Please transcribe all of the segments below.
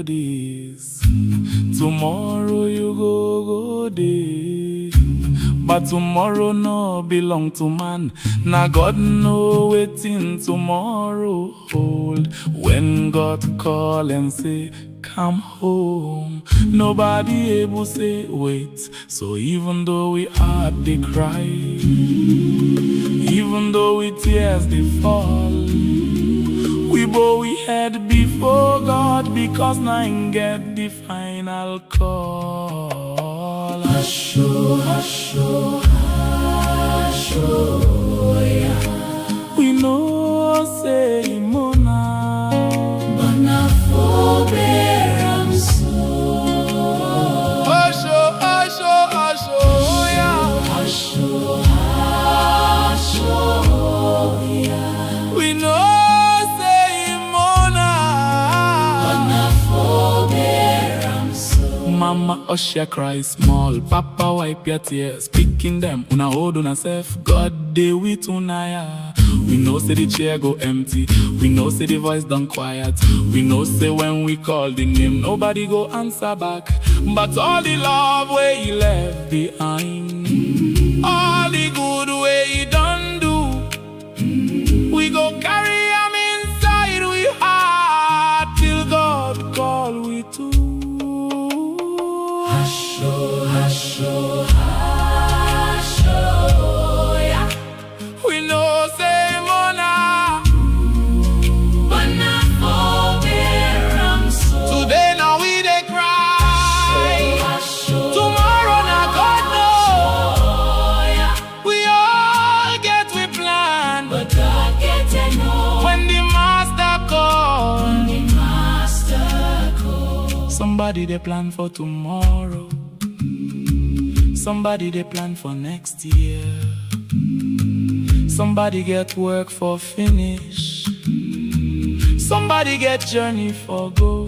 this. Tomorrow you go there. But tomorrow no belong to man. Now God know waiting tomorrow hold. When God call and say, come home, nobody able say wait. So even though we heart they cry, even though we tears they fall, we bow we head before God, because nine get the final call. Asho, asho, asho, yeah. We know say mona, but na forbear so. Asho, asho, asho, yeah. Asho, asho, yeah. We know say mona, but na forbear so. Mama Osha cry small, Papa wipe your tears, picking them, una hold una self, God dey with una ya. We know say the chair go empty, we know say the voice done quiet, we know say when we call the name, nobody go answer back. But all the love way he left behind, all the good way he done do, we go carry him inside we heart till God call we to. Asho, asho, asho, yeah. We know say mona, but not forbear so. Today now we dey cry, tomorrow now God know, yeah. We all get we plan, but God get to know. When the master call, somebody they plan for tomorrow, somebody they plan for next year, somebody get work for finish, somebody get journey for go.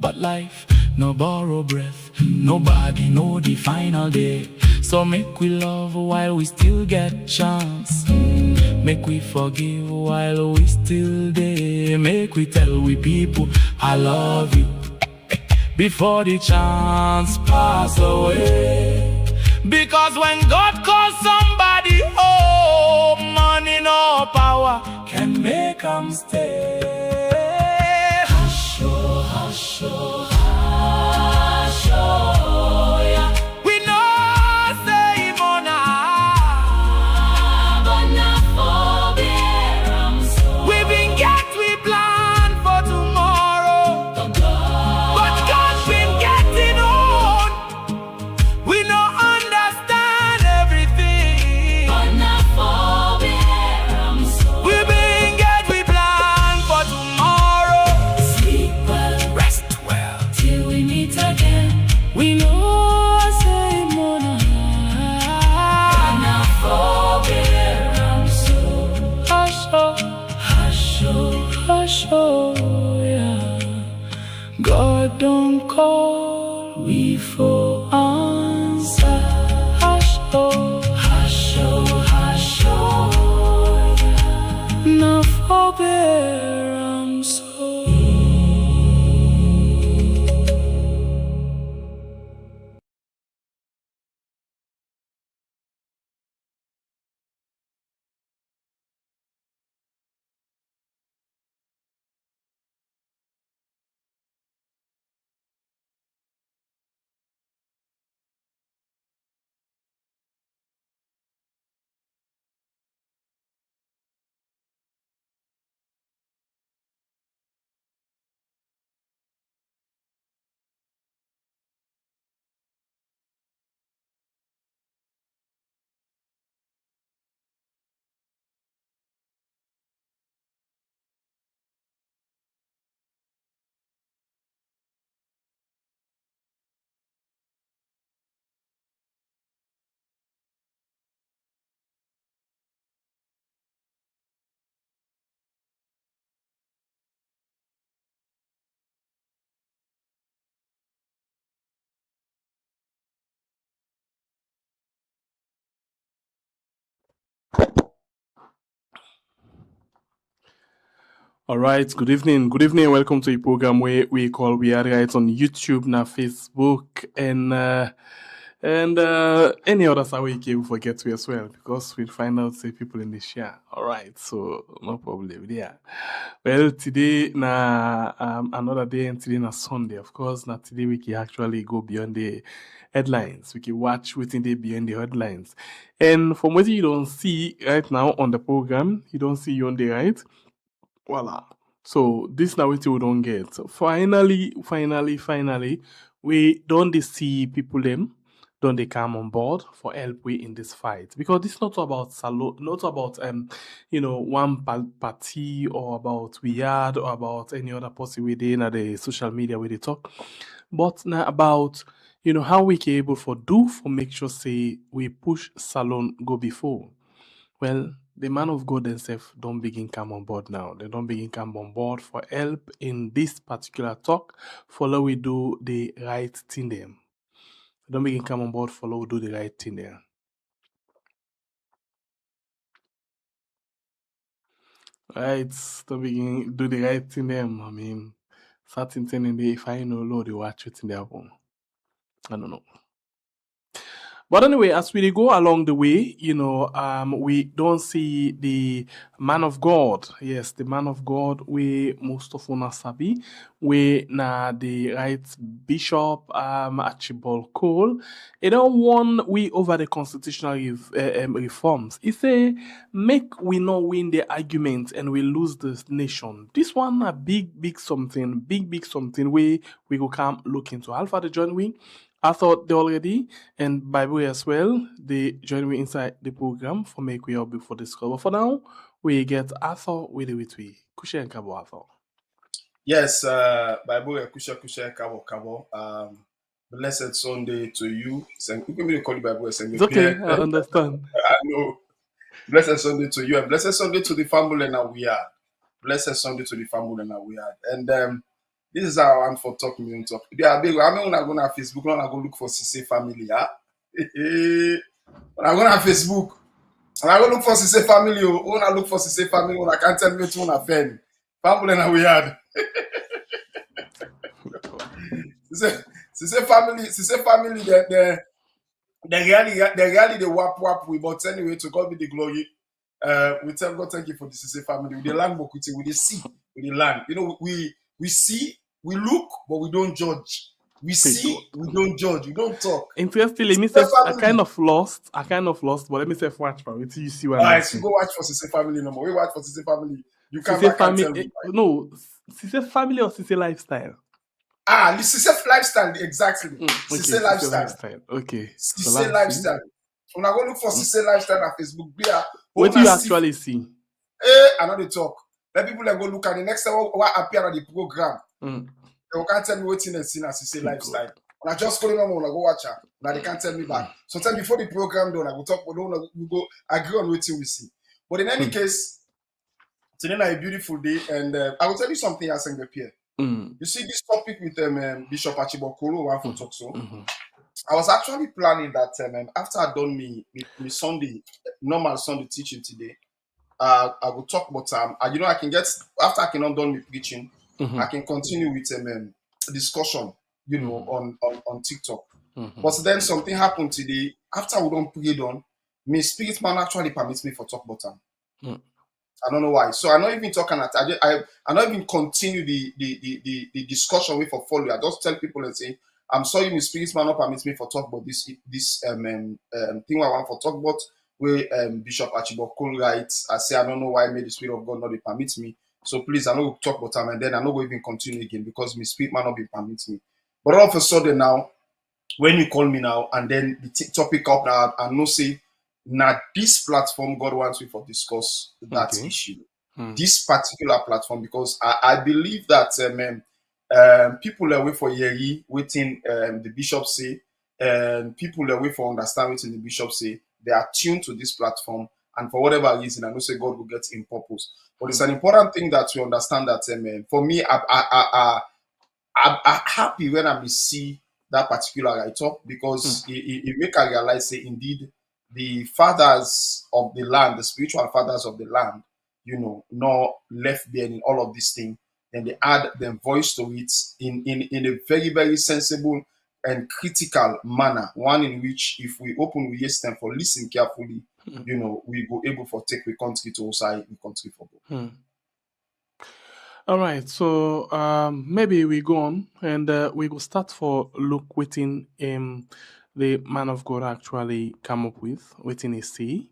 But life no borrow breath, nobody know the final day. So make we love while we still get chance, make we forgive while we still there. Make we tell we people I love you before the chance pass away. Because when God calls somebody home, money no power can make them stay. Asho, asho, asho, yeah. We know say mona, but not forbear so. We been get we plan for tomorrow, but God been getting on. We know understand everything, but not forbear so. We been get we plan for tomorrow. Sleep well, rest well, till we meet again. We know say mona, but not forbear so. Asho, asho, asho, yeah. God don't call we for answer. Asho, asho, asho, yeah. No forbear so. All right, good evening. Good evening. Welcome to a program where we are right on YouTube, na Facebook, and any other side we can forget to as well, because we'll find out say people in the share. All right, so no problem. Yeah. Well, today na another day, and today na Sunday. Of course, na today we can actually go beyond the headlines. We can watch within the beyond the headlines. And from what you don't see right now on the program, you don't see you on the right. Voila. So this now what we don't get. Finally, we don't see people them, don't they come on board for help we in this fight, because this not about not about one party or about weird or about any other person within the social media where they talk, but now about how we can able for do for make sure say we push salon go before. Well, the man of God themselves don't begin come on board now. They don't begin come on board for help in this particular talk. Follow we do the right thing them. They don't begin come on board. Follow we do the right thing there. Right, don't begin do the right thing them. I mean, certain thing in the if I know Lord, they watch it in their home. I don't know. But anyway, as we go along the way, we don't see the man of God. Yes, the man of God, we most of us sabi, we na the right bishop, Archibald Cole. It don't want we over the constitutional reforms. He say make we not win the argument and we lose this nation. This one a big something, big something. We go come look into. Alpha the join we. I thought they already, and Bible as well, they join me inside the program for make we all before this call. But for now, we get Arthur with it with we. Kusha and Kabo Arthur. Yes, Bible Kusha Kabo. Blessed Sunday to you. You can call you Bible. It's okay, I understand. I know. Blessed Sunday to you, and blessed Sunday to the family now we are. Blessed Sunday to the family now we are. And this is our one for talk million talk. They are big. I mean, when I go on Facebook, when I go look for CC family, yeah. When I go on Facebook, when I go look for CC family, when I look for CC family, when I can't tell me to one friend. Family now we had. CC family, they really they wap we. But anyway, to God be the glory. We tell God thank you for the CC family. With the land bokuti, with the see, with the land. You know, we see, we look, but we don't judge. We see, we don't judge, we don't talk. Interestingly, me say I kind of lost, but let me say watch for it. You see what I'm saying. Go watch for CC family no more. We watch for CC family. You can't back and tell me. No, CC family or CC lifestyle? The CC lifestyle, exactly. CC lifestyle. Okay. CC lifestyle. When I go look for CC lifestyle on Facebook, what do you actually see? I know they talk. Let people go look at the next time what appear on the program. They can't tell me what's in the scene as CC lifestyle. When I just call them when I go watch her, now they can't tell me back. Sometimes before the program done, I go talk, but we go agree on what we see. But in any case, today is a beautiful day, and I will tell you something, Asengbe Pierre. You see this topic with Bishop Archibald Cole, one for talk so. I was actually planning that after I done me Sunday, normal Sunday teaching today, I will talk about I can get after I can done me preaching, I can continue with discussion, on TikTok. But then something happened today. After we don't pray on, my spirit man actually permits me for talk about them. I don't know why. So I'm not even talking at I'm not even continue the discussion with for follow. I just tell people and say, I'm sorry, my spirit man not permits me for talk about this thing I want for talk about where Bishop Archibald Cole writes. I say I don't know why I made the spirit of God not permit me. So please, I know talk about time and then I know even continue again because my spirit man not be permit me. But all of a sudden now, when you call me now and then the topic up now, I know say now this platform God wants me for discuss that issue. This particular platform, because I believe that people are waiting for Yeri, waiting the bishop say, and people are waiting for understanding the bishop say. They are tuned to this platform, and for whatever reason, I know say God will get in purpose. But it's an important thing that we understand that for me, I'm happy when I see that particular write-up because it make I realize say indeed the fathers of the land, the spiritual fathers of the land, nor left behind in all of these things. Then they add their voice to it in a very, very sensible and critical manner. One in which, if we open we yes them for listen carefully, we go able for take the country to outside the country for go. All right, so maybe we go on and we will start for look within the man of God actually come up with within his say.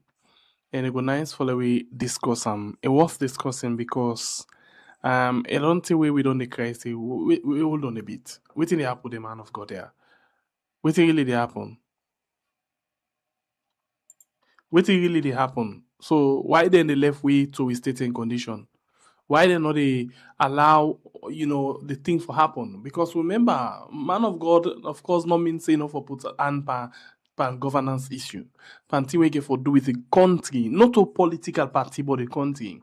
And it go nice for we discuss it was discussing because a don't way we don't crazy we hold on a bit. Within the happen the man of God there. Within really they happen. Within really they happen. So why then they left way to a state and condition? Why they not they allow the thing for happen? Because remember, man of God, of course, not mean say no for put and pan governance issue. Panty we get for do with the country, not a political party, but the country.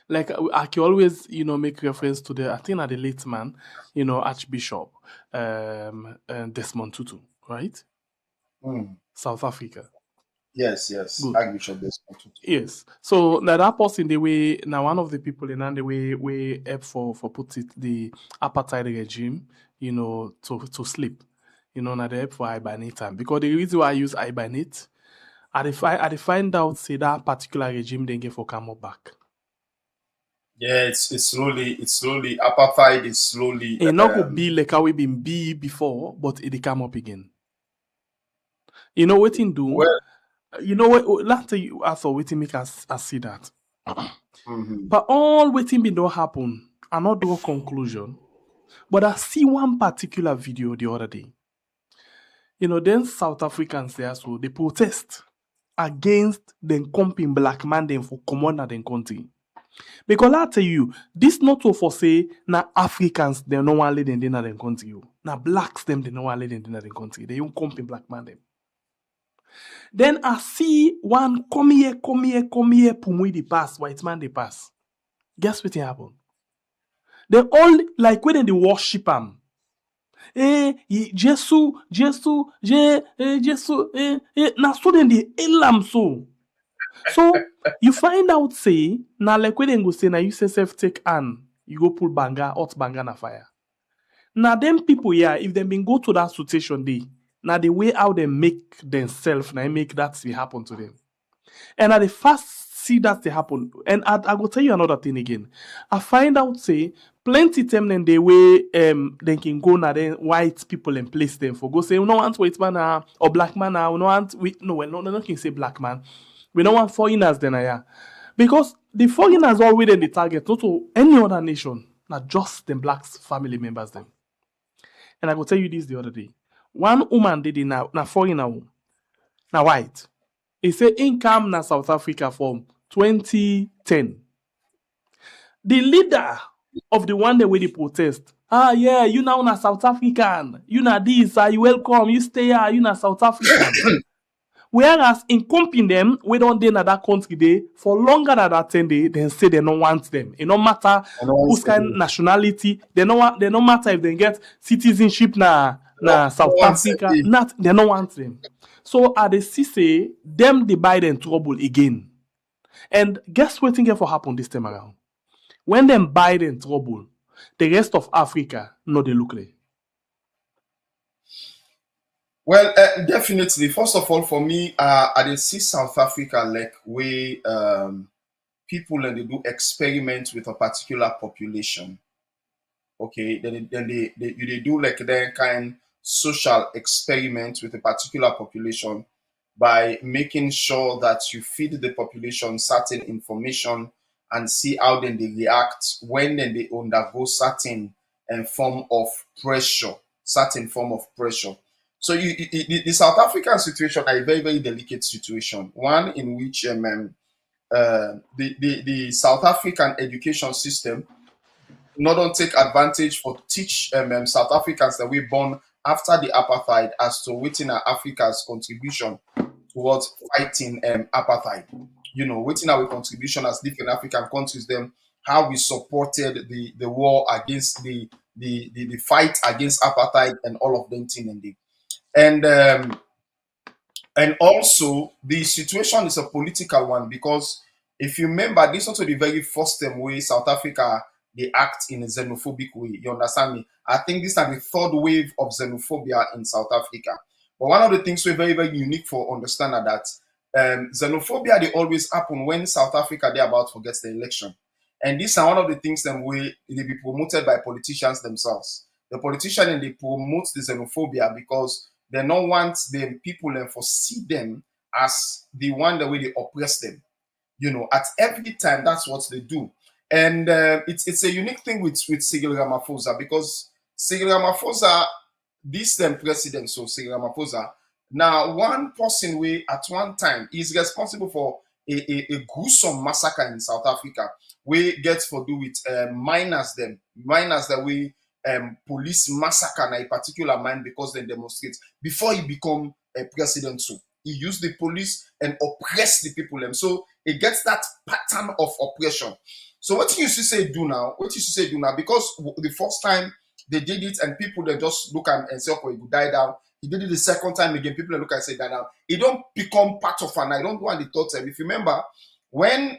Like I can always, make reference to the I think the late man, Archbishop Desmond Tutu, right? South Africa. Yes. Archbishop Desmond Tutu. Yes. So now that person the way now one of the people in the way we help for put it the apartheid regime, to sleep. Now they help for hibernate time. Because the reason why I use hibernate, I find out say that particular regime then get for come back. Yeah, it's slowly apartheid is slowly. It not go be like how we been be before, but it come up again. You know what in do? Well, what last you I thought waiting make us see that. But all waiting be don't happen. I not do a conclusion. But I see one particular video the other day. Then South Africans there, so they protest against the comping black man them for common them country. Because I tell you, this not so for say na Africans they no one let them in their country. Na blacks them they no one let them in their country. They don't comping black man them. Then I see one come here, pumui the pass, white man they pass. Guess what happen? They all like when they worship him. Jesus, na so then they elam so. So you find out say na like when they go say na you self take an you go pull hot banger na fire. Now them people here, if they been go to that situation day, now the way how they make themselves, now make that happen to them. And at the first see that they happen, and I will tell you another thing again. I find out say plenty time then the way they can go now then white people and place them for go say we don't want white man or black man we don't want no can say black man. We don't want foreigners then because the foreigners already in the target, not to any other nation, not just them blacks family members them. And I will tell you this the other day. One woman did it now foreigner, now white. He say income na South Africa from 2010. The leader of the one that way they protest. Yeah, you now na South African. You na this, you welcome, you stay here, you na South African. Whereas in comping them, we don't dey na that country day for longer than that 10 days, then say they don't want them. It no matter whose kind of nationality, they no matter if they get citizenship na South Africa, they don't want them. So at the say them they buy them trouble again. And guess what thing for happen this time around? When them buy them trouble, the rest of Africa no they look like. Well, definitely. First of all, for me, I did see South Africa like way people and they do experiments with a particular population. Okay, then they do like their kind social experiment with a particular population by making sure that you feed the population certain information and see how then they react when then they undergo certain form of pressure. So the South African situation is a very, very delicate situation. One in which the South African education system not don't take advantage for teach South Africans that we born after the apartheid as to within Africa's contribution towards fighting apartheid. Within our contribution as different African countries, them how we supported the war against the fight against apartheid and all of them thing and also the situation is a political one because If you remember, this also the very first time way South Africa they act in a xenophobic way. You understand me? I think this is the third wave of xenophobia in South Africa. But one of the things we're very, very unique for understanding that xenophobia they always happen when South Africa they're about to get the election. And this is one of the things that they be promoted by politicians themselves. The politicians and they promote the xenophobia because they don't want the people and foresee them as the one the way they oppress them. You know, at every time that's what they do. And it's a unique thing with Cyril Ramaphosa because Cyril Ramaphosa, this president, so Cyril Ramaphosa, now one person we at one time is responsible for a gruesome massacre in South Africa. We get for do with miners that we police massacre in a particular mine because they demonstrate before he become a president. So he used the police and oppress the people. And so it gets that pattern of oppression. So what you should say do now? What you should say do now? Because the first time they did it and people they just look and say, okay, it would die down. He did it the second time again. People look and say die down. It don't become part of an. I don't want the third time. If you remember, when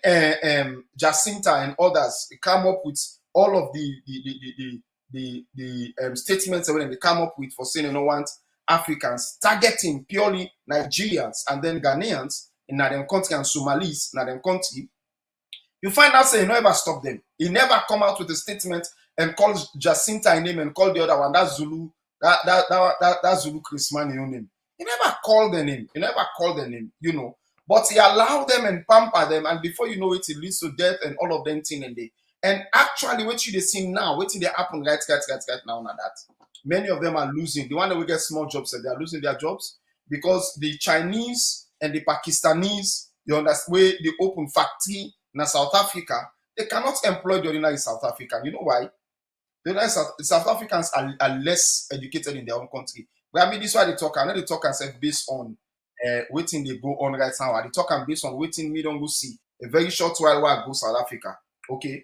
Jacinta and others come up with all of the statements that they come up with for saying you don't want Africans targeting purely Nigerians and then Ghanaians in Nadem country and Somalis in Nadem country, you find out say he never stop them. He never come out with a statement and call Jacinta a name and call the other one that Zulu that Zulu Christmas name. He never called the name. He never called the name, you know. But he allowed them and pamper them, and before you know it, it leads to death and all of them thing and they. And actually, what you they see now, what they happen right now, that many of them are losing. The one that will get small jobs, they are losing their jobs because the Chinese and the Pakistanis, you understand, where they open factory in South Africa, they cannot employ the ordinary South African. You know why? The South Africans are less educated in their own country. But I mean, this is why they talk. I know they talk and say based on waiting they go on right now. They talk and based on waiting me don't go see a very short while I go South Africa. Okay,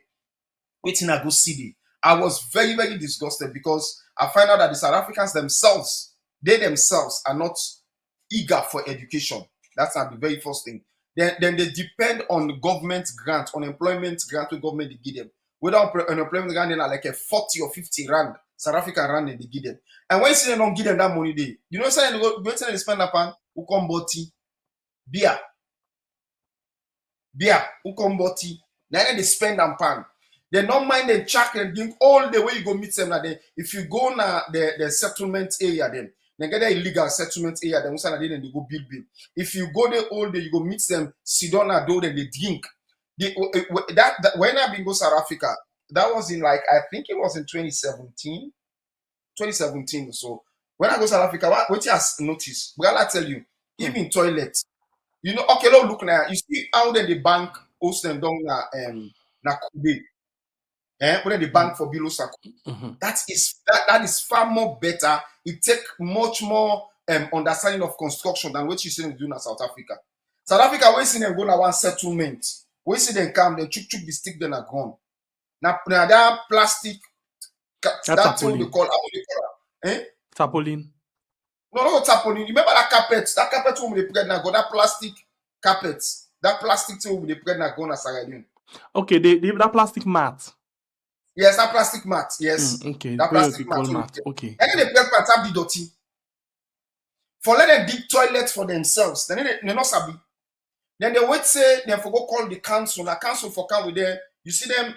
waiting I go see them. I was very, very disgusted because I find out that the South Africans themselves, they themselves are not eager for education. That's not the very first thing. Then they depend on government grant, unemployment grant to government they give them. Without unemployment grant, they're like a 40 or 50 rand, South African rand they give them. And when you see them don't give them that money, you know, say they spend upon who come boti beer, who come boti. Then they spend upon. They don't mind the check and drink all the way you go meet them. If you go na the settlement area, then they get the illegal settlement area, then they go build. If you go there all day, you go meet them, sit down at door, then they drink. That when I been go South Africa, that was in like I think it was in 2017. So when I go South Africa, what you has noticed? Well, I tell you, even toilets, you know, okay, look now. You see how then the bank host them down na Kube. When the bank for below Saku. That is far more better. It take much more understanding of construction than what you see them do in South Africa. South Africa, we see them go to one settlement. We see them come, they chuk the stick, then are gone. Now that plastic, that's what they call Tarpaulin. No, tarpaulin. You remember that carpet? That carpet will be pregnant. Go that plastic carpet. That plastic thing will be pregnant. Go na Sierra Leone. Okay, that plastic mat. Yes, that plastic mat. Yes. Okay. That plastic mat. Okay. And then they prep tap the dirty. For let them dig toilets for themselves. Then they not sabi. Then they wait say they for go call the council. The council for come with them. You see them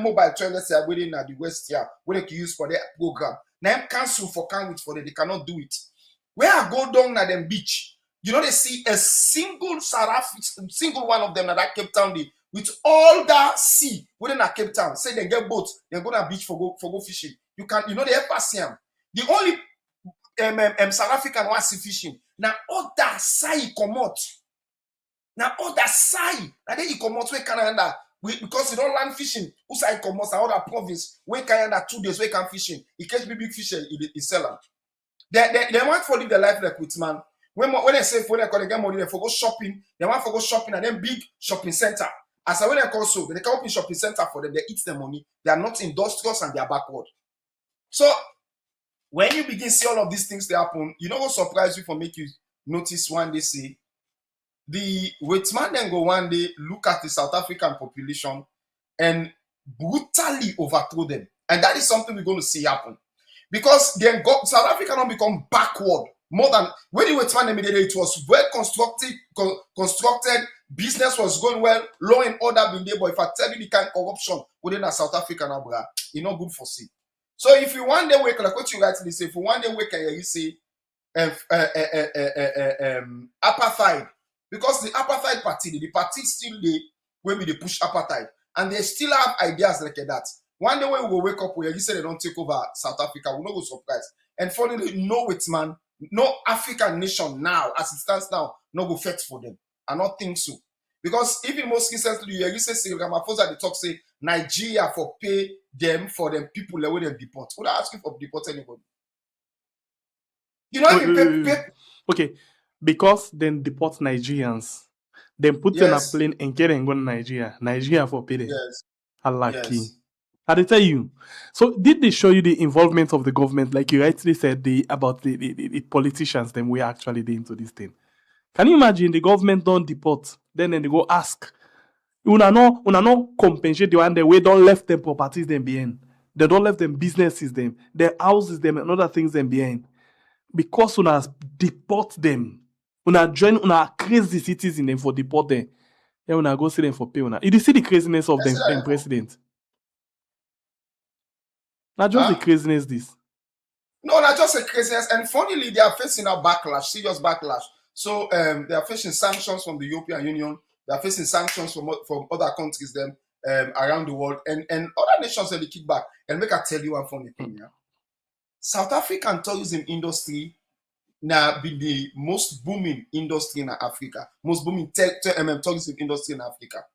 mobile toilets they are waiting at the West here, where they can use for their program. Now council for come with for them, they cannot do it. Where I go down at them beach, you know they see a single one of them at that Cape Town day with all that sea within a Cape Town. Say they get boats, they go to beach for go fishing. You know they ever see them. The only South African one see fishing. Now all that sai come out. Now all that sai, now they come out where Canada. Because you don't land fishing, who say come out other province, where Canada 2 days where can fishing. He catch big fish, he sell them. They want to live their life like with man. When they say for they get money, they for go shopping. They want to go shopping and then big shopping center. As when they call so, they come up in shopping center for them. They eat the money. They are not industrious and they are backward. So when you begin to see all of these things they happen, you know what surprise you for make you notice one day say the Waitman then go one day look at the South African population and brutally overthrow them. And that is something we're going to see happen. Because then South Africa now become backward. More than when the Waitman immediately, it was well constructed, business was going well, law and order being there. But if I tell you the kind of corruption within a South Africa now, it's not good for see. So if you one day wake, like what you rightly say, if you one day wake and you say apartheid, because the apartheid party, the party still they when we they push apartheid, and they still have ideas like that. One day when we will wake up, where you say they don't take over South Africa, we'll not go surprised. And finally, no it man, no African nation now, as it stands now, no go fight for them. I don't think so. Because even most recently, you say Cyril Ramaphosa the talk say Nigeria for pay them for them people the way they deport. Would I ask you for deport anybody? You know, okay, because then deport Nigerians, then put them on a plane and get and go to Nigeria. Nigeria for pay them. Yes. Unlucky. Yes. I tell you. So did they show you the involvement of the government, like you rightly said, about the politicians? Then we actually did into this thing. Can you imagine the government don't deport, then they go ask, una no compensate the one that we don't left them properties them behind. They don't left them businesses them, their houses them and other things them behind. Because una deport them, una join una crazy citizen them for deport them. Yeah, una go see them for pay una. You see the craziness of them president. Not just the craziness this. No, not just a craziness. And funnily, they are facing a backlash, serious backlash. So they are facing sanctions from the European Union. They are facing sanctions from other countries them around the world, and other nations that they kick back. And make I tell you one funny thing, yeah. South African tourism industry now be the most booming industry in Africa, most booming tourism industry in Africa.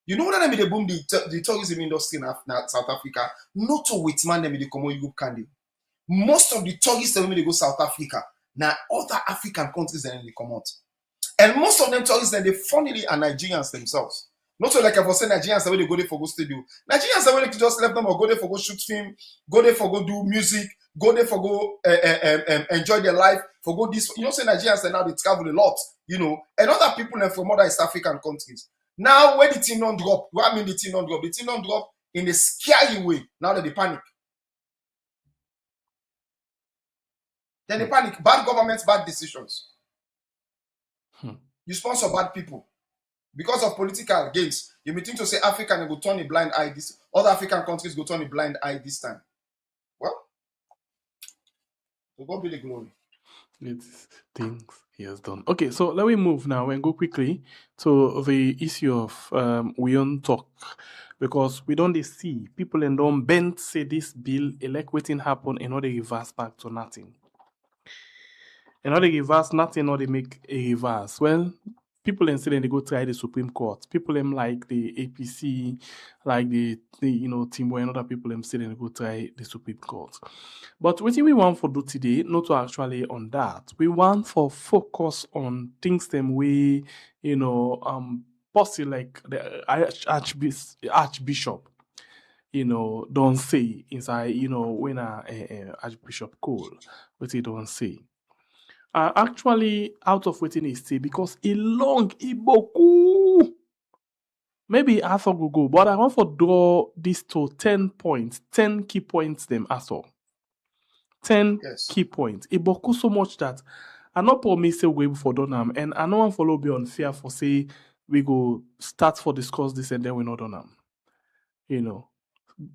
You know what I mean? They boom the tourism industry in South Africa. Not to wait man them the common Europe candy. Most of the tourists when they go South Africa, now other African countries then they come out. And most of them tourists then they funnily are Nigerians themselves. Not so like I was saying Nigerians when they go there for go studio. Nigerians when they just left them or go there for go shoot film, go there for go do music, go there for go enjoy their life, for go this. You know, say Nigerians and now they travel a lot, you know, and other people from other East African countries. Now when the team don't drop, what I mean the team don't drop? The team don't drop in a scary way. Now that they panic. Then they panic. Bad governments, bad decisions. You sponsor bad people. Because of political gains, you may think to say African go turn a blind eye this, other African countries go turn a blind eye this time. Well, to God be the glory. It's things he has done. Okay, so let me move now and go quickly to the issue of we don't talk, because we don't see people and don't bend say this bill elect waiting happen and not they reverse back to nothing. And not they reverse nothing, or they make a reverse. Well, people then say they go try the Supreme Court. People them like the APC, like the Timbo and other people them say they go try the Supreme Court. But what we want for do today, not to actually on that. We want for focus on things them way, possibly like the Archbishop, don't say inside, when Archbishop Cole, what he don't say. Actually out of waiting is say because it long iboku. Maybe I thought go, but I want to draw this to 10 points, 10 key points them as all. 10 key points. Iboku so much that I not promise say we for Donham, and I don't want to follow be unfair for say we go start for discuss this and then we not Donham.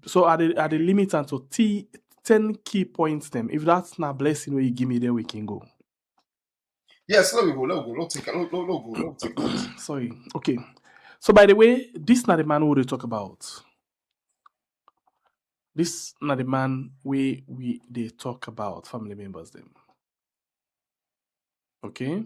So at the limit until 10 key points them. If that's not blessing where you give me, then we can go. Yes, let go. Take it. Sorry. Okay. So by the way, this not the man who they talk about. This not the man we they talk about family members them. Okay.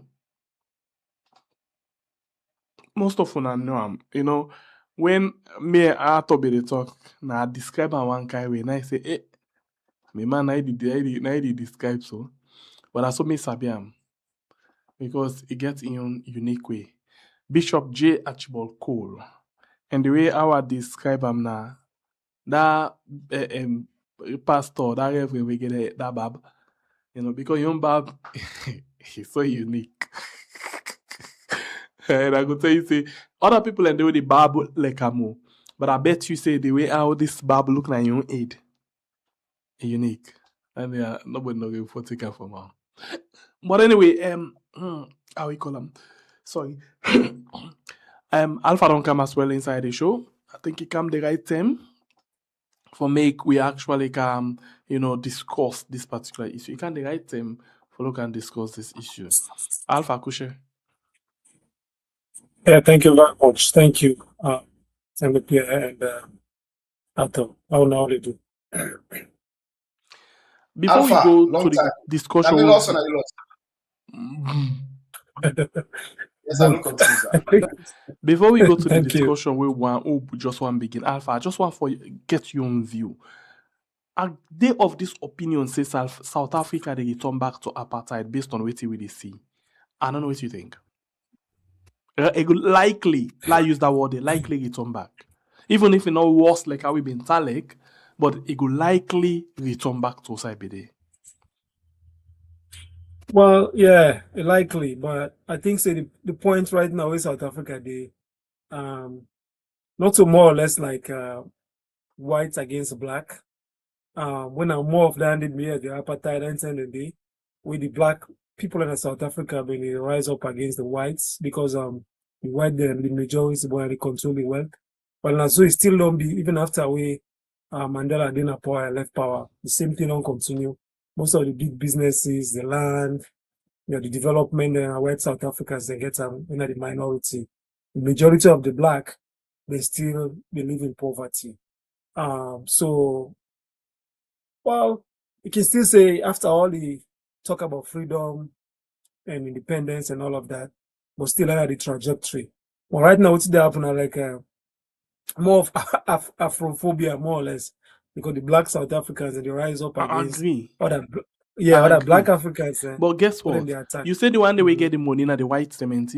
Most of them know him. When me and Atobe they talk, now I describe him one kind way, and I say, me man, I did describe so, but I saw me sabi him. Because it gets in a unique way. Bishop J. Archibald Cole. And the way I would describe him now, that pastor, that reverend, we get that bab. Because young bab, he's so unique. And I could tell you, say, other people and the way the barb like a more. But I bet you say the way how this barb look like your own aid. Unique. And yeah, nobody know if take her from her. But anyway, how we call them? Sorry. Alpha don't come as well inside the show. I think he come the right time for make we actually can, discuss this particular issue. You can the right time for look and discuss this issue. Alpha Kushe. Yeah, thank you very much. Thank you, SLPP and Ato. I will know how to do. Before Alpha, we go long to the time. discussion, Have you lost or have you lost? Yes, I don't confuse. Before we go to the Thank you. discussion, we just want begin. Alpha, I just want for you get your own view. Are they of this opinion say South Africa they return back to apartheid based on what we see? I don't know what you think. It could likely, like use that word, they likely return back. Even if it not worse like how we been Talek, but it could likely return back to Saibede. Well, yeah, likely, but I think say the point right now is South Africa they not so more or less like whites against black. When I'm more of that did me the apartheid and the day with the black people in South Africa when they rise up against the whites because the white the majority where they control the wealth. But now so it still don't be even after we Mandela didn't power left power, the same thing don't continue. Most of the big businesses, the land, the development white South Africans they get the minority. The majority of the black they still live in poverty. So well, you can still say after all the talk about freedom and independence and all of that, but still under the trajectory. Well, right now what's happening like more of Afrophobia, more or less, because the black South Africans and they rise up against other black Africans. But guess what? You say the one day we get the money na the white cement.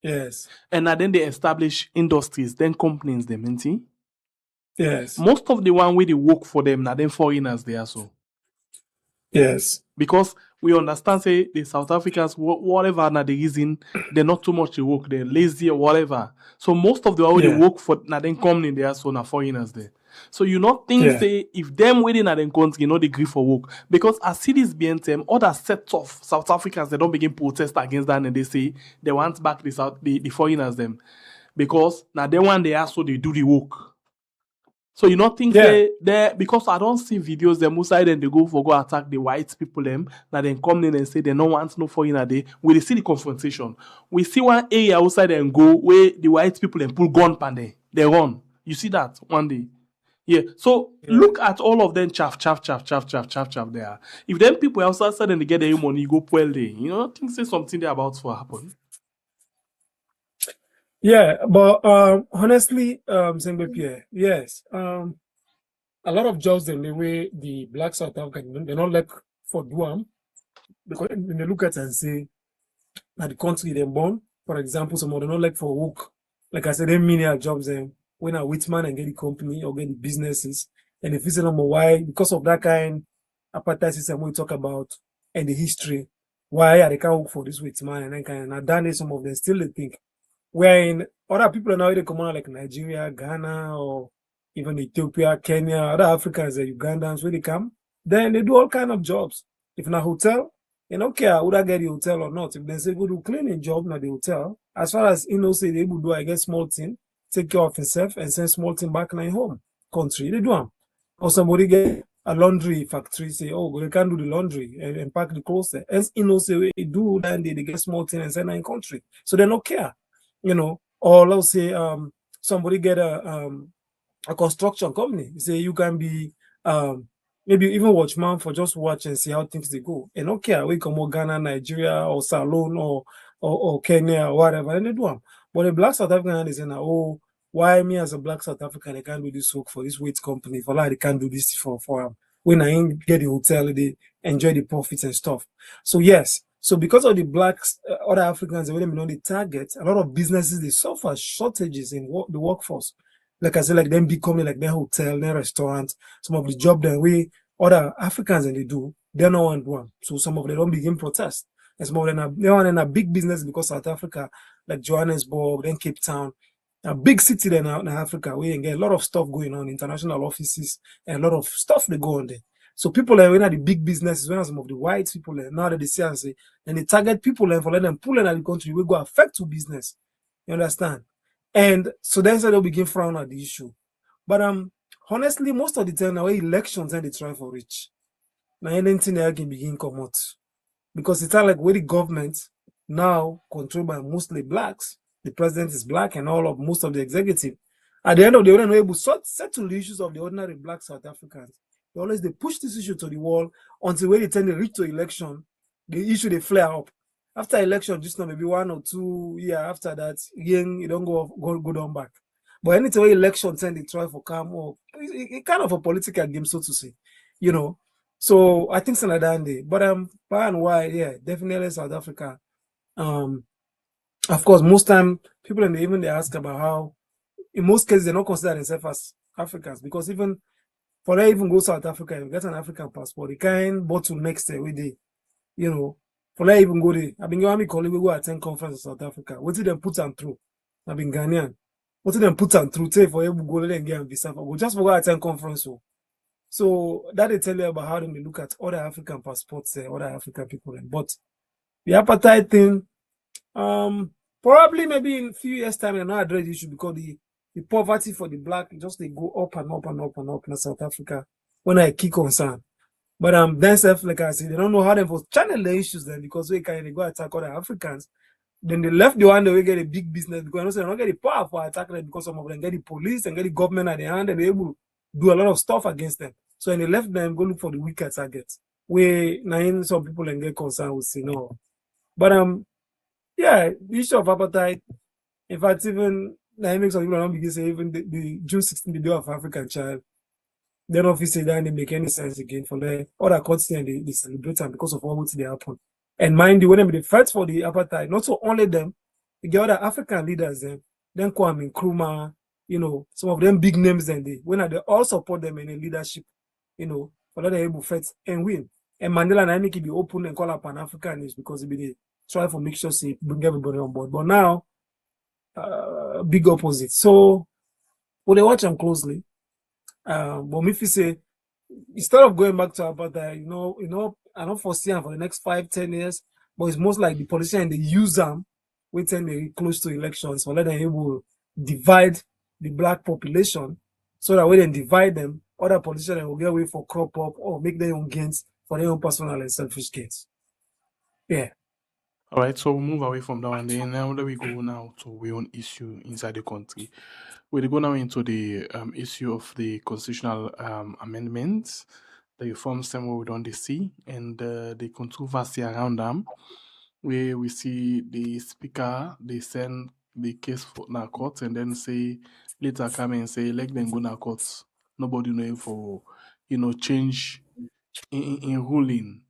Yes. And then they establish industries, then companies them, Yes. Most of the one where they work for them now then foreigners they are so. Yes. Because we understand say the South Africans whatever now the reason they're not too much to work, they're lazy or whatever. So most of the one they work for now then company they are so now foreigners there. So you not think say if them waiting at them country the agree for work because as cities BNTM other sets of South Africans they don't begin protest against that and they say they want back the foreigners them because now they want they are so they do the work. So you not think say there because I don't see videos them outside and they go attack the white people them now then come in and say they don't want no foreigner day. We see the confrontation. We see one area outside and go where the white people and pull gun pan there. They run. You see that one day. Yeah. So look at all of them chaff there. If them people outside suddenly get their money, you go pull day. You know, think say something there about to happen. Yeah, but honestly, SLPP, yes. A lot of jobs in the way the black South African they don't like for Duam because when they look at it and say that the country they're born, for example, some of them don't like for work. Like I said, there are many jobs them when a Whitman and get the company or get the businesses and if it's number why because of that kind apartheid system we talk about and the history why they can't work for this Whitman and then kind of done some of them still they think. When other people are now they come out like Nigeria, Ghana, or even Ethiopia, Kenya, other Africans, Ugandans, when they come, then they do all kind of jobs. If in a hotel, you don't care would I get the hotel or not. If they say go do cleaning job na the hotel, as far as say they would do I get small thing, take care of himself and send small thing back in home country. They do them. Or somebody get a laundry factory, say, oh, they can't do the laundry and pack the clothes there. And say they do then they get small thing and send in country. So they don't care. Or let's say somebody get a construction company. Say you can be maybe even watchman for just watch and see how things they go. And okay, we come more Ghana, Nigeria, or Salon, or Kenya, or whatever, and they do them. But the black South African is saying, oh, why me as a black South African I can't do this work for this weight company? For like they can't do this for them. When I ain't get the hotel, they enjoy the profits and stuff. So yes. So because of the blacks, other Africans, when they target, a lot of businesses, they suffer shortages in the workforce. Like I said, like them becoming like their hotel, their restaurant, some of the job that we other Africans and they do, they're not one. So some of them don't begin protest. And some of them are in a big business because South Africa, like Johannesburg, then Cape Town, a big city there now in Africa, where you get a lot of stuff going on, international offices, and a lot of stuff they go on there. So people are when the big businesses, when some of the white people now that they see and say, and they target people and for let them pull in the country, we go affect to business. You understand? And so then they'll begin frown at the issue. But honestly, most of the time now elections and they try for rich. Now anything they can begin come out. Because it's not like where the government now controlled by mostly blacks. The president is black and all of most of the executive. At the end of the day, when they're able to settle the issues of the ordinary black South Africans, they push this issue to the wall until when they reach to election, the issue they flare up. After election, just now maybe 1 or 2 years after that, again, you don't go down back. But anytime election then they try for calm or it kind of a political game, so to say, you know. So I think it's another day. But by and wide, yeah, definitely South Africa. Of course, most time people they ask about how in most cases they don't consider themselves as Africans because even for them even go South Africa, you get an African passport, they can't bottleneck stay with they, you know. For them even go there. I've been going colleague we go attend conference in South Africa. What did them put them through? I've been Ghanaian. What did them put them through? Say for able go and get a visa for just for go attend conference. So that they tell you about how they may look at other African passports, other African people. But the apartheid thing, probably maybe in a few years' time, they're not address the issue because the poverty for the black just they go up and up and up and up in South Africa when I key concern. But then self like I said, they don't know how they will channel the issues then because we can go attack other Africans. Then they left the one that we get a big business because they don't get the power for attacking them because some of them get the police and get the government at the hand and they're able to do a lot of stuff against them. So when they left them, go look for the weaker targets. Where now some people and get concerned with say no. But yeah, the issue of apartheid, in fact, even now it makes some people don't begin say even the June 16th, the Day of African Child, they don't say that didn't make any sense again for the other continent they celebrate them because of what they happen. And mind you, when they fight for the apartheid, not so only them, the other African leaders then Kwame Nkrumah, you know, some of them big names then when they all support them in the leadership, you know, for that they're able to fight and win. And Mandela and I make it be open and call up Pan-Africanists because they try to make sure they bring everybody on board. But now, big opposite. So, they watch them closely. But if you say, instead of going back to apartheid, you know, I don't foresee them for the next 5-10 years, but it's most like the politicians they use them waiting they close to elections for let them able to divide the black population so that when they divide them, other politicians will get away for crop up or make their own gains for their own personal and selfish gains. Yeah. All right, so we'll move away from that one. Then now let we go now to our own issue inside the country. We'll go now into the issue of the constitutional amendments, the reforms them we don't see, and the controversy around them, where we see the speaker they send the case for na court and then say later come and say let them go na court. Nobody know for change in ruling.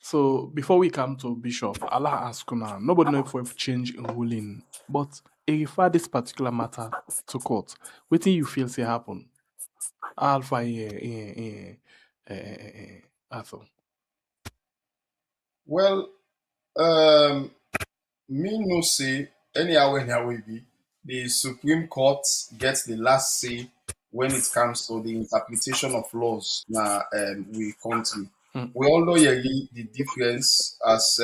So before we come to Bishop, Allah ask now, nobody know if we have change in ruling, but if refer this particular matter to court, what do you feel say happen? Alpha Arthur. Well, me no say anyhow be the Supreme Court gets the last say when it comes to the interpretation of laws na we country. We all know the difference as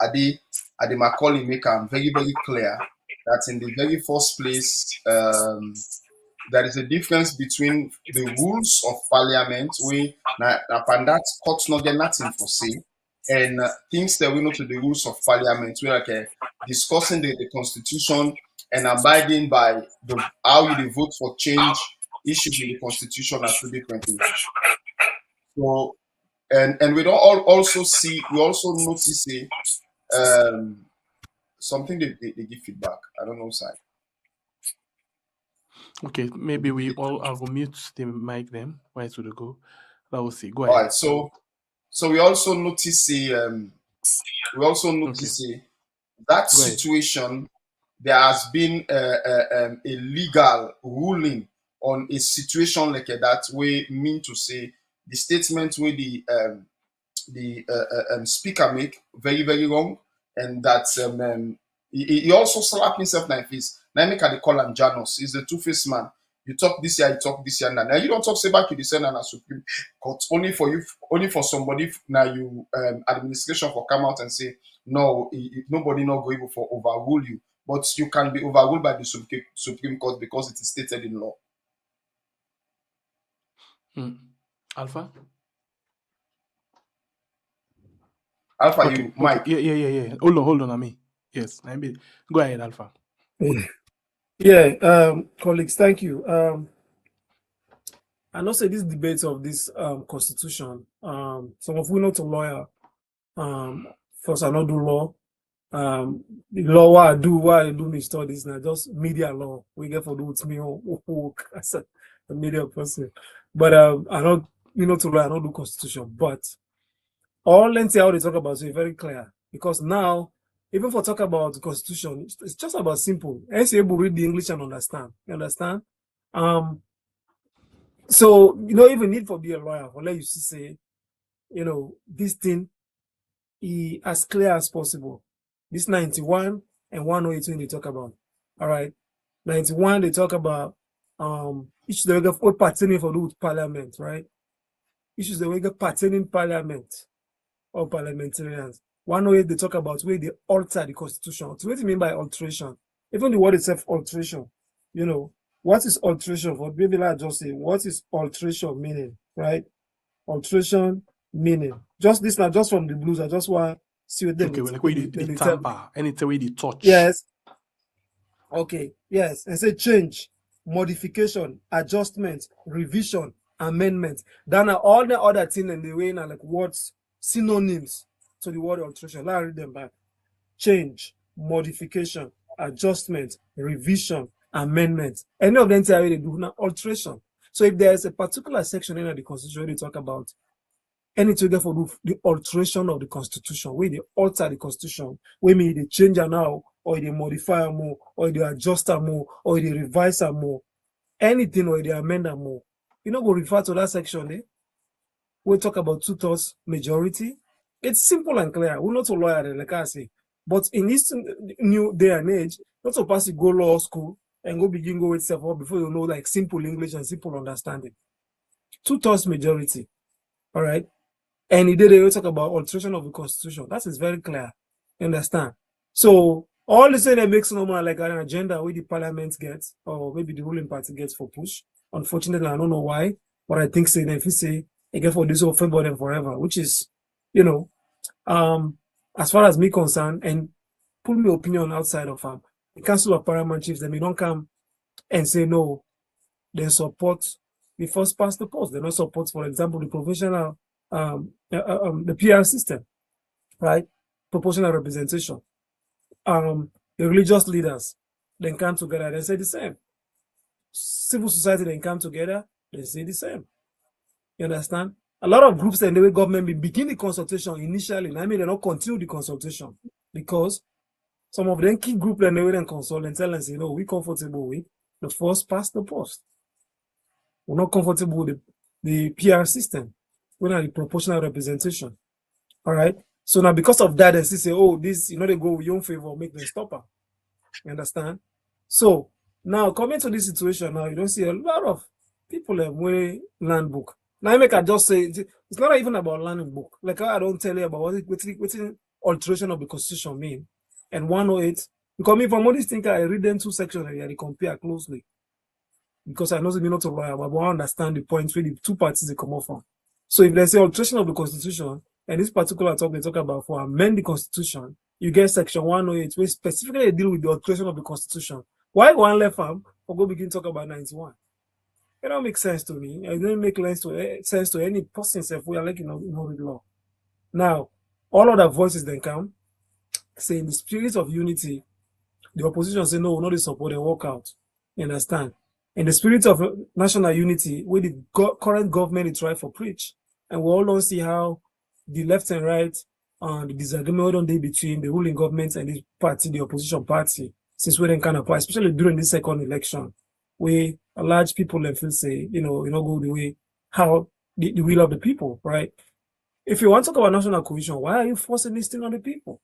Adi Macaulay make am very, very clear that in the very first place there is a difference between the rules of parliament we and that courts not get nothing for say and things that we know to the rules of parliament we like discussing the constitution and abiding by how you vote for change issues in the constitution are two different things. So and we don't also notice something they give feedback. I don't know side. Okay, maybe we all will mute the mic then. Where should we go? That will see. Go ahead. All right, so we also notice that situation. There has been a legal ruling on a situation like that. We mean to say the statement where the speaker make very very wrong, and that he also slapped himself in the face. Now make they call him Janus. He's the two-faced man. You talk this year, you talk this year. Now you don't talk say back to the Senate and Supreme Court only for you, only for somebody. Now you administration for come out and say no, nobody not going for overrule you, but you can be overruled by the Supreme Court because it is stated in law. Alpha. Alpha, Okay, you, Mike. Yeah. Hold on, Ami. Yes, go ahead, Alpha. Yeah, colleagues, thank you. I know say this debate of this constitution. Some of we not a lawyer. First I not do law. The law why I do me studies now just media law. We get for do with me work as a media person. But I not to law, I don't do constitution. But all let's see how they talk about so it's very clear. Because now, even for talk about the constitution, it's just about simple. As able to read the English and understand. You understand? So you don't even need for be a lawyer for let you say, this thing is as clear as possible. This 91 and 108 when they talk about. All right. 91 they talk about issues that we get all pertaining for do with parliament, right? Issues that we get pertaining parliament or parliamentarians. 108 they talk about where they alter the constitution. So what do you mean by alteration? Even the word itself, alteration. What is alteration? For maybe like just say, what is alteration meaning? Right? Alteration meaning. Just this now, just from the blues. I just want to see what they like where the tamper, anything where the touch. Yes. Okay. Yes. And say change, modification, adjustment, revision, amendment. Then all the other things in the way now like words, synonyms to the word alteration. Let's read them back. Change, modification, adjustment, revision, amendment. Any of them they do now alteration. So if there's a particular section in the constitution they talk about anything for the alteration of the constitution, where they alter the constitution, where maybe they change it now, or they modify more, or they adjust more, or they revise more, anything or they amend more. You know, go refer to that section, eh? We'll talk about 2/3 majority. It's simple and clear. We're not a lawyer, like I say. But in this new day and age, not so pass go law school and go begin go with self before you know like simple English and simple understanding. 2/3 majority. All right. And he did talk about alteration of the constitution. That is very clear. You understand? So all the thing that makes normal like an agenda where the parliament gets, or maybe the ruling party gets for push. Unfortunately, I don't know why. But I think say if you say again for this whole favor them forever, which is, as far as me concerned, and put my opinion outside of the Council of Paramount Chiefs, they don't come and say no, they support the first past the post. They don't support, for example, the provisional the PR system, right? Proportional representation. The religious leaders then come together, they say the same. Civil society then come together, they say the same. You understand? A lot of groups and the way government begin the consultation initially, I mean they don't continue the consultation because some of them key group and they will then consult and tell us, we're comfortable with the first past the post. We're not comfortable with the PR system. We're not the proportional representation. All right. So now because of that, they say, this, they go with your own favor, make them stop her. You understand? So now coming to this situation now, you don't see a lot of people have way land book. Now I make I just say it's not even about learning book. Like I don't tell you about what alteration of the constitution mean. And 108, because me from all these things, I read them two sections and I compare closely. Because I know me not a lawyer, but I understand the points where the two parties they come off from. So if they say alteration of the constitution, and this particular talk they talk about for amend the constitution, you get section 108, which specifically deal with the alteration of the constitution. Why one left arm or go begin to talk about 91? It don't make sense to me. It doesn't make sense to any person if we are like, read law. Now, all other voices then come, say in the spirit of unity, the opposition say, no, not support and walk out. You understand? In the spirit of national unity, where the current government is trying for preach, and we all don't see how the left and right, the disagreement on day between the ruling government and the party, the opposition party, since we didn't kind of, especially during this second election, where a large people feel say, go the way how the will of the people, right? if you want to talk about national cohesion, why are you forcing this thing on the people?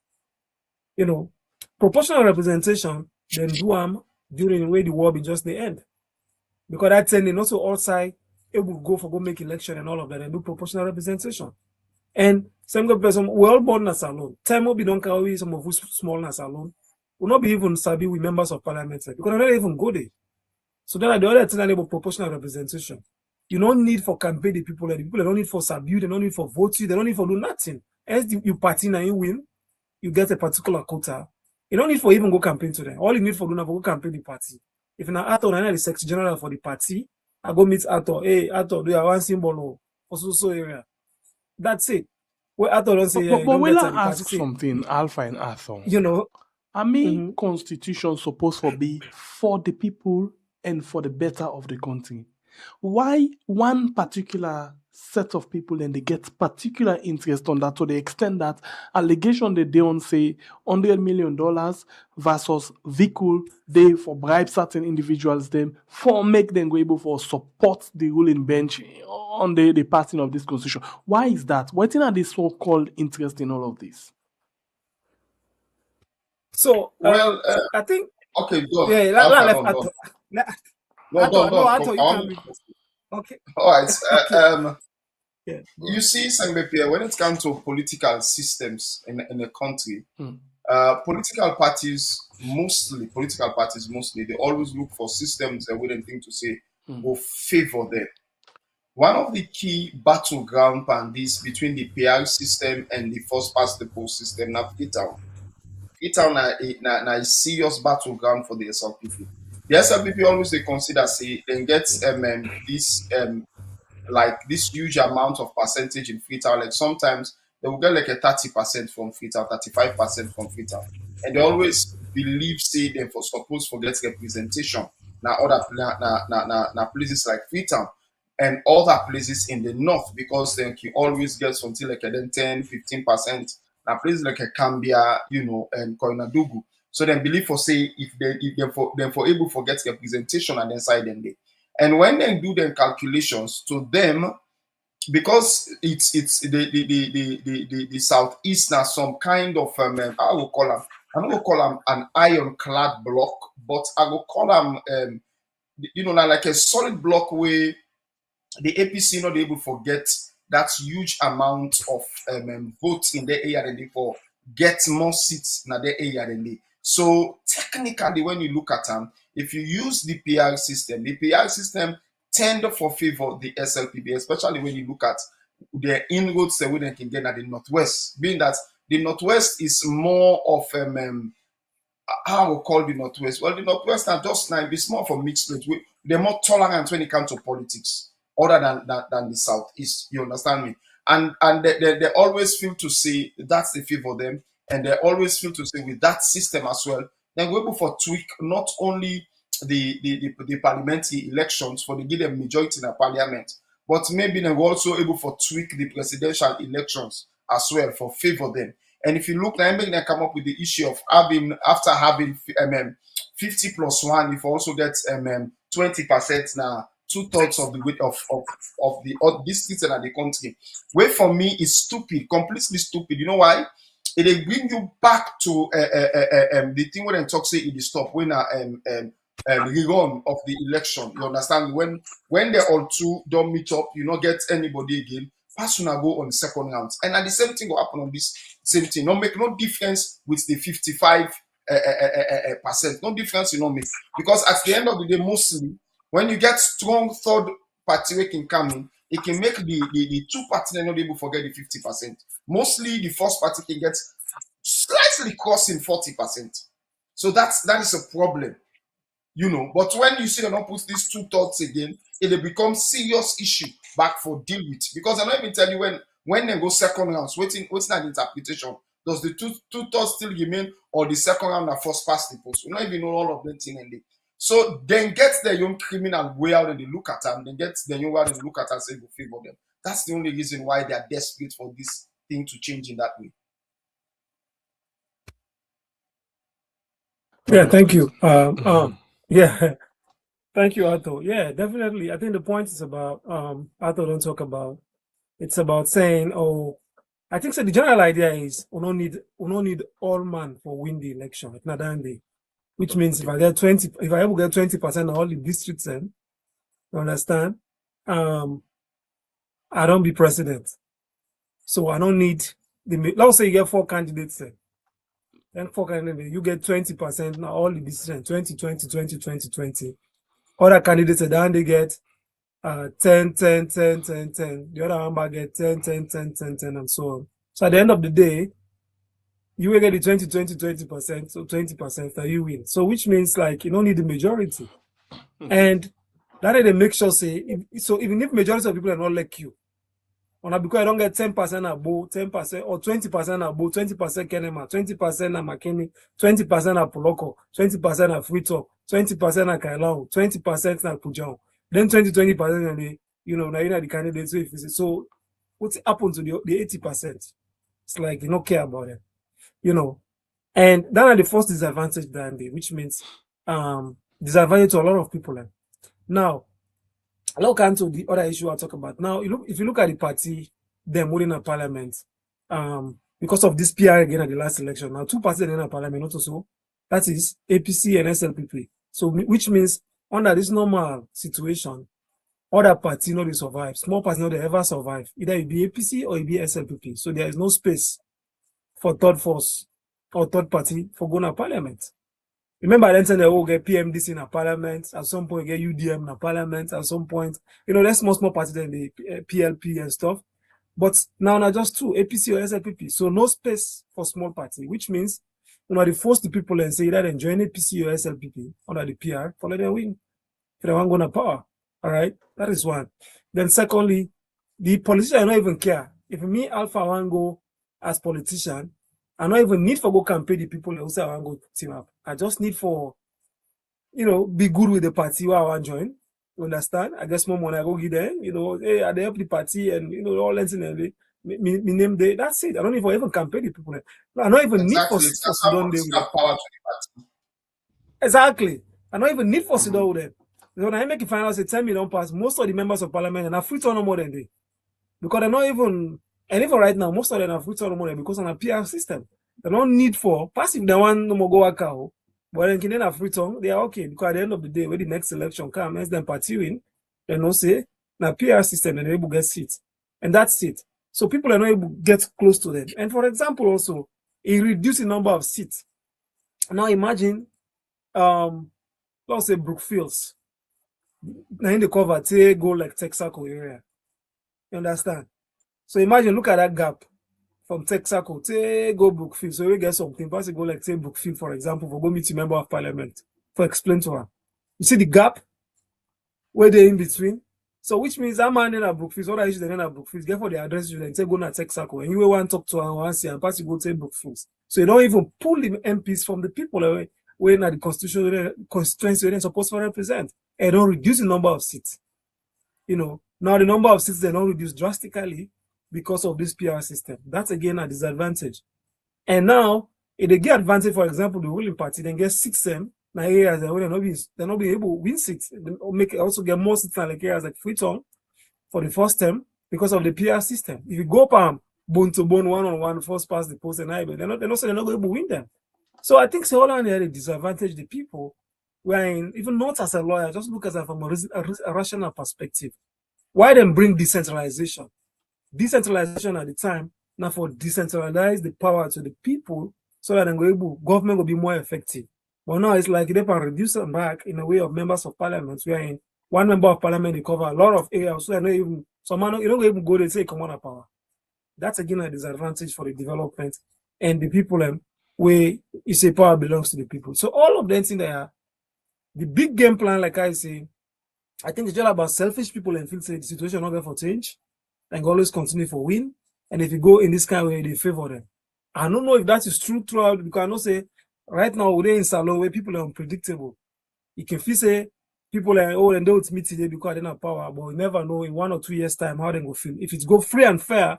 You know, proportional representation, then do during the way the war be just the end. Because that's sending also outside able to go make election and all of that and do proportional representation. And some person we all born as alone. Time will be don't carry some of us small as alone. Will not be even sabi with members of parliament because they're not even go there. So then the other thing about proportional representation. You don't need for campaign the people they don't need for subdue, they don't need for vote you, they don't need for do nothing. As you party and you win, you get a particular quota. You don't need for even go campaign to them. All you need for do now for go campaign the party. If na Arthur and the Secretary General for the party, I go meet Arthur. Hey, Arthur, do you have one symbol for so area? That's it. Well, Arthur don't say. But will I ask something, Alpha and Arthur? You know, I mean, constitution supposed to be for the people and for the better of the country. Why one particular set of people and they get particular interest on that to the extent that allegation they don't say $100 million versus vehicle they for bribe certain individuals them for make them go able for support the ruling bench on the passing of this constitution. Why is that? What are the so-called interest in all of this? So well, I think okay, go. Yeah, okay. All right. Okay. Yeah. You see, Sangbepia, when it comes to political systems in a country, political parties mostly, they always look for systems that wouldn't think to say will favor them. One of the key battleground this between the PR system and the first past the post system, now Freetown a serious battleground for the SLPP. The SLPP always they consider say they get this like this huge amount of percentage in Freetown. Like sometimes they will get like a 30% from Freetown, 35% from Freetown, and they always believe say they for supposed to get representation now other places like Freetown and other places in the north because they can always get something like a 10-15%. Now places like a Cambia, and Koinadugu. So then believe for say if they for able to get representation and then side them there. And when they do them calculations to them, because it's the southeast now some kind of I will call them, I'm not call them an ironclad block, but I will call them like a solid block where the APC not able to forget that huge amount of votes in the area and they for get more seats in the area than they. So technically, when you look at them, if you use the PR system tend to favor the SLPP, especially when you look at the inroads that we can get at the Northwest, being that the Northwest is more of how we call the Northwest. Well, the Northwest are just now it's more of a mixed plate. They're more tolerant when it comes to politics, other than the Southeast. You understand me? And they always feel to say that's the favor them, and they always feel to say with that system as well, then we're able for tweak not only the parliamentary elections for the give them majority in the parliament, but maybe they're also able for tweak the presidential elections as well for favor them. And if you look now, maybe they come up with the issue of after having 50 plus 1, if you also get 20% now, 2/3 of the weight of the districts in the country. Where for me is stupid, completely stupid. You know why? It will bring you back to the thing when they talk say it is stop when rerun of the election. You understand? When they all two don't meet up, you not get anybody again. Pass go on the second round, and at the same thing will happen on this same thing. No make no difference with the 55%. No difference you know make, because at the end of the day, mostly when you get strong third party we can come in, it can make the two parties not able to forget the 50%. Mostly the first party can get slightly crossing 40%. So that is a problem, But when you see them not put these 2/3 again, it will become serious issue back for deal with. Because I don't even tell you when they go second rounds, waiting that interpretation. Does the 2/3 still remain, or the second round are first past the post? We don't even know all of them thing and they. So then get the young criminal way out and they look at them, then get the young one and look at and say go favor them. That's the only reason why they are desperate for this thing to change in that way. Yeah, thank you. Yeah, thank you, Arthur. Yeah, definitely. I think the point is about Arthur don't talk about. It's about saying, oh, I think so the general idea is we don't need all man for win the election at Nadande. Which means if I get 20, if I ever get 20% of all the districts, then you understand, I don't be president. So I don't need let's say you get 4 candidates then 4 candidates, you get 20% now all the districts, 20, 20, 20, 20, 20. Other candidates then they get 10, 10, 10, 10, 10. The other member get 10, 10, 10, 10, 10, and so on. So at the end of the day, you will get the 20, 20, 20%, so 20% that you win. So which means like you don't need the majority. And that is they make sure say so even if majority of people are not like you, because I don't get 10% above, 10% or 20% above, 20% Kenema, 20% at McKinney, 20% at Poloko, 20% at Freetop, 20% at Kailao, 20% at Pujao, then 20% and now the candidates. So what's happened to the 80%? It's like you don't care about it, and that are the first disadvantage, which means disadvantage to a lot of people. Now, look into the other issue I'll talk about. Now, if you look at the party, them winning a parliament, because of this PR again at the last election. Now, 2 parties in a parliament also. That is APC and SLPP. So, which means under this normal situation, other parties they survive. Small parties they ever survive. Either it be APC or it be SLPP. So there is no space for third force or third party for going to parliament. Remember, then they will get PMDC in a parliament. At some point, get UDM in a parliament. At some point, there's small parties in the PLP and stuff. But now just 2, APC or SLPP. So no space for small party, which means they force the people and say that they join APC or SLPP under the PR for let them win. If they want to go to power. All right, that is one. Then secondly, the politicians don't even care. If me Alpha want to go as politician, I don't even need for go campaign the people who say I want to go team up. I just need for, be good with the party where I want to join. You understand? I guess more money I go give them, hey, I help the party and, all that and me name day. That's it. I don't even campaign the people. No, I don't even need for Sudan with them. Power to the party. Exactly. I don't even need for Sudan with them. When I make a final say 10 million pass, most of the members of parliament and are free to no more than they. Because they're not even, and even right now, most of them are free to no more than because on a PR system. They don't need for passive they want no more go work out. But then can they have free tongue, they are okay. Because at the end of the day, when the next election comes, as them party win, they don't say now PR system and they're able to get seats. And that's it. So people are not able to get close to them. And for example, also, it reduces the number of seats. Now imagine let's say Brookfields. Now in the cover, say go like Texaco area. You understand? So imagine, look at that gap from Texaco, say go Brookfield. So we get something, pass go like say Brookfield, for example, for go meet a member of parliament, for explain to her. You see the gap where they're in between? So which means that man in a Brookfield, what I issue then in Brookfield, get for the address you then say go na Texaco, and you will want to talk to her and want to see and pass you go to Brookfield. So you don't even pull the MPs from the people away when at the constituency they're supposed to represent. And don't reduce the number of seats. Now the number of seats they don't reduce drastically because of this PR system. That's again a disadvantage. And now, if they get advantage, for example, the ruling party, then get 6 now areas that they're not be able to win seats. They also get more seats like areas like Freetown for the first term because of the PR system. If you go up bone to bone, one-on-one, first past the post and they're not going to be able to win them. So I think so all on there they disadvantage the people. When even not as a lawyer, just look at it from a rational perspective. Why then bring decentralization? Decentralization at the time, now for decentralize the power to the people so that government will be more effective. But now it's like they can reduce them back in a way of members of parliament, wherein one member of parliament they cover a lot of areas, so not even you don't even go there say come on power. That's again a disadvantage for the development and the people where you say power belongs to the people. So all of them things there. The big game plan, like I say, I think it's just about selfish people and feel say the situation not going for change and always continue for win. And if you go in this kind of way, they favor them. I don't know if that is true throughout because I know say right now we're in Salon where people are unpredictable. You can feel say people are and they will meet today because they don't have power, but we never know in 1 or 2 years' time how they go feel. If it's go free and fair,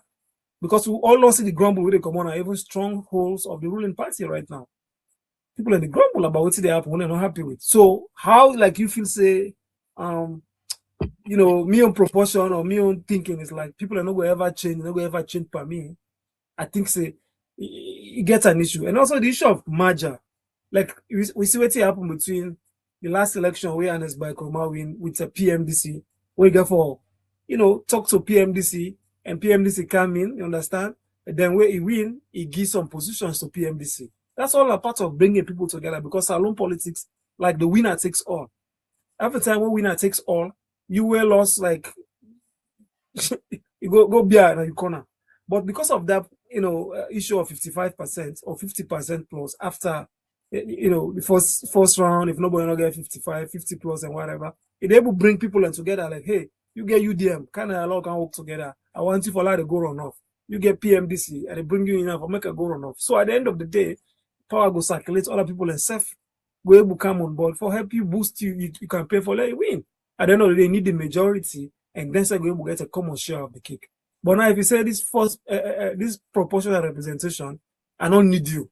because we all don't see the grumble where they come on are even strongholds of the ruling party right now. People in the grumble about what they happen when they're not happy with. So how like you feel say me on proportion or me on thinking is like people are not going to ever change, not going to ever change by me. I think say it gets an issue. And also the issue of merger. Like we see what happened between the last election where Ernest Bai Koroma win with a PMDC, where you get for, talk to PMDC and PMDC come in, you understand? And then where he win, he gives some positions to PMDC. That's all a part of bringing people together, because Salon politics, like the winner takes all. Every time when winner takes all, you will lost like you go behind in the corner. But because of that, issue of 55% or 50% plus after, the first round, if nobody not get 55, 50 plus and whatever, it able bring people in together like, hey, you get UDM, kind of all can work together. I want you for like to go run off. You get PMDC and they bring you enough or make a go run off. So at the end of the day, power go circulate, other people and self go able come on board for help you boost you can pay for let you win. At the end of the day, you need the majority and then say go able get a common share of the cake. But now if you say this this proportional representation, I don't need you.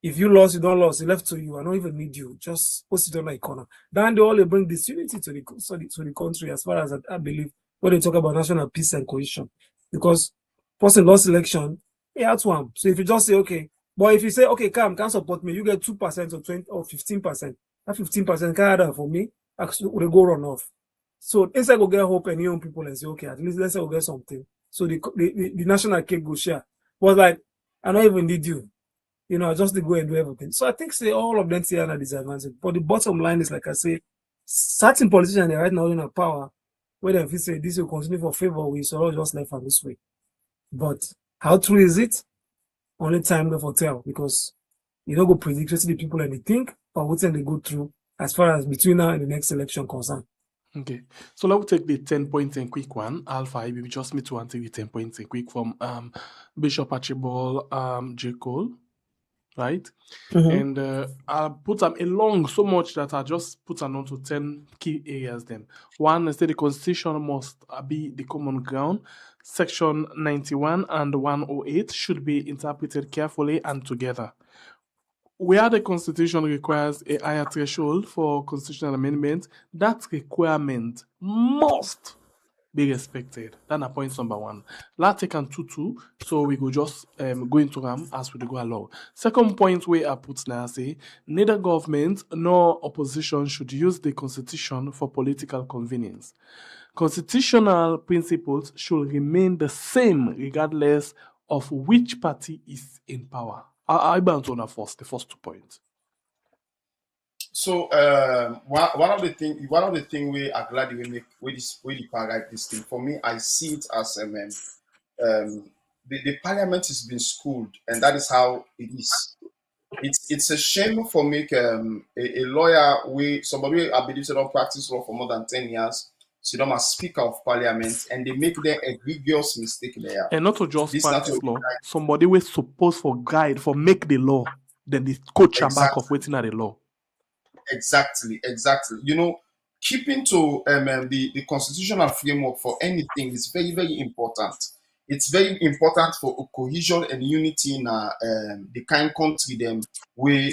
If you lost, you don't lose. It left to you. I don't even need you. Just post it on my corner. Then they all bring disunity to the country, as far as I believe, when they talk about national peace and cohesion. Because person lost election, he had one. So if you just say, okay, but if you say, okay, can't support me, you get 2% or 20 or 15%. That 15% can't for me, actually will go run off. So instead go get hope and young people and say, okay, at least let's say we'll get something. So the national cake go share. But like, I don't even need you. I just go and do everything. So I think say all of them see a disadvantage. But the bottom line is, like I say, certain politicians they right now in power, where if you say this will continue for favor, we so just left from this way. But how true is it? Only time will tell, because you don't go predict what the people and they think, or what they go through as far as between now and the next election concern. Okay, so let's take the 10 points and quick one. Alpha, we just me to take the 10 points and quick from Bishop Archibald J. Cole. Right? And I put them along so much that I just put them onto 10 key areas then. One is that the Constitution must be the common ground. Section 91 and 108 should be interpreted carefully and together. Where the Constitution requires a higher threshold for constitutional amendment, that requirement must be respected. That's point number one. Let's take on 2-2, so we go just go into them as we go along. Second point where I put now say, neither government nor opposition should use the Constitution for political convenience. Constitutional principles should remain the same regardless of which party is in power. I bound on the first 2 points. So one of the thing we are glad we make the paragraph this thing. For me, I see it as the parliament has been schooled, and that is how it is. It's a shame for make a lawyer somebody I believe don't practice law for more than 10 years. So them as speaker of parliament, and they make their egregious mistake there. And not to just this practice law, somebody was supposed for guide for make the law, then the coach back of waiting at the law. Exactly. Keeping to the constitutional framework for anything is very, very important. It's very important for cohesion and unity in the kind country them where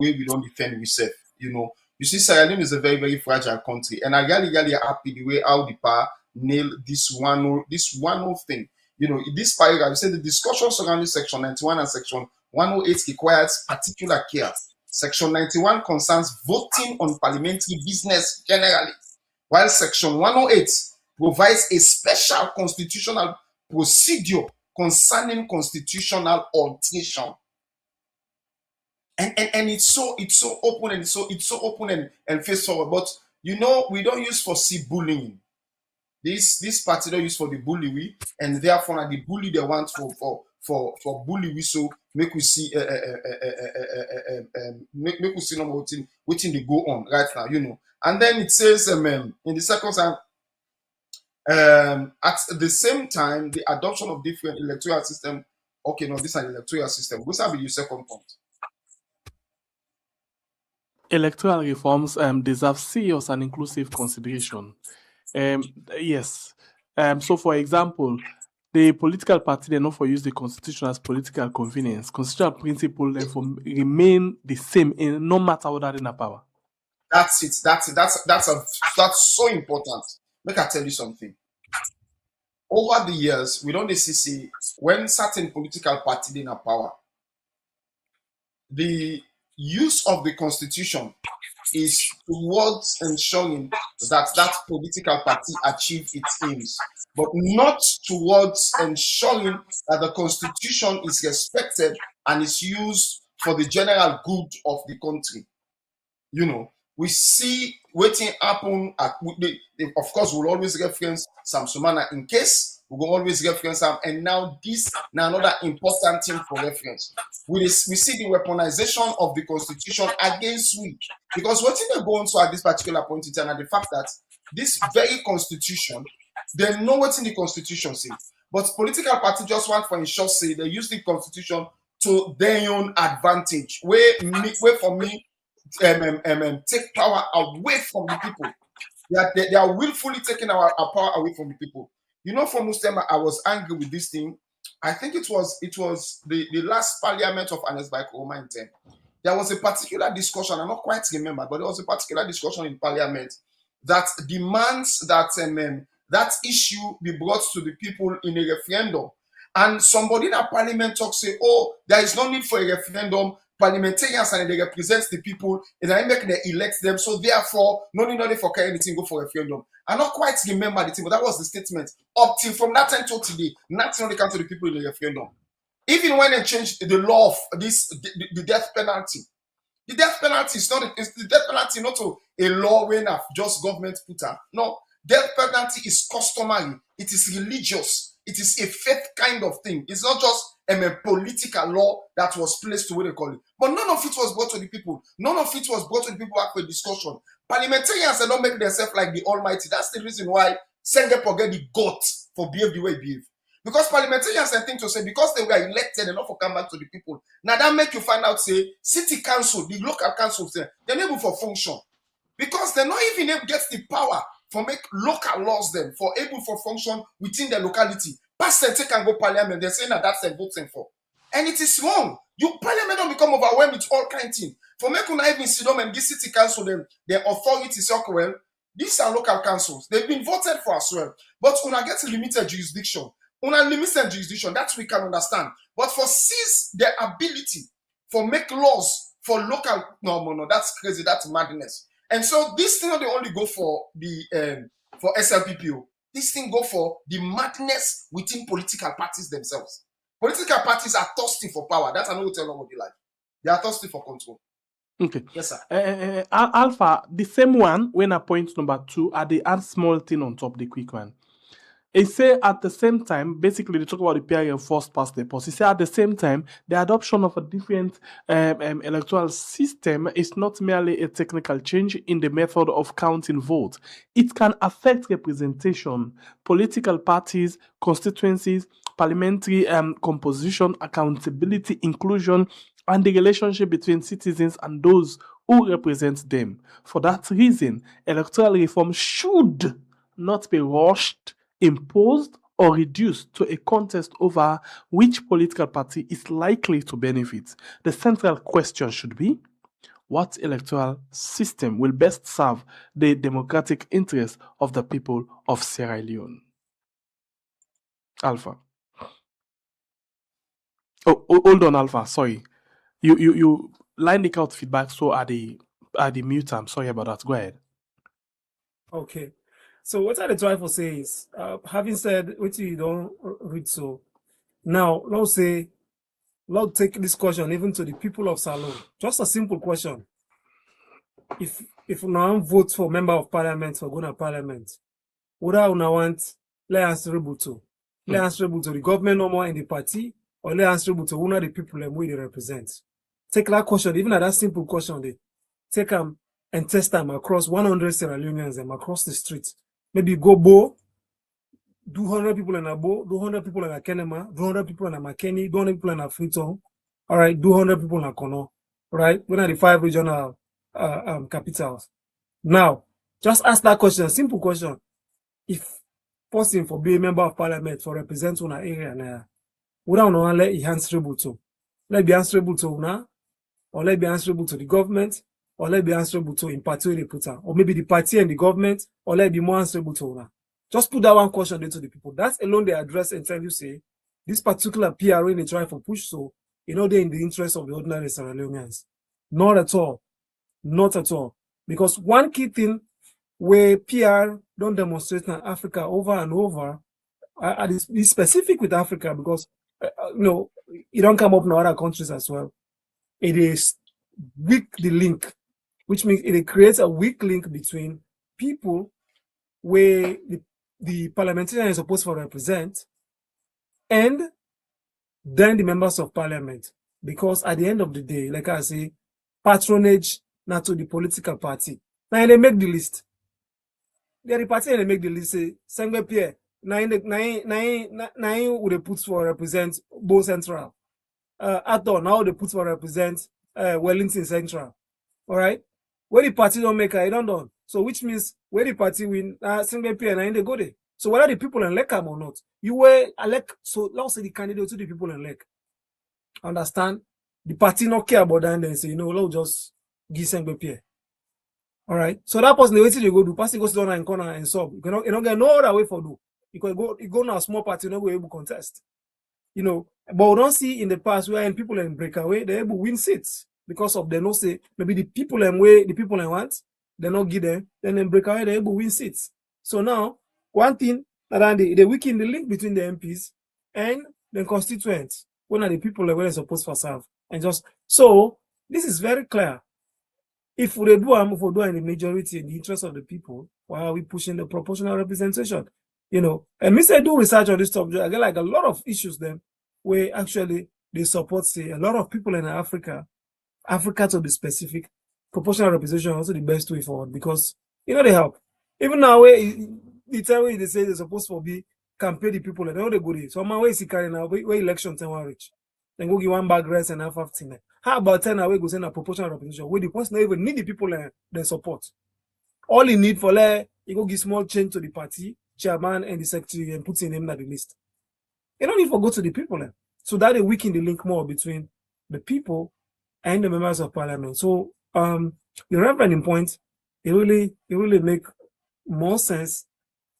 we don't defend ourselves. You see, Sierra Leone is a very, very fragile country, and I really happy the way how the power nail this one thing. This paragraph, you say the discussion surrounding section 91 and section 108 requires particular care. Section 91 concerns voting on parliamentary business generally, while Section 108 provides a special constitutional procedure concerning constitutional alteration. And it's so open and it's so open and face forward. But we don't use for bullying. This party don't use for the bully and therefore the bully they want for bully we so make we see make we see no waiting they go on right now, And then it says in the second time at the same time the adoption of different electoral system. Okay, no, this is an electoral system. What's that be your second point? Electoral reforms deserve serious and inclusive consideration. Yes. So, for example, the political party they not for use the constitution as political convenience. Constitutional principle therefore remain the same in no matter what are in power. That's it. That's so important. Make I tell you something. over the years, we don't see when certain political party in power, the use of the constitution is towards ensuring that that political party achieve its aims, but not towards ensuring that the constitution is respected and is used for the general good of the country. You know, we see waiting happen at, of course, we'll always reference Sam Sumana in case, we'll always reference Sam, and now this, now another important thing for reference. We see the weaponization of the constitution against we, because what they go on to at this particular point in time, and the fact that this very constitution, they know what's in the constitution say, but political party just want for ensure say they use the constitution to their own advantage. Where for me, take power away from the people. They are willfully taking our power away from the people. You know, for Muslim, I was angry with this thing. I think it was the last parliament of Anes by Kuroma in 10. There was a particular discussion, I don't quite remember, but there was a particular discussion in parliament that demands that that issue be brought to the people in a referendum. And somebody in a parliament talk say, oh, there is no need for a referendum. Parliamentarians and they represent the people and I make them elect them. So therefore, no need for anything, go for a referendum. I not quite remember the thing, but that was the statement. Up till from that time till today, nothing only comes to the people in the referendum. Even when they changed the law of this, the death penalty. The death penalty is not the death penalty not a law when just government put her. No, death penalty is customary. It is religious. It is a faith kind of thing. It's not just a political law that was placed to what they call it. But none of it was brought to the people. None of it was brought to the people after discussion. Parliamentarians they don't make themselves like the Almighty. That's the reason why Sengepo get the guts for behave the way he behave. Because parliamentarians I think to say because they were elected and not for come back to the people. Now that make you find out say city council, the local councils they're able for function. Because they're not even able to get the power for make local laws them for able for function within the locality. Pass them take and go parliament. They're saying that that's the voting for. And it is wrong. You parliament don't become overwhelmed with all kind of things. For make una even sit down and give city council them their authority say, okay, well, these are local councils. They've been voted for as well. But una get limited jurisdiction. Una limited jurisdiction, that we can understand. But for seize their ability for make laws for local, no, that's crazy, that's madness. And so this thing they only go for the for SLPP. This thing go for the madness within political parties themselves. Political parties are thirsty for power. That's another tell them what they like. They are thirsty for control. Okay. Yes, sir. Alpha, the same one when I point number 2 are the add small thing on top the quick one. He say at the same time, basically they talk about the period first past the post. He say at the same time, the adoption of a different electoral system is not merely a technical change in the method of counting votes. It can affect representation, political parties, constituencies, parliamentary composition, accountability, inclusion, and the relationship between citizens and those who represent them. For that reason, electoral reform should not be rushed, imposed, or reduced to a contest over which political party is likely to benefit. The central question should be, what electoral system will best serve the democratic interests of the people of Sierra Leone? Alpha. Oh, hold on, Alpha. Sorry. You lined out feedback, so at the mute. I'm sorry about that. Go ahead. Okay. So what I try to say is, having said what you don't read so, now let's say, let's take this question even to the people of Salon. Just a simple question. If now vote for member of parliament for going to parliament, would I want let answerable to? Let answerable to the government no more in the party, or let answerable to one of the people and we they represent? Take that question, even at that simple question, they take them and test them across 100 Sierra Leoneans and across the street. Maybe go Bo, 200 people in a Bo, 200 people in a Kenema, 200 people in a McKinney, 200 people in a Freetown, all right, 200 people in a Kono, right? One of the 5 regional capitals. Now, just ask that question, simple question. If person for being a member of parliament for represent one area now, would I not let it answerable to? Let be answerable to una, or let be answerable to the government, or let be answerable to in party they put her, or maybe the party and the government, or let be more answerable to una. Just put that one question into the people. That's alone they address and tell you, say, this particular PR when they try for push, so they're in the interest of the ordinary Sierra Leoneans. Not at all. Not at all. Because one key thing where PR don't demonstrate in Africa over and over, and it's specific with Africa because it don't come up in other countries as well. It is weak the link, which means it creates a weak link between people where the parliamentarian is supposed to represent and then the members of parliament. Because at the end of the day, like I say, patronage not to the political party. Now they make the list. The party and they make the list say Sengbe Pierre. Now they put for represent Bo Central. Ato now they put for represent Wellington Central. All right. Where the party don't make it, don't done. So which means where the party win, Sengbe Pierre and they go there. So whether the people elect them or not, you were elect. So let's say the candidate to the people elect. Understand? The party not care about that and then say, let's just give Sengbe Pierre. All right. So that person, the way they go do, party goes down and corner and sub. You don't get no other way for do. You go now a small party, not go able to contest. But we don't see in the past where people in breakaway, they're able to win seats because of they no say maybe the people and way the people and want, they not give them, then in breakaway they're able to win seats. So now one thing that they weaken the link between the MPs and the constituents when are the people where they're supposed to serve. And just so this is very clear. If we do in the majority in the interest of the people, why are we pushing the proportional representation? And me say do research on this topic. I get like a lot of issues then where actually they support say a lot of people in Africa to be specific, proportional representation is also the best way forward because they help. Even now the time where they say they're supposed to be campaign the people and all they go there. So my way is carrying now where election time will reach. Then go give one bag rice and half 15. How about 10 away go send a proportional representation where the person even need the people then support. All he need for you go give small change to the party, chairman and the secretary and put in name at the list. You don't need to go to the people. So that they weaken the link more between the people and the members of parliament. So the referendum point, it really make more sense.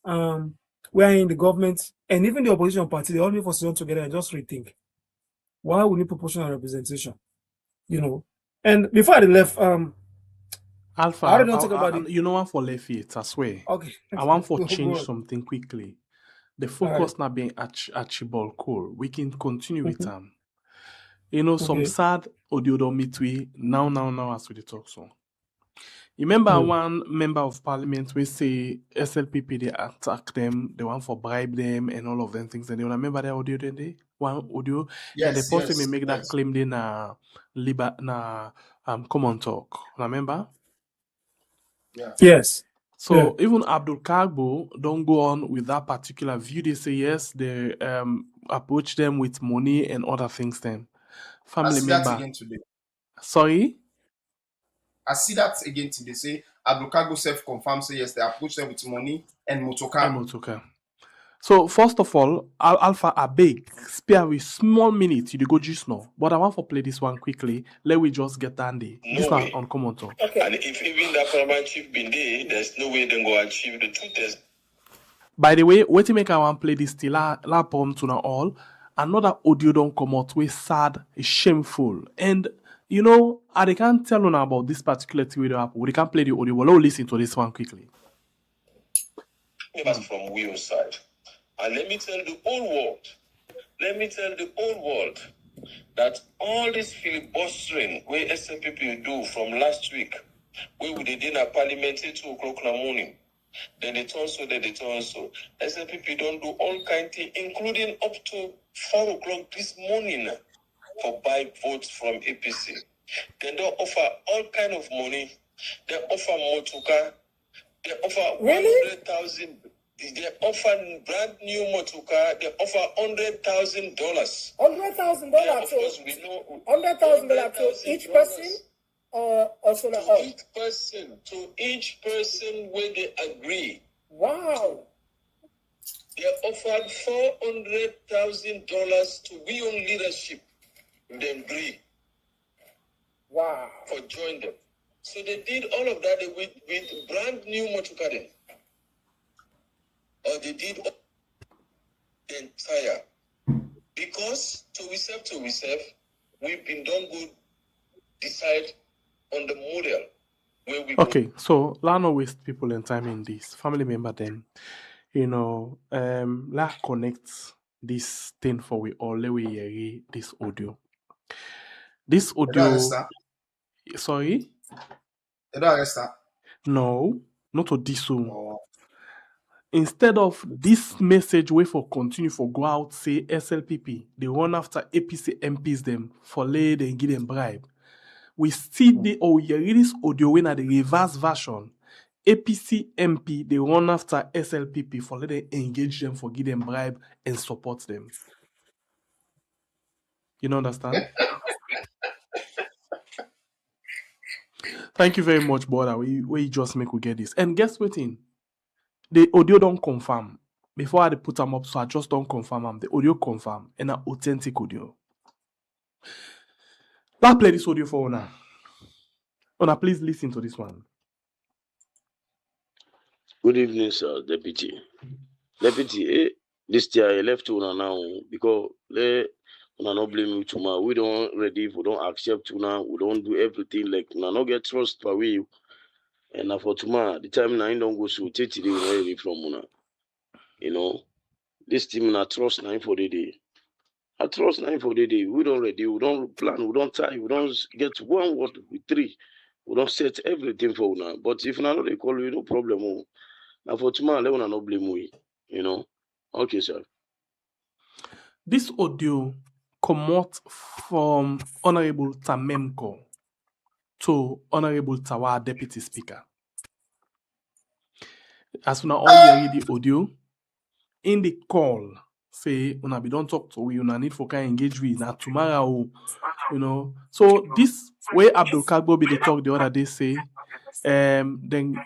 Where in the government and even the opposition party, they all need to sit down together and just rethink. Why we need proportional representation? And before I left, Alpha, I don't talk about it. You know what for left it, I swear. Okay. I want for change something quickly. The focus not being Archibald Cole. We can continue with them. Some sad audio don't meet we now as we talk so. You remember one member of parliament we say SLPP they attack them, they want for bribe them and all of them things. And you remember that audio then they one audio and the person may make that claim they na come on talk. Remember? Yeah. Yes. So even Abdul Kagbo don't go on with that particular view. They say yes, they approach them with money and other things then. Family I see member. that again today. Sorry? I see that again today. Say Abdul Kagbo self-confirm say yes, they approach them with money and motoka. So first of all, Alpha a big spare with small minutes you go just now. But I want to play this one quickly. Let we just get Andy. This one on common talk. Okay. And if even that parliament chief been there, there's no way they go achieve the 2 tests. By the way, what to make I want play this still la bomb to now all. Another audio don't come out with sad, shameful. And I can't tell you about this particular thing that happened. We can't play the audio. We'll listen to this one quickly. That's from Will's side. And let me tell the whole world that all this filibustering where SLPP do from last week, where they did a parliamentary 2 o'clock in the morning, then they turn so. SLPP don't do all kind of things, including up to 4 o'clock this morning for buy votes from APC. They don't offer all kind of money. They offer motuka. They offer 100,000. They offer brand new motuka. They offer $100,000. $100,000 to each person, or so to each person where they agree. Wow. They offered $400,000 to be on leadership. They agree. Wow. For join them. So they did all of that with brand new motuka. or they did the entire. Because to ourselves, we've been done good, decide on the model where we Okay, so let's not waste people and time in this. Family member then, let's connect this thing for we all. Let we hear this audio. This audio. Sorry? No, not to this one. Oh. Instead of this message way for continue for go out, say SLPP, they run after APC MPs them for lay and give them bribe. We see the this audio when at the reverse version. APC MP, they run after SLPP for let them engage them, for give them bribe and support them. You know, understand? Thank you very much, brother. We just make we get this. And guess what? The audio don't confirm. Before I put them up, so I just don't confirm them. The audio confirm and an authentic audio. Let's play this audio for Ona. Ona, please listen to this one. Good evening, sir, Deputy. Deputy, this year I left Una now because Una not blame you tomorrow. We don't ready, we don't accept Una, we don't do everything like Una not get trust per way. And now for tomorrow, the time I don't go so take it away from Una. You know, this team na trust 9 for the day. I trust 9 for the day. We don't ready, we don't plan, we don't tie, we don't get one word with 3. We don't set everything for Una. But if Una not they call you, no problem. Now for tomorrow, let Una not blame we. You know. Okay, sir. This audio come out from Honorable Tamemko to Honorable Tawa Deputy Speaker. As una all hear the audio, in the call, say, una be don't talk to we, una need for can engage with, na tomorrow, you know. So this way Abdul Kagbo be the talk the other day say, then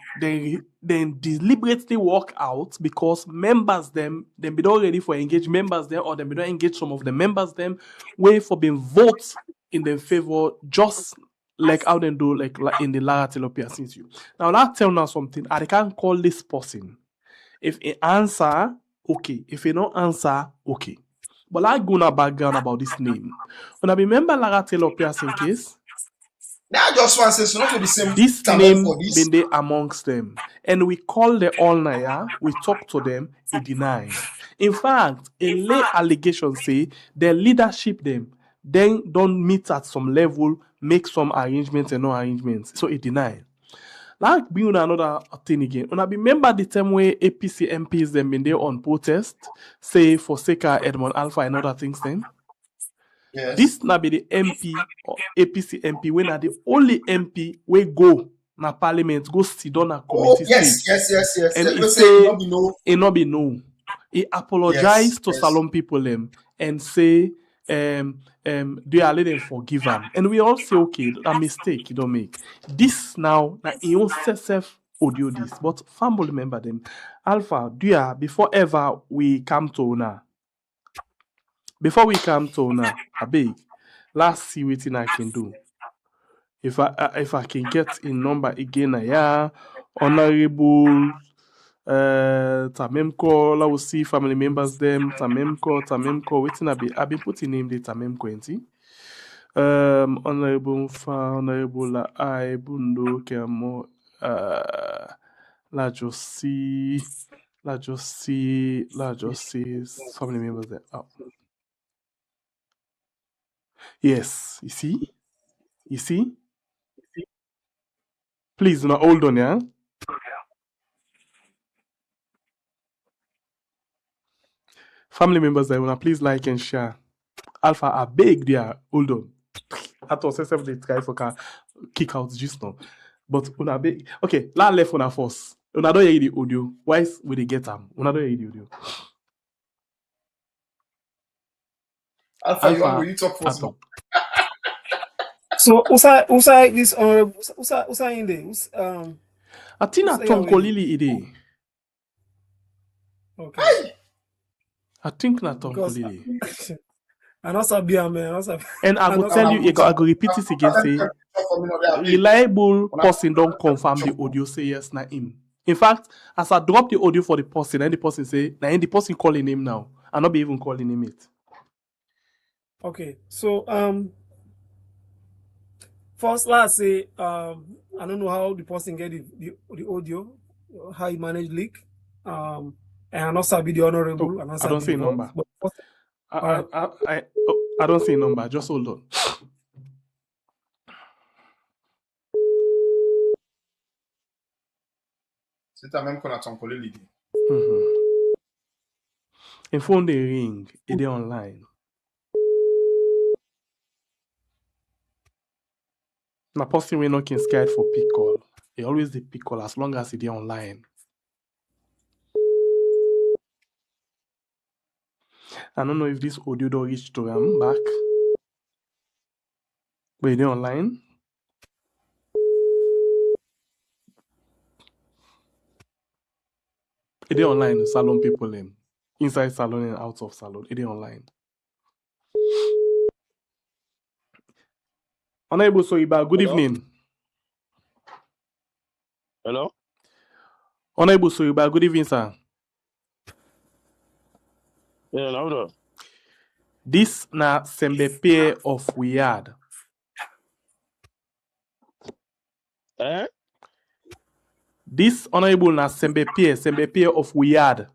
deliberately walk out because members them be not ready for engage members them, or them be not engage some of the members them, way for being vote in their favor, just like how they do like in the Lara Telopia since you. Now that tell now something, I can call this person. If he answer, okay. If he don't answer, okay. But I go na background about this name. When I remember Lara Telopia in case. Now just one says so not to the same. This name been there amongst them. And we call the all naya, we talk to them, he deny. In fact, a lay allegation say their leadership them then don't meet at some level, make some arrangements and no arrangements. So he deny. Like being another thing again. When I remember the time where APC MPs them been there on protest, say for Seka, Edmond Alpha and other things then. Yes. This na be the MP or APC MP when are the only MP we go na parliament, go sit down a committee yes. And he say it not be no. He apologized to yes. Salon people them and say they are letting forgive him. And we all say okay, a mistake you don't make. This now na he own self audio this, but family member them. Alpha, before ever we come to now. Before we come to now, I beg, let's see what I can do. If I can get in number again, Honorable Tamemko, let us see family members them. Tamemko, waiting I be putting name the Tamemko, Honorable I Bundo Kemo la just see family members there. Oh. Yes, you see? Please, now hold on, yeah? Family members, there, wanna please like and share. Alpha, I beg there, hold on. I thought self they try for kick out just now. But una beg. Okay, la left on a force. Una don't hear the audio. Why will they get them? Una don't hear the audio. Alpha, you talk first. So, Usa this Usa in there. I think I Tom Kolili ide. Okay. I think na Tom Kolili. And also be a man. And I will tell you, I go repeat this again. Say reliable person don't confirm the audio. Say yes, na him. In fact, as I drop the audio for the person, and the person say, now the person calling him now, and not be even calling him it. Okay, so first, let's say I don't know how the person get the audio, how he managed leak. And I not sabi the honorable. Oh, I don't see a number. I don't see a number. Just hold on. C'est ta même qu'on a ton collègue l'idée. In phone they ring, it is online. Na person we not can scared for pick call. He always the pick call as long as it is online. I don't know if this audio don't reach to him back. But it is online. It is online, salon people in. Inside salon and out of salon. It is online. Honorable Soiba, good evening. Hello? Honorable Soiba, good evening, sir. Yeah, louder. This na SLPP of Weird. Eh? This honorable na SLPP of Weird.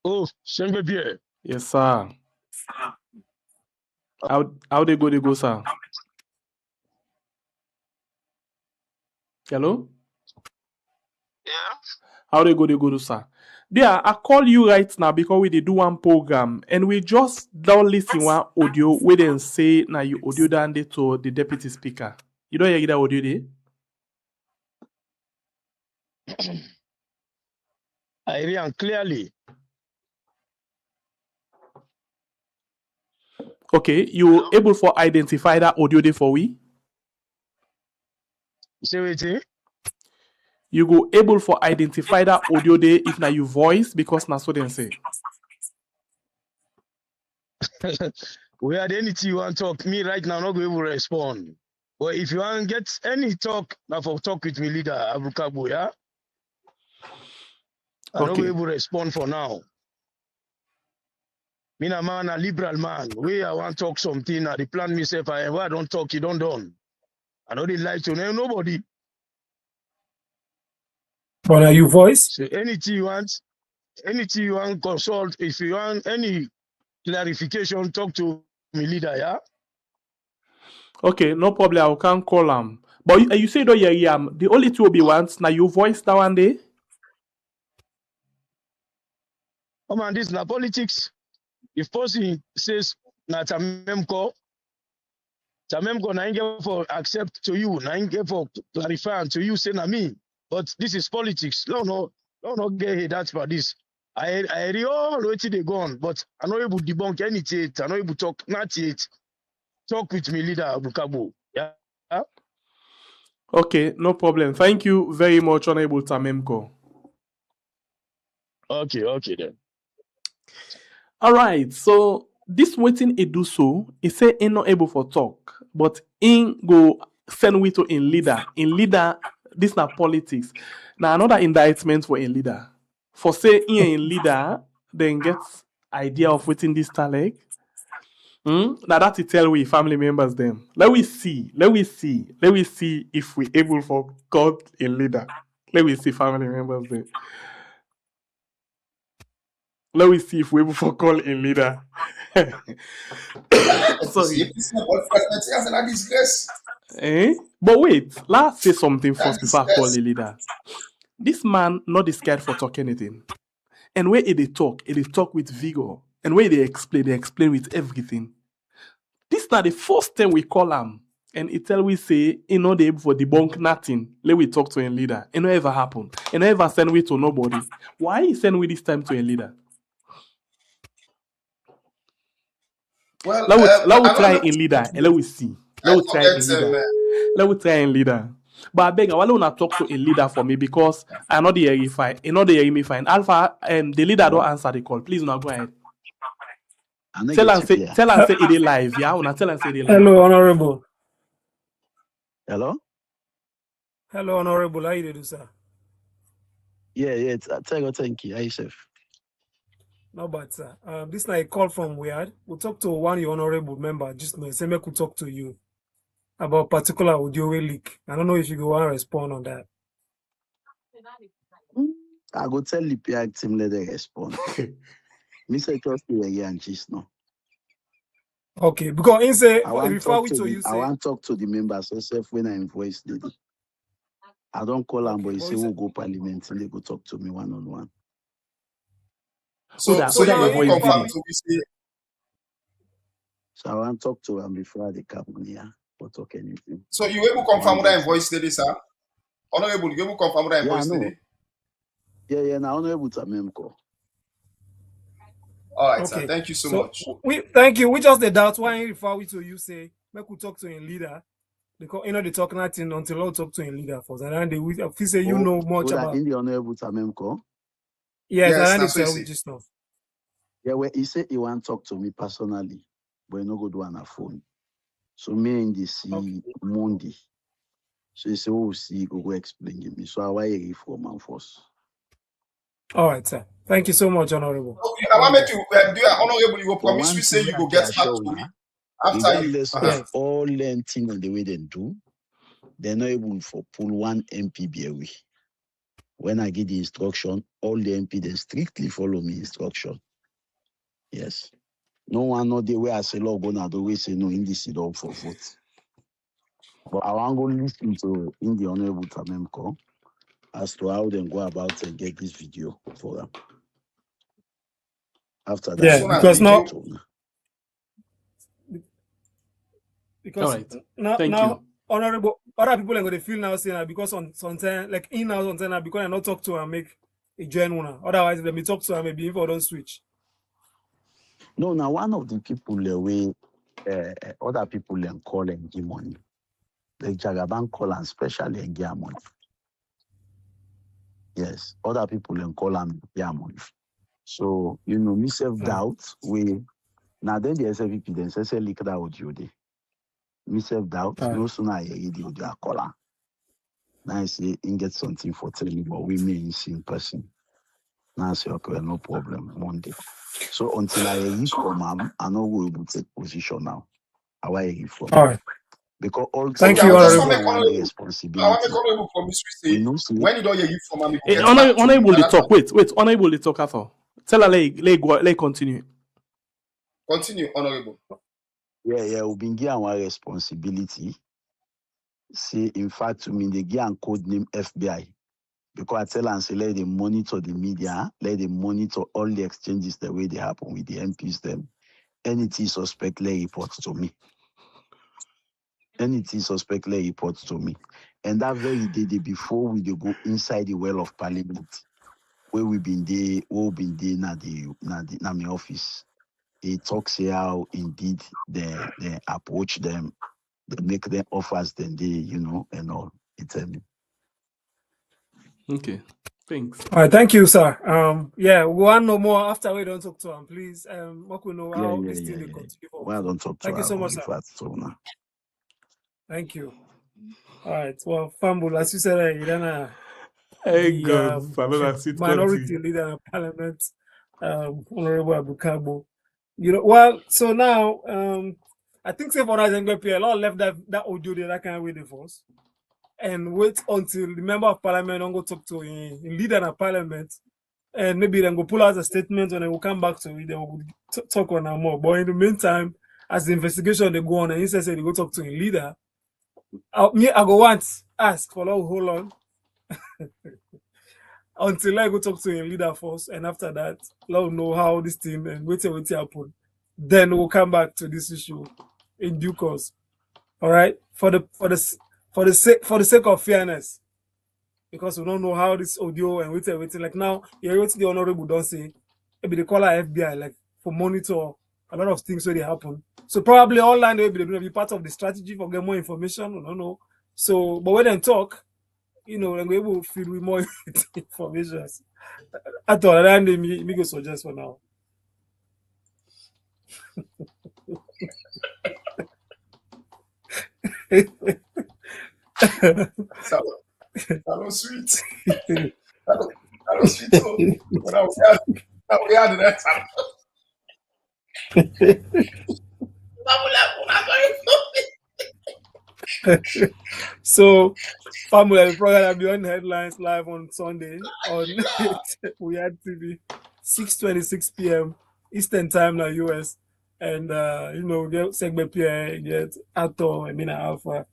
Oh, SLPP. Yes, sir. How they go, sir? Hello? Yeah. How they go, sir? There, I call you right now because we did do one program and we just don't listen one audio. We didn't say now you audio down there to the deputy speaker. You don't hear that audio there? I hear clearly. Okay, you able for identify that audio there for we? Say what? You go able for identify that audio there if na you voice because na so them say. We had anything you want to talk, me right now not going to respond. But if you want to get any talk, now for talk with me leader Abukabu, yeah? I'm not going to respond for now. Me na man, a liberal man. I want to talk something, I plan myself, I don't talk, you don't done. I don't like to know nobody. But are you voice? So anything you want consult. If you want any clarification, talk to me leader, yeah? Okay, no problem. I can call him. But you say though, yeah, the only two will be ones. Now you voice that one day. Oh man, this is not politics. If person says na Tamemko na get for accept to you, na get for clarify to you say na me. But this is politics. No get that for this. I read all the way they gone, but I'm not able to debunk anything. I'm not able to talk not yet. Talk with me leader Abukabu. Yeah. Okay, no problem. Thank you very much, Honorable Tamemko. Okay then. All right, so this waiting he do so, he say he not able for talk, but in go send we to in leader. In leader, this not politics. Now another indictment for in leader. For say in leader, then get idea of waiting this taleg. Now that to tell we family members them. Let we see if we able for God in leader. Let we see family members them. Let me see if we able for call in leader. Sorry. But wait, let's say something first before I call the leader. This man not scared for talk anything. And where they talk with vigor. And where they explain with everything. This is not the first time we call him. And it tell we say, he not able for debunk nothing. Let we talk to a leader. It never happen. It never send we to nobody. Why he send we this time to a leader? Well, let we try in leader and let we see. Let we try in leader. Let we try in leader. But I beg, I want to talk to a leader for me because I know the area fine. I know the area me fine. Alpha, the leader don't answer the call. Please now go ahead. Tell and say it is live. Yeah, una tell and say it is live. Hello, honorable. Hello. Hello, Honorable. How you doing, sir? Yeah, thank you. Hi, chef. No bad, sir. This is a call from Weird. We'll talk to one of your honorable member. Just now, say could talk to you about particular audio leak. I don't know if you go want to respond on that. I go tell the PR team let them respond. Me say just be here and gist no. Okay, because in say I want refer talk we to to the, you I say want talk to the members yourself when I invoice lady. I don't call them, okay, but you but say you say, we'll go parliament and they go talk to me one-on-one. So so you now will in invoice confirm lady. to be say So I want talk to them before they come here or talk anything. so you able confirm that invoice lady, sir? Honorable, you able confirm that Yeah, I invoice know. lady? Yeah, now I'm able to memco. All right, sir. okay. Thank you so So much. we thank you. We just the doubt why in refer we to you say could talk to a leader. Because they talk nothing until I talk to a leader first. And then they say you know much So that about in the honorable to memco. yes, and Yes, then they that's what you tell we say. just know. Yeah, well, he said he want to talk to me personally, but he no go do on a phone. So me and the see Monday. So he said, oh, see, go explain to me. So I wire it for man first. All right, sir. Thank you so much, Honorable. Okay, I want me to do you honorable. You will But promise one we say thing you I go can get back assure to me now, after you. regardless of Yes. all things and the way they do, they're not able to pull one MP away. When I get the instruction, all the MP they strictly follow me instruction. Yes. No one know the way I say log on, I always say no in this it up for vote. But I want to go listen to in the honorable Tamemko as to how they go about and get this video for them. After that, Yeah, So I now because will video. now talk to you. All because right. Thank now you. Honorable other people are going to feel now saying that because on sometimes like in now sometimes because I not talk to and make a join one. Otherwise, let me talk to and maybe if I don't switch. No, now one of the people the way other people then call and give money. Like Jagaban call and especially and give money. Yes, other people then call and give money. So me self-doubt we now then the SLPP then say leak that audio day. Me self-doubt no sooner I hear the audio I call her. Now I say in get something for telling me, but we may see in person. Now I say okay, no problem Monday. So until I hear from him, I know we will take position now. How I hear from him. All right. Because also Thank Okay, I you, will just want we to Honorable. make want honorable. I want to responsibility. make honorable promise we We say know see when you don't hear you from me, Hey, get back to you. honorable to That's talk. fine. Wait. Honorable to talk at all. Tell her let continue. Continue, honorable. yeah, we been given our responsibility. See, in fact, to me, they give a code name FBI. Because I tell and say, let them monitor the media, let them monitor all the exchanges the way they happen with the MPs them. Anything suspect, let report to me. Anything suspect, let report to me. And that very day before we dey go inside the well of parliament, where we been there, na my office. They talk say how indeed they approach them, they make them offers, then they, and all. They tell me. Okay. Thanks. All right, thank you, sir. Yeah, we want no more after we don't talk to him, please. What we know how this thing will continue. Well, I don't talk to Thank you her, so I go much, sir. give her to now. Thank you. All right. Well, Fambul, as you said, you don't Hey the God, another sweet minority country. leader in Parliament, Honorable Abukabo. Well, so now, I think say for us, a lot left that audio there that kind of way the force and wait until the member of Parliament don't go talk to a leader in Parliament, and maybe then go pull out a statement and then we'll come back to it. They will talk on that more. But in the meantime, as the investigation they go on, and he says they go talk to a leader, I go once ask for hold on. Until I go talk to a leader first, and after that, let us know how this thing and wait happen. Then we'll come back to this issue in due course. All right, for the sake of fairness, because we don't know how this audio and wait. Like now, what the honorable don't say, maybe they call our FBI like for monitor a lot of things where they happen. So probably online they'll be part of the strategy for get more information. I don't know. So, but when they talk, and we're able to feed with more information. I thought that me go suggest for now. So, was sweet. That was sweet. So when we had the next time. So, family, the program will be on headlines live on Sunday on We Had TV, 6:26 p.m. Eastern Time, na US, and get segment PI, get Ato, Alpha.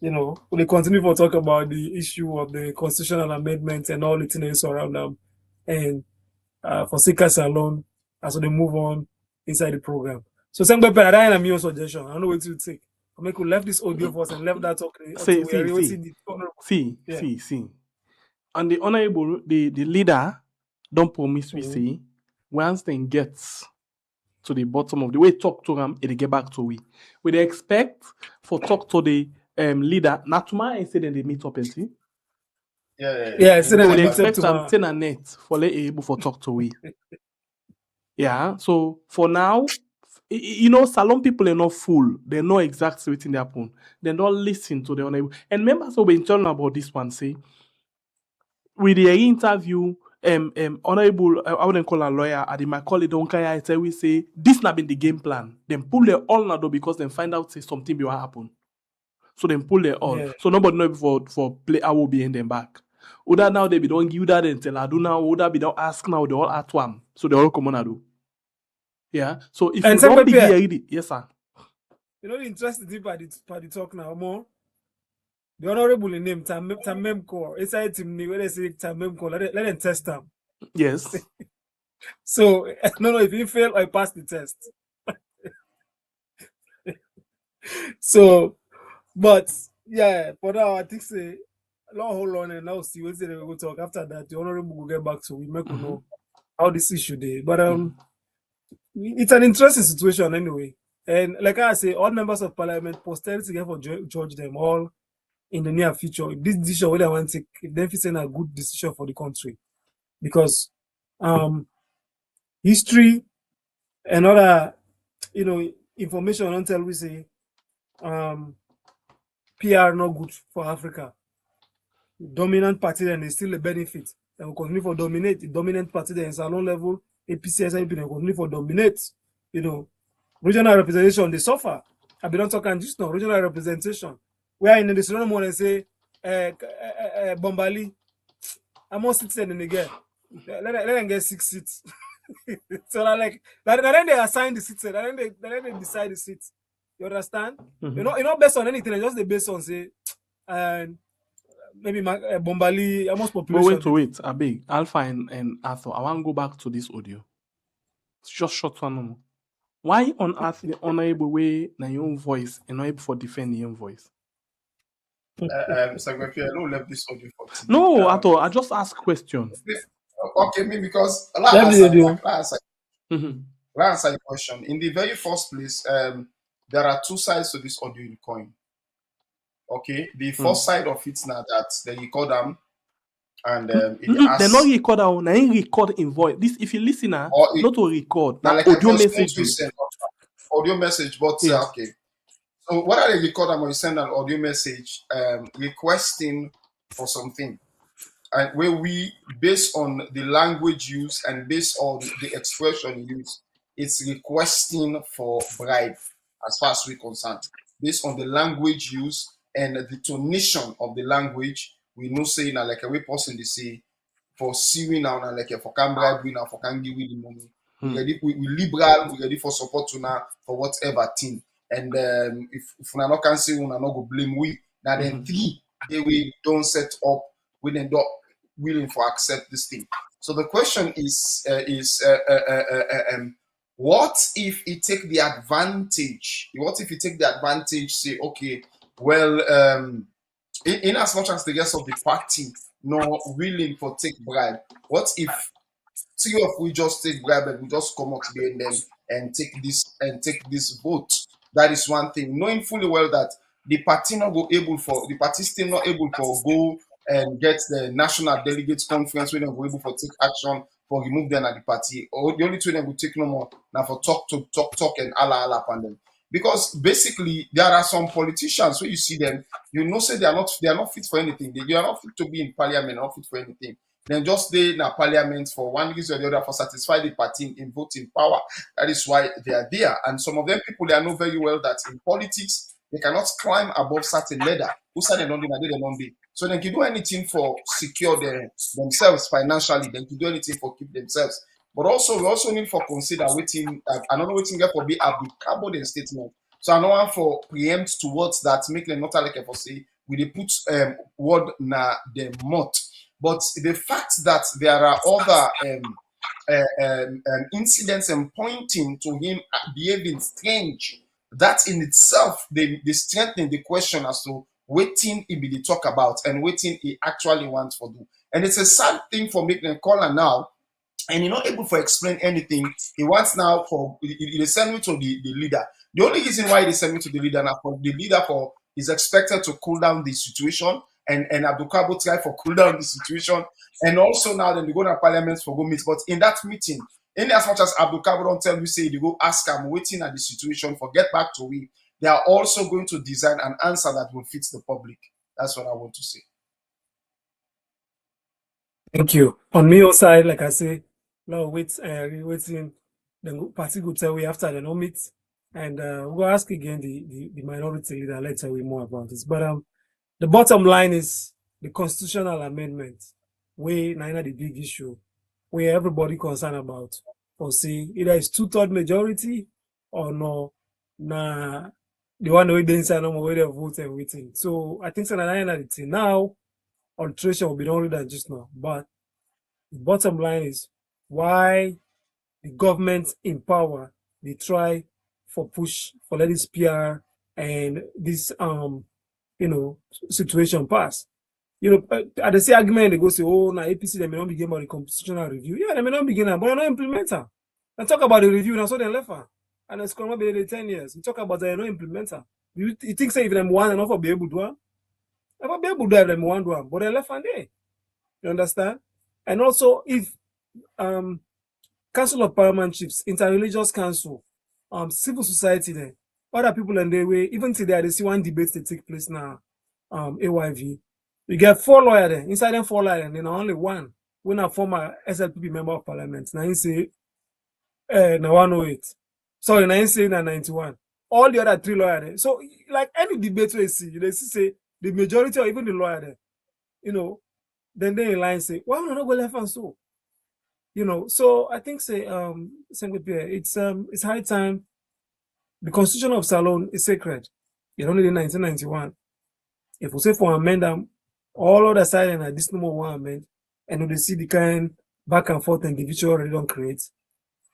We continue to talk about the issue of the constitutional amendments and all the things around them, and for seekers alone, as they move on inside the program. So, segment PI, I have your suggestion. I don't know what you think. I mean, could left this audio first and left that talking. See. And the honorable, the leader don't promise we say once they gets to the bottom of the way, talk to them, it get back to we. We expect for talk to the leader. Not tomorrow I say then they meet up and see. Yeah. So they expect them 10 and net for let able for talk to we. Yeah. So for now. Salon people are not full. They know exactly what's in their happen. They don't listen to the honorable. And members have been telling about this one, say, with the interview, honorable, I wouldn't call a lawyer, at the Macaulay Donkaya, I tell we say, this not been the game plan. Then pull the all now because then find out say something will happen. So then pull the all. Yeah. So nobody know for play, I will be in them back. Oda now they be don't give that and tell I do now, Oda be don't ask now, they all at one. So they all come on, I do. Yeah. So if you don't be ready, yes, sir. The interesting part the talk now more. The honorable name Tamemko. Inside team when they say Tamemko, let them test them. Yes. So no, if you fail, I pass the test. So, but yeah, for now I think say long hold on and now see what they will talk after that. The honorable will get back to we make know how this issue day. But it's an interesting situation anyway. And like I say, all members of parliament posterity together for judge them all in the near future. If this decision what they want to take, if they feel a good decision for the country. Because history and other information until we say PR not good for Africa. Dominant party then is still a benefit. They will continue for dominate. The dominant party then is a low level. APC SLPP they continue for dominate. Regional representation they suffer. I be not talking just now. Regional representation. Where in the ceremony and say, Bombali, I must sit in again. Let them get 6 seats. So then they assign the seats. Then they decide the seats. You understand? Mm-hmm. You're not based on anything. It's just the based on say, maybe Bombali, almost population. Wait, I beg. Alpha and Arthur, I want to go back to this audio. It's just short one more. Why on earth the honorable way na your own voice and not able for defend your own voice? Secretary, I don't left this audio for today. No, at all. I just ask questions. Okay, me because I'll answer your question. In the very first place, there are two sides to this audio coin. Okay, the first side of it now that they record them, and they not record out. They record in voice. This, if you listen, not to record. Now, like audio message. Audio message, but yes. Okay. So what are they record them when you send an audio message requesting for something, and where we based on the language used and based on the expression used, it's requesting for bribe as far as we're concerned. Based on the language used and the tonation of the language, we know saying like a way person they say for suing now like for can bribe now for can give the money. We liberal, we ready for support to now for whatever thing. And if we not can say we not go blame we. Now then three we don't set up, we then not willing for accept this thing. So the question is what if he take the advantage? What if he take the advantage? Say, okay, well, in as much as the rest of the party not willing for take bribe, what if three of we just take bribe and we just come out there and take this vote? That is one thing. Knowing fully well that the party still not able to go and get the national delegates conference when they were able to take action for remove them at the party. Or the only two they will take no more now for talk and ala upon them. Because basically there are some politicians where you see them, you know, say they are not fit for anything. They are not fit to be in parliament, not fit for anything. Then just stay in a parliament for one reason or the other for satisfy the party in voting power. That is why they are there. And some of them people, they know very well that in politics they cannot climb above certain ladder. Who said they don't do, they don't do. So they can do anything for secure themselves financially. They can do anything for keep themselves. But also, we also need for consider waiting, another waiting for be applicable the statement. So another one for preempt towards that, make them not like for say, we they put word na the mot. But the fact that there are other incidents and pointing to him behaving strange, that in itself, they strengthen the question as to waiting he be talk about and waiting he actually wants for do. And it's a sad thing for making a caller now. And you're not able to explain anything. He wants now for they send me to the leader. The only reason why they send me to the leader now for the leader for is expected to cool down the situation, and Abdul Kabo try for cool down the situation, and also now then they go to parliament for go meet. But in that meeting, in as much as Abdul Kabo don't tell you say they go ask, I'm waiting at the situation for get back to we, they are also going to design an answer that will fit the public. That's what I want to say. Thank you. On me side, like I say, now waiting. The party go tell we after the no meet, and we'll ask again the minority leader later we more about this. But the bottom line is the constitutional amendment, where neither the big issue, where everybody concerned about, or say either it's 2/3 majority or no, nah, the one who didn't sign on where they vote and waiting. So I think so now alteration will be longer than just now. But the bottom line is why the government in power they try for push for let this PR and this situation pass. At the same argument they go say, oh, now APC they may not begin about the constitutional review. Yeah, they may not begin, but they're not implementer. And talk about the review now, so they left her. And it's gonna be the 10 years. We talk about they're not implementer. You think say if them one and not be able to do it? Never be able to do them one do it, but they left and there. You understand? And also if Council of Parliament Chiefs, Interreligious Council, civil society there, other people in their way, even today they see one debate that take place now, AYV. You get 4 lawyers there, inside them 4 lawyers, and then only one, when a former SLPP member of parliament, now he say, now 108. Sorry, now he say, now 91. All the other 3 lawyers there. So, like any debate we see, they say, the majority or even the lawyer there, then they in line say, why not go left and so? So I think say it's high time. The Constitution of Salon is sacred. It only in 1991. If we say for amend them, all other side and this number one amend, and they see the kind back and forth and division already don't create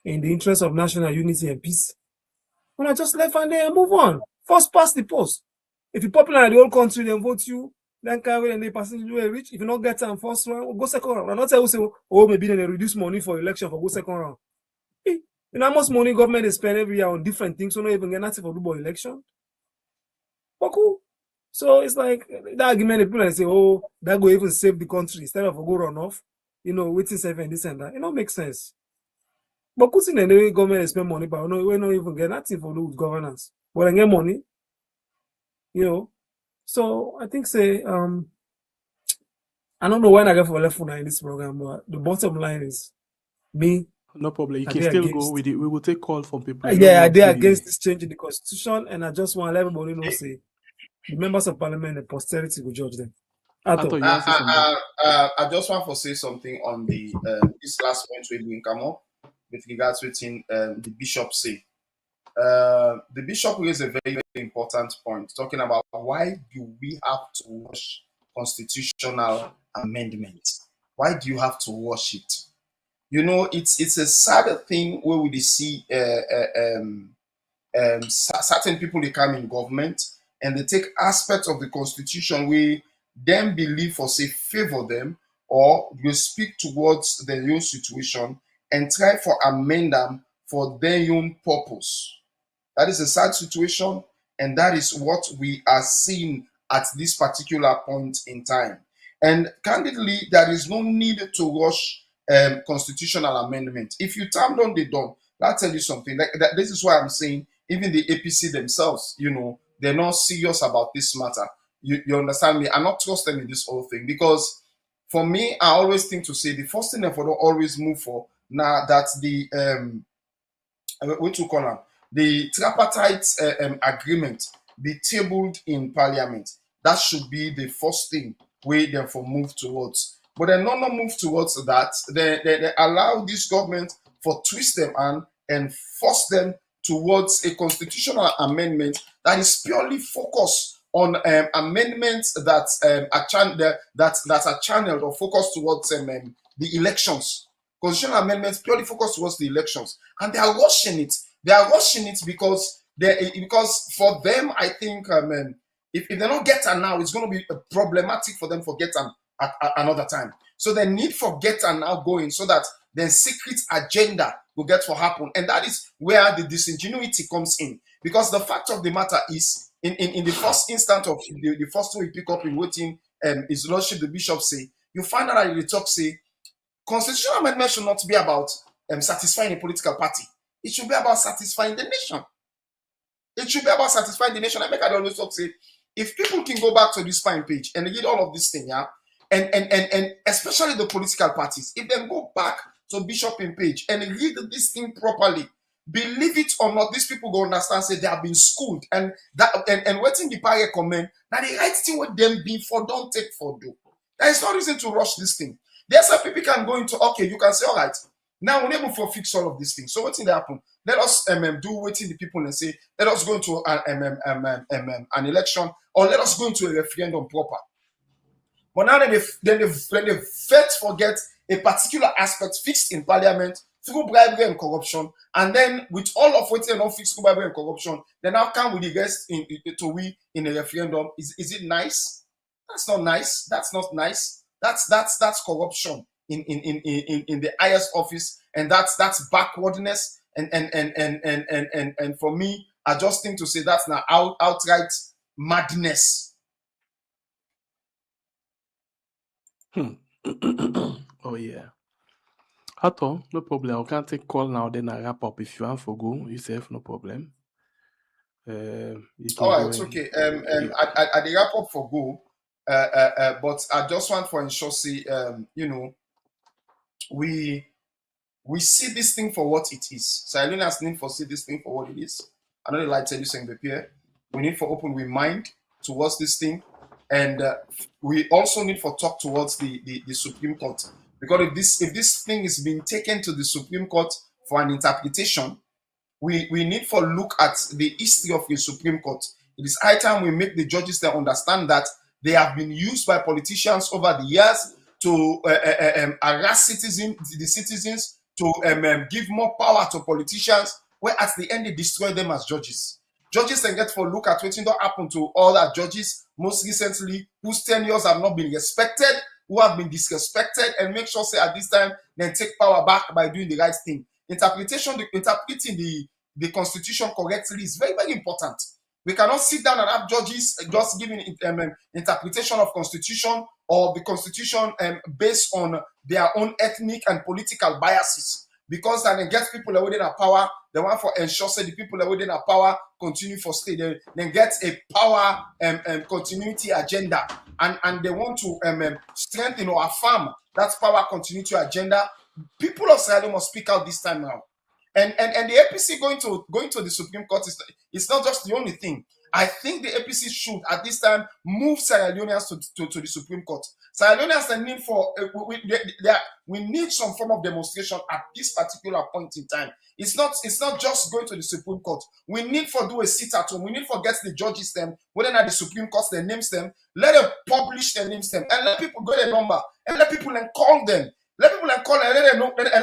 in the interest of national unity and peace. When I just left and then move on. First past the post. If you're popular in the whole country, then vote you. Then carry and they passing you reach. If you not get time first round, go second round. I'm not tell you say, oh, maybe then they reduce money for election for go second round. How much money government they spend every year on different things, so not even get nothing for do election. But cool. So it's like the argument people say, oh, that go even save the country instead of go run off, waiting safe and this and that. It don't make sense. But cool in the way government they spend money, but we not even get nothing for do with governance. But they get money, So I think say I don't know when I get for left in this program, but the bottom line is me. No problem. You can still go with it. We will take call from people. Yeah, I did against this change in the constitution, and I just want everybody to know say the members of parliament and posterity will judge them. I just want to say something on the this last point we will come up with regards to the bishop say. The bishop raised a very, very important point, talking about why do we have to rush constitutional amendments? Why do you have to rush it? It's a sad thing where we see certain people they come in government and they take aspects of the constitution where them believe or say favor them or you speak towards their own situation and try for amend them for their own purpose. That is a sad situation, and that is what we are seeing at this particular point in time. And candidly, there is no need to rush constitutional amendment. If you turn down the door, I'll tell you something. Like that, this is why I'm saying even the APC themselves, they're not serious about this matter. You understand me? I not trust them in this whole thing, because for me, I always think to say the first thing that for don't always move for now that the what you call them, the tripartite agreement be tabled in parliament. That should be the first thing we therefore move towards. But they not move towards that. They allow this government for twist them and force them towards a constitutional amendment that is purely focused on amendments that are channeled or focused towards the elections. Constitutional amendments purely focused towards the elections, and they are rushing it. They are rushing it because for them, I think if they don't get her now, it's going to be problematic for them for get her at another time. So they need for get her now going so that the secret agenda will get to happen, and that is where the disingenuity comes in. Because the fact of the matter is, in the first instant of the first one we pick up in waiting, His Lordship the Bishop say, you find out that the talk say, constitutional amendment should not be about satisfying a political party. It should be about satisfying the nation. It should be about satisfying the nation. I make I always talk say, if people can go back to this fine page and read all of this thing, yeah, and especially the political parties, if they go back to Bishop in page and read this thing properly, believe it or not, these people go understand, say they have been schooled, and waiting the party comment, now the right thing with them be for don't take for do. There is no reason to rush this thing. The SLPP can go into, okay, you can say, all right, now we're able to fix all of these things. So what's going to happen? Let us do waiting the people and say, let us go into an election, or let us go into a referendum proper. But now then they first forget a particular aspect fixed in parliament through bribery and corruption, and then with all of waiting and not fixed through bribery and corruption, they now come with the rest in a referendum. Is it nice? That's not nice. That's not nice. That's corruption in the highest office, and that's backwardness. And for me, I just think to say that's now outright madness. Oh yeah. Hato, no problem. I can take call now, then I wrap up. If you want for go yourself, no problem. All right, it's okay. I the wrap up for go. But I just want for ensure say we see this thing for what it is. Sierra Leoneans need for see this thing for what it is. I know they like tell you saying we need for open with mind towards this thing, and we also need for talk towards the Supreme Court, because if this thing is being taken to the Supreme Court for an interpretation, we need for look at the history of the Supreme Court. It is high time we make the judges there understand that they have been used by politicians over the years to harass the citizens, to give more power to politicians, where at the end they destroy them as judges. Judges can get for look at what don't happen to all our judges, most recently, whose tenures have not been respected, who have been disrespected, and make sure say at this time then take power back by doing the right thing. Interpreting the Constitution correctly is very, very important. We cannot sit down and have judges just giving interpretation of Constitution or the Constitution based on their own ethnic and political biases. Because then they get people that within our power, they want for ensure say the people that within our power continue for stay. They then get a power continuity agenda, and they want to strengthen or affirm that power continuity agenda. People of Sierra Leone must speak out this time now. And the APC going to the Supreme Court is not just the only thing. I think the APC should at this time move Sierra Leoneans to the Supreme Court. Sierra Leoneans need for we need some form of demonstration at this particular point in time. It's not just going to the Supreme Court. We need for do a sit at home. We need for get the judges them, whether at the Supreme Court their names them, let them publish their names them, and let people go their number, and let people then call them. Let people then call and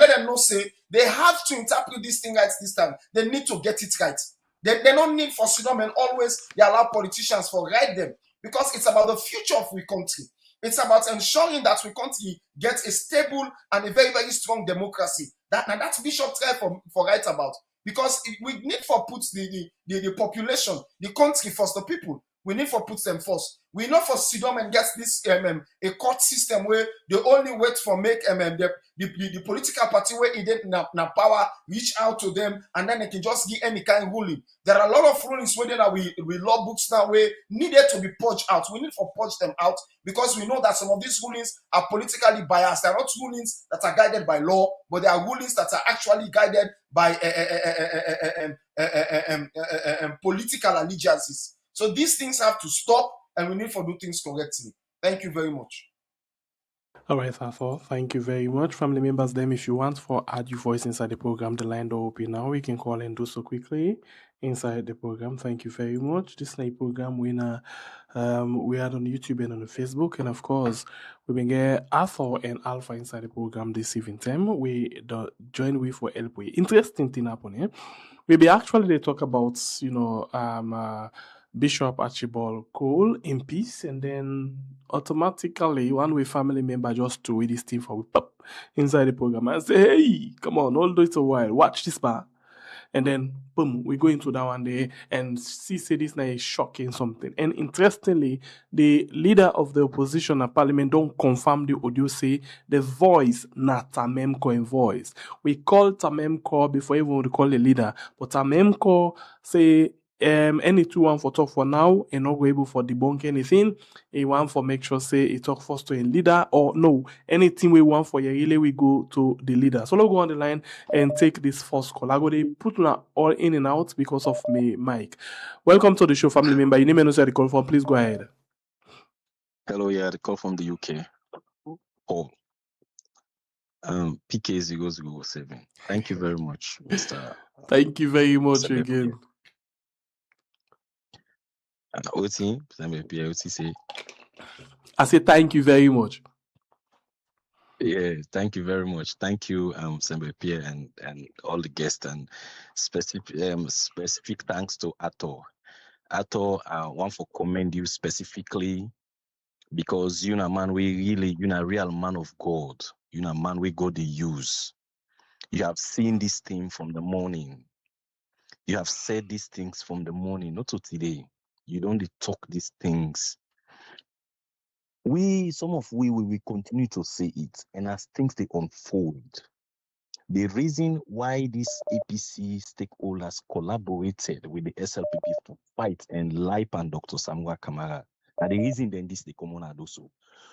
let them know say they have to interpret this thing right this time. They need to get it right. They don't need for freedom, and always they allow politicians for write them, because it's about the future of the country. It's about ensuring that we country gets a stable and a very, very strong democracy. That's Bishop try for write about, because we need for put the population, the country first, the people. we need for put them first. We know for Sidom and get this a court system where they only wait for make the political party where it didn't na power reach out to them and then they can just give any kind of ruling. There are a lot of rulings where we law books now where needed to be purged out. We need to purge them out because we know that some of these rulings are politically biased. They are not rulings that are guided by law, but they are rulings that are actually guided by political allegiances. So these things have to stop, and we need to do things correctly. Thank you very much. All right, Safo. Thank you very much. Family members, then if you want for add your voice inside the program, the line door open now. We can call and do so quickly inside the program. Thank you very much. This night program we are on YouTube and on the Facebook, and of course we been get Alpha and Alpha inside the program this evening time. We join with for help. Interesting thing happen here. We be actually they talk about Bishop Archibald Cole in peace, and then automatically one way family member just to with this thing for we pop inside the program and say, hey, come on, hold it a while, watch this man. And then boom, we go into that one day and see say this now is shocking something. And interestingly, the leader of the opposition at parliament don't confirm the audio say the voice not Tamemko in voice. We call Tamemko before even we call the leader, but Tamemko say any two one for talk for now and not go able for debunk anything. A one for make sure say it talk first to a leader or no anything we want for really we go to the leader. So let's go on the line and take this first call. I go they put all in and out because of me mic. Welcome to the show, family member. Your name and the call from. Please go ahead. Hello, yeah, the call from the UK. Paul. PK0007. Thank you very much, Mr. Thank you very much again. OT say. I say thank you very much. Yeah, thank you very much. Thank you, Sembepie and all the guests, and specific thanks to Ato. Ato, I want to commend you specifically because you're a man you're a real man of God. You're a man we God they use. You have seen this thing from the morning. You have said these things from the morning, not to today. You don't talk these things. Some of we will continue to say it, and as things they unfold, the reason why these APC stakeholders collaborated with the SLPP to fight and LIPE and Dr. Samuel Kamara, and the reason then this they come on do so.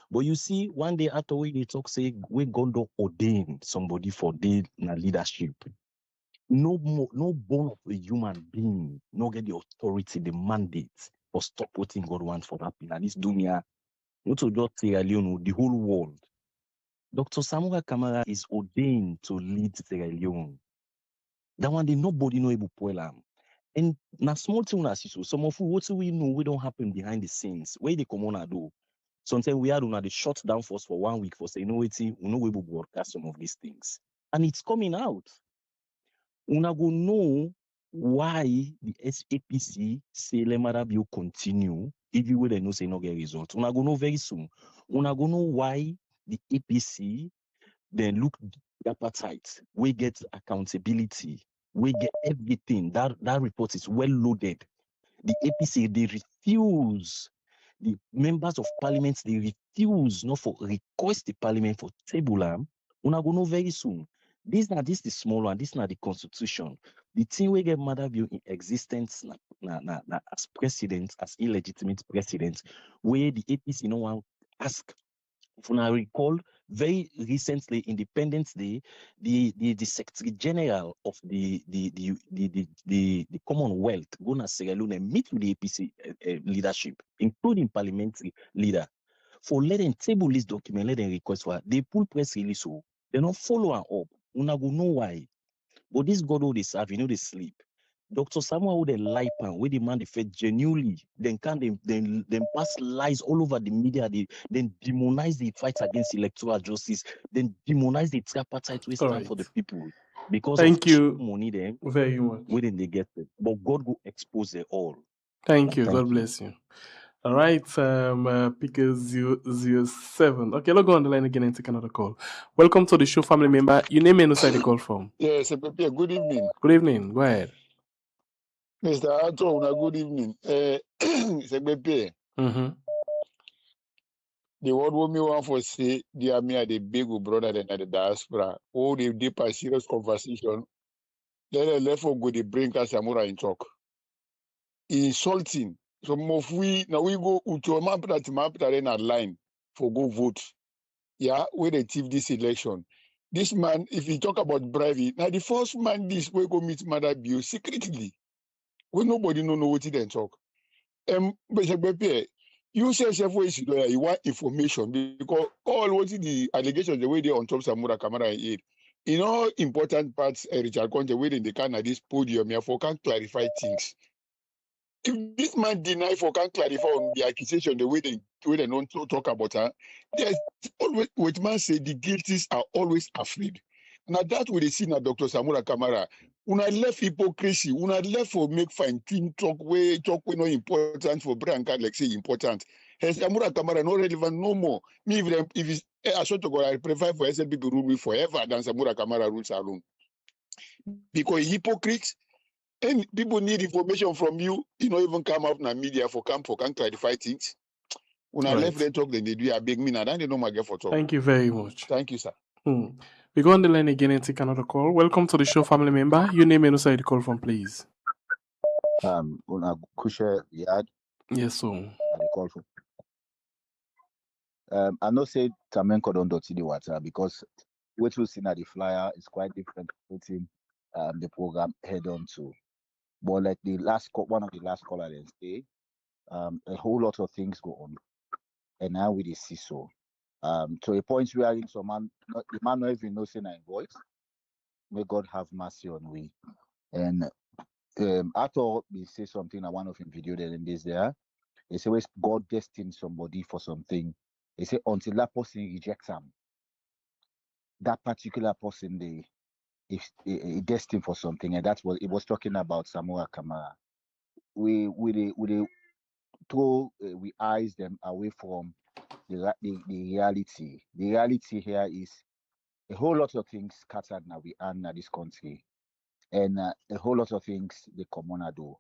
But you see, one day after they talk, say we're going to ordain somebody for the leadership. No born of a human being, no get the authority, the mandate for stop what God wants for happen. And this dunya, not to just Sierra Leone, the whole world. Dr. Samuel Kamara is ordained to lead Sierra Leone. That one day nobody know able to am. And now small thing as so some of what we know we don't happen behind the scenes. Where they come on do. Sometimes we are doing the shut down force for 1 week for saying no waiting, we know able to broadcast some of these things. And it's coming out. Una go know why the SAPC say Lemarabio continue, even when they know say no get results. Una go know very soon. Una go know why the APC then look the appetite, we get accountability, we get everything. That report is well loaded. The APC they refuse. The members of parliament they refuse not for request the parliament for table. Una go know very soon. This is the small one. This is not the constitution. The thing we get mother view in existence as president, as illegitimate president, where the APC no one ask. If I recall, very recently, Independence Day, the Secretary General of the Commonwealth, Gona Sierra Leone, meet with the APC leadership, including parliamentary leader, for letting table this document, let them request for. They pull press release, so they don't follow up. Una go know why. But this God who they serve, they sleep. Dr. Samuel who they lie pan, where the man they fed genuinely, then pass lies all over the media, then demonize the fight against electoral justice, then demonize the tripartite we stand for the people. Because Thank of you money them very much. where then they get it. But God will expose them all. Thank you. God bless you. All right, Picker 007. Okay, let's go on the line again and take another call. Welcome to the show, family member. Your name and where the call from? Yes, good evening. Good evening. Go ahead. Mr. Ato, good evening. SLPP. The word what me want for say, dear me, are the big brother than the diaspora. Oh, they deep a serious conversation. Then the left for go they bring Samura in talk. Insulting. So if we now we go to a map that in a line for go vote. Yeah, where they thief this election. This man, if you talk about bribery, now the first man this way go meet Mother Bill secretly. When nobody know what he then talk. But you say lawyer, you want information because all what the allegations the way they on top Samura Kamara aid. In all important parts, Richard Conte waiting the can at this podium here for can clarify things. If this man deny for can clarify on the accusation the way they don't talk about her, there's always what man say the guilties are always afraid. Now that we see now Dr. Samura Kamara, una left hypocrisy, una left for make fine tune talk way no important for brand card like say important. Has Samura Kamara no relevant no more. Me if it's I sort to go, I prefer for SLPP rule forever than Samura Kamara rules alone. Because hypocrites and people need information from you, you know, even come out in the media for can clarify things. When I left them talk, then they do a big mean, and then they know my get for talk. Thank you very much. Thank you, sir. We go on the line again and take another call. Welcome to the show, family member. Your name and also the call from, please. Una Kusha Yad. Yes, so. The call from. I know say Tamenko don't see the water because what we see at the flyer is quite different putting the program head on to. But like the last one of the last caller then say, a whole lot of things go on. And now we see so. To a point where I think some man, the man not even knows in voice. May God have mercy on we. And after we say something, I one of him video there in this there. They say God destined somebody for something. They say until that person rejects him, that particular person they is destined for something, and that's what it was talking about. Samura Kamara. We throw we eyes them away from the reality. The reality here is a whole lot of things scattered now we are in this country, and a whole lot of things the commoner do.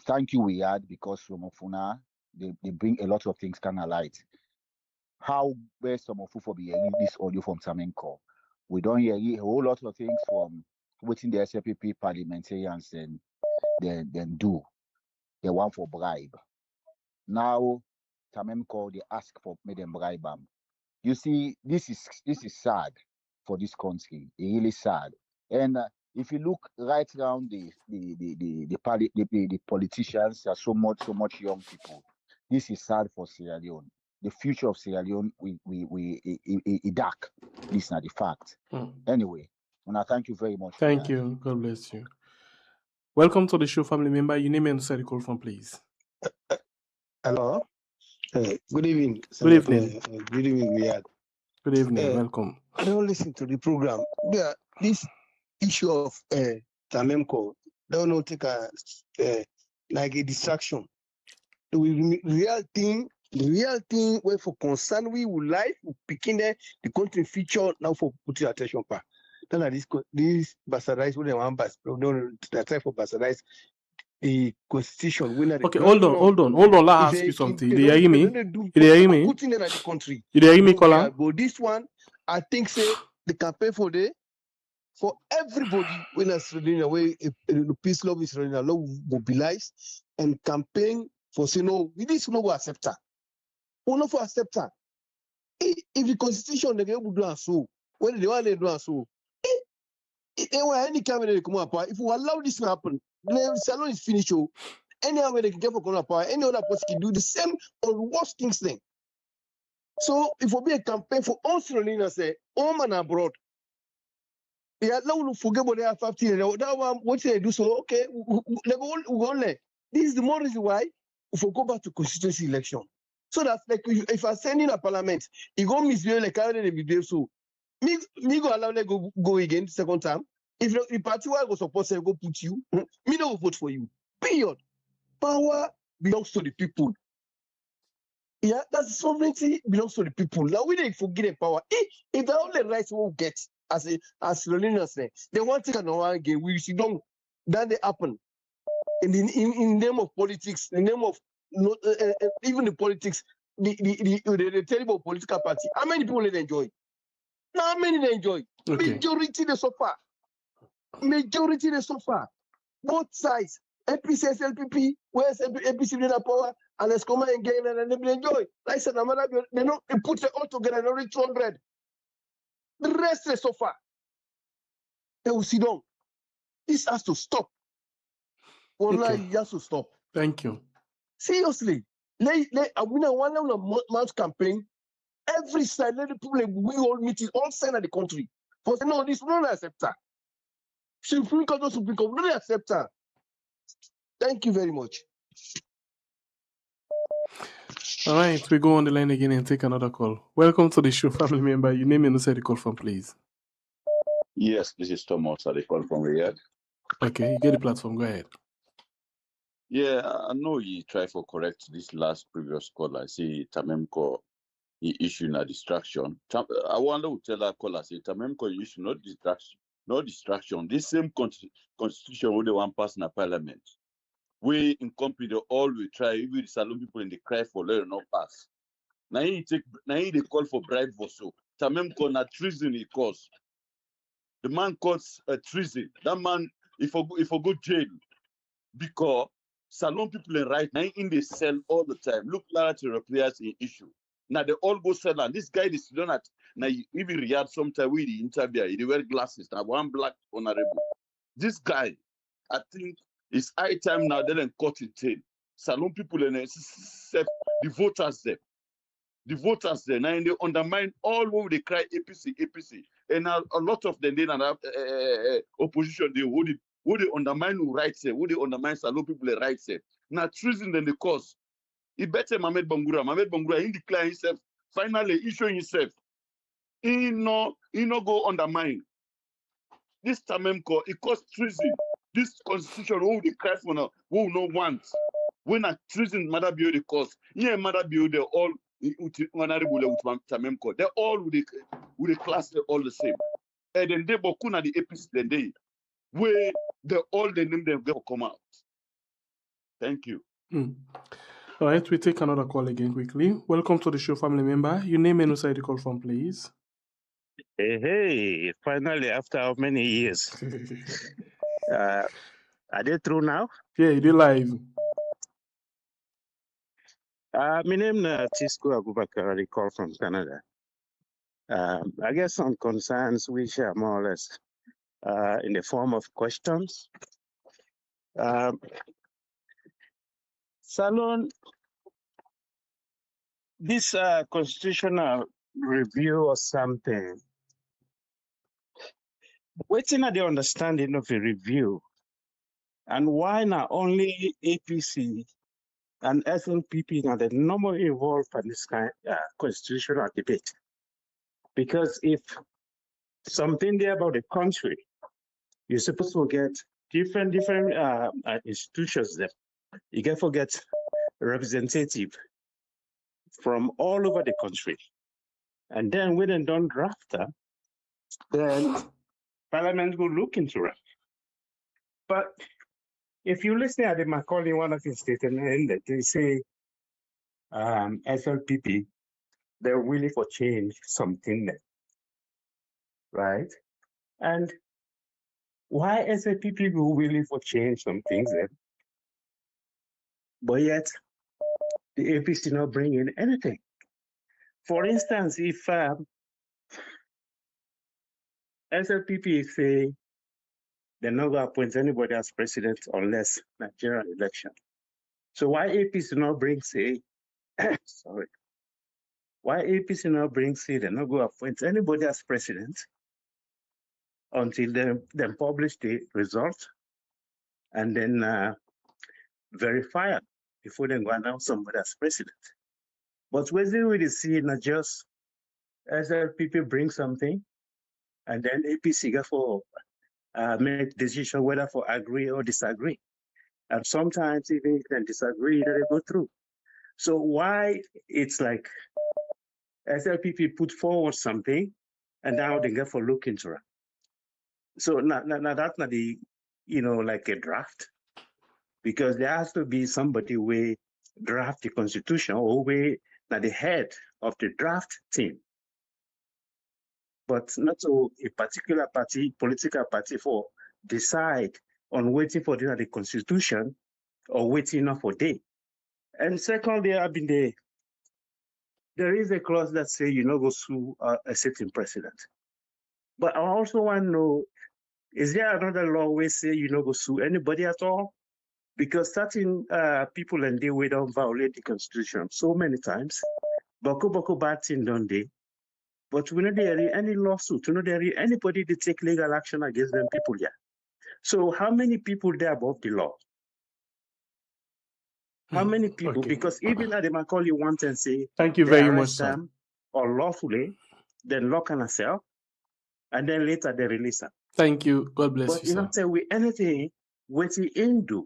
Thank you, we had because from Ofuna they bring a lot of things kind of light. How where some of for be hearing this audio from Tamenko, we don't hear a whole lot of things from waiting the SLPP parliamentarians and then do. They want for bribe. Now Tamenko they ask for me them bribe them. You see, this is sad for this country. It's really sad. And if you look right around the politicians, there are so much young people. This is sad for Sierra Leone. The future of Sierra Leone, we dark. This is not the fact. Anyway, and I thank you very much. Thank you. God bless you. Welcome to the show, family member. Your name and the call from, please. Hello. Good evening. Good evening. Good evening, Riyadh. Good evening. Welcome. I don't listen to the program. Yeah, this issue of Tamemko, don't know take like a distraction. The real thing where for concern we would like picking the country feature now for putting attention pa. Then this bastardize when they want they try for bastardize the constitution. Okay, hold on. Let me ask you something. Did you hear me? Did you hear me? Putting in the country. Did you hear me, Kola? But this one, I think say the campaign for everybody when it's running away, the peace love is running along, mobilize and campaign for say no, we need to know accept her. We not for accept her. If the constitution they will do so, when they want to do so, any camera they come up, if we allow this to happen, the salon is finished. Any way they can get for corner power, any other person can do the same or worse things thing. So if we be a campaign for us running say home and abroad, they allow to forget what they have 15. That one what they do so okay, we go on. This is the more reason why if we go back to constituency election. So that's like if I send in a parliament, you go misbehave like how they behave so. Me go allow them go again second time. If the party will go support say go put you, me no vote for you. Period. Power belongs to the people. Yeah, that's sovereignty belongs to the people. Now we don't forget the power. If the only rights we'll get as Rolina said, they want to take another game. We see don't then they happen. in the name of politics, in the name of even the politics, the terrible political party. How many people they enjoy? How many they enjoy? Okay. Majority they suffer. Majority they suffer. Both sides. APC, SLPP, where APC in power, and let's come and gain and they enjoy. Like I said, they don't put it all together and only 200. The rest they suffer. They will sit down. This has to stop. Online, it has to stop. Thank you. Seriously. I win a 1 month campaign. Every side, let the people we all meeting, all sides of the country. For no, this will not accept that. Supreme Court, will not accept that. Thank you very much. All right, we go on the line again and take another call. Welcome to the show, family member. Your name and the call from, please. Yes, this is Thomas. I call from Riyadh. Okay, you get the platform. Go ahead. Yeah, I know you try for correct this last previous call. I see Tamemko he issued a distraction. I wonder who tell that caller say Tamemko issue not distraction, no distraction. This same constitution with the one pass in a parliament. We in company all we try, even the Salon people in the cry for let not pass. Now he they call for bribe for so. Tamemko na treason he cause. The man calls a treason. That man if I go jail because Salon people in right now in the cell all the time. Look like the players in issue. Now they all go sell and this guy is done at now even Riyadh sometime with the interview, he wear glasses. Now one black honorable. This guy, I think it's high time now they then cut it tail. Salon people and the voters there. The voters there now they undermine all over they cry APC. And now a lot of them then opposition they would they undermine who rights there, would they undermine Salon people the rights there. Now treason then the cause. He better Mohamed Bangura, he declare himself, finally issuing himself. He no go undermine. This Tamemko, it caused treason. This constitution, who they cry for now, who no want. When a treason mother be the cause, here mother be they all honorable with Tamemko. They all with the class they all the same. And then they bokuna the APC then they where they all the name them go come out. Thank you. All right, we take another call again quickly. Welcome to the show, family member. Your name and where you call from, please. Hey, finally, after how many years? Are they through now? Yeah, you do live. My name is Tisco Abubakar. I call from Canada. I guess some concerns we share more or less in the form of questions. Salon, this constitutional review or something, waiting at the understanding of a review, and why not only APC and SLPP are the normal involved in this kind of constitutional debate? Because if something there about the country, you're supposed to get different institutions there. You can forget representative from all over the country. And then when they don't draft that, then Parliament will look into it. But if you listen at the Macaulay, one of his statements, they say SLPP, they're willing for change something there, right? And why SLPP will willing for change some things there? But yet, the APC not bring in anything. For instance, if SLPP say they're not going to appoint anybody as president unless Nigerian election. So why APC not bring say, sorry, why APC not bring say they're not going to appoint anybody as president until they publish the result and then verify it before they go announce somebody as president. But when they really see not just SLPP bring something and then APC go for make decision whether for agree or disagree. And sometimes even if they disagree, they go through. So why it's like SLPP put forward something and now they go for look into it. So now that's not the, like a draft. because there has to be somebody who draft the constitution or who at the head of the draft team, but not to a particular party, political party, for decide on waiting for the constitution or waiting for day. And secondly, there is a clause that says you not go sue a sitting president. But I also want to know, is there another law where say you not go sue anybody at all? Because certain people and they don't violate the constitution so many times. Boko bad thing don't they? But we not there any lawsuit, we not there anybody to take legal action against them people here. So how many people there above the law? How many people? Okay. Because even at the Macaulay want and say, Thank you they very much, arrest sir. them unlawfully, then lock in a cell, and then later they release them. Thank you. God bless But you, you sir. not say we anything what he in do.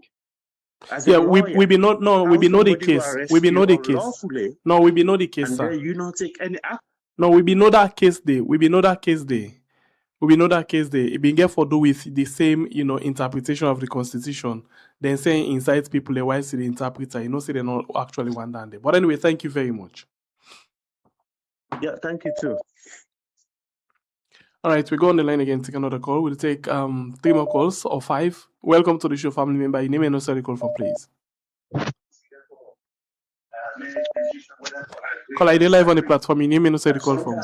As Yeah, a lawyer, we be not no, we how be not the somebody will case. arrest We be you not the case. unlawfully, No, we be not the case, and sir. then you not take any action. No, we be know that case day. We be know that case day. We be know that case day. It been get for do with the same, interpretation of the constitution. Then saying inside people why see the interpreter. Say they're not actually one down there. But anyway, thank you very much. Yeah, thank you too. All right, we go on the line again. Take another call. We'll take 3 more calls or 5. Welcome to the show, family member. Your name and also the call from, please. Call ID live on the platform. Your name and also the call from.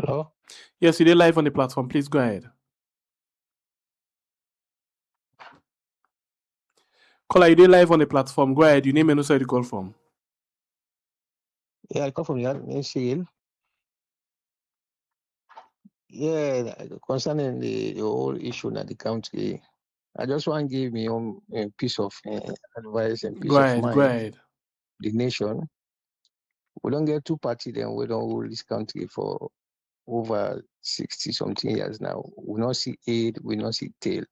Hello? Yes, you did live on the platform. Please go ahead. Call ID live on the platform. Go ahead. Your name and also the call from. Yeah, I come from Shale. Yeah, concerning the whole issue in the country, I just want to give me a piece of advice and peace of mind. Go ahead. The nation, we don't get two parties, then we don't rule this country for over 60-something years now. We not see aid, we not see tail.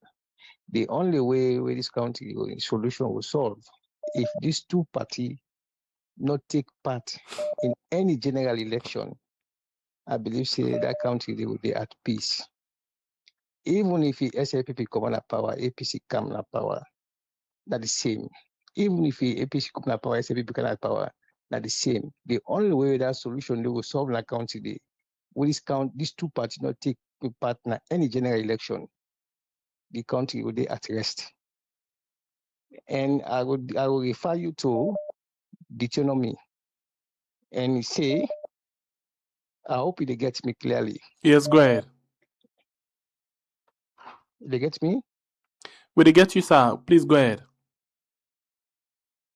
The only way where this country solution will solve if these two parties not take part in any general election. I believe that country they will be at peace. Even if the SLPP come on power, APC come on power, that's the same. Even if the APC come on power, SLPP come on power, that's the same. The only way that solution they will solve that country, will these two parties not take part in any general election, the country will be at rest. And I will refer you to Deuteronomy and say, I hope they get me clearly. Yes, go ahead. They get me? Will they get you, sir? Please go ahead.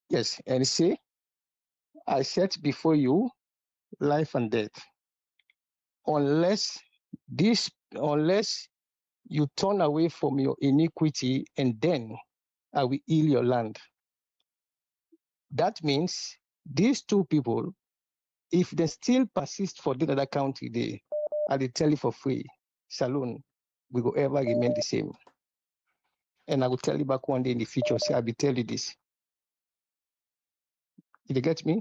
Yes, and say, I set before you life and death. Unless you turn away from your iniquity, and then I will heal your land. That means these two people, if they still persist for the other country, I will tell you for free, Saloon, we will ever remain the same. And I will tell you back one day in the future, say, I will tell you this. Did you get me?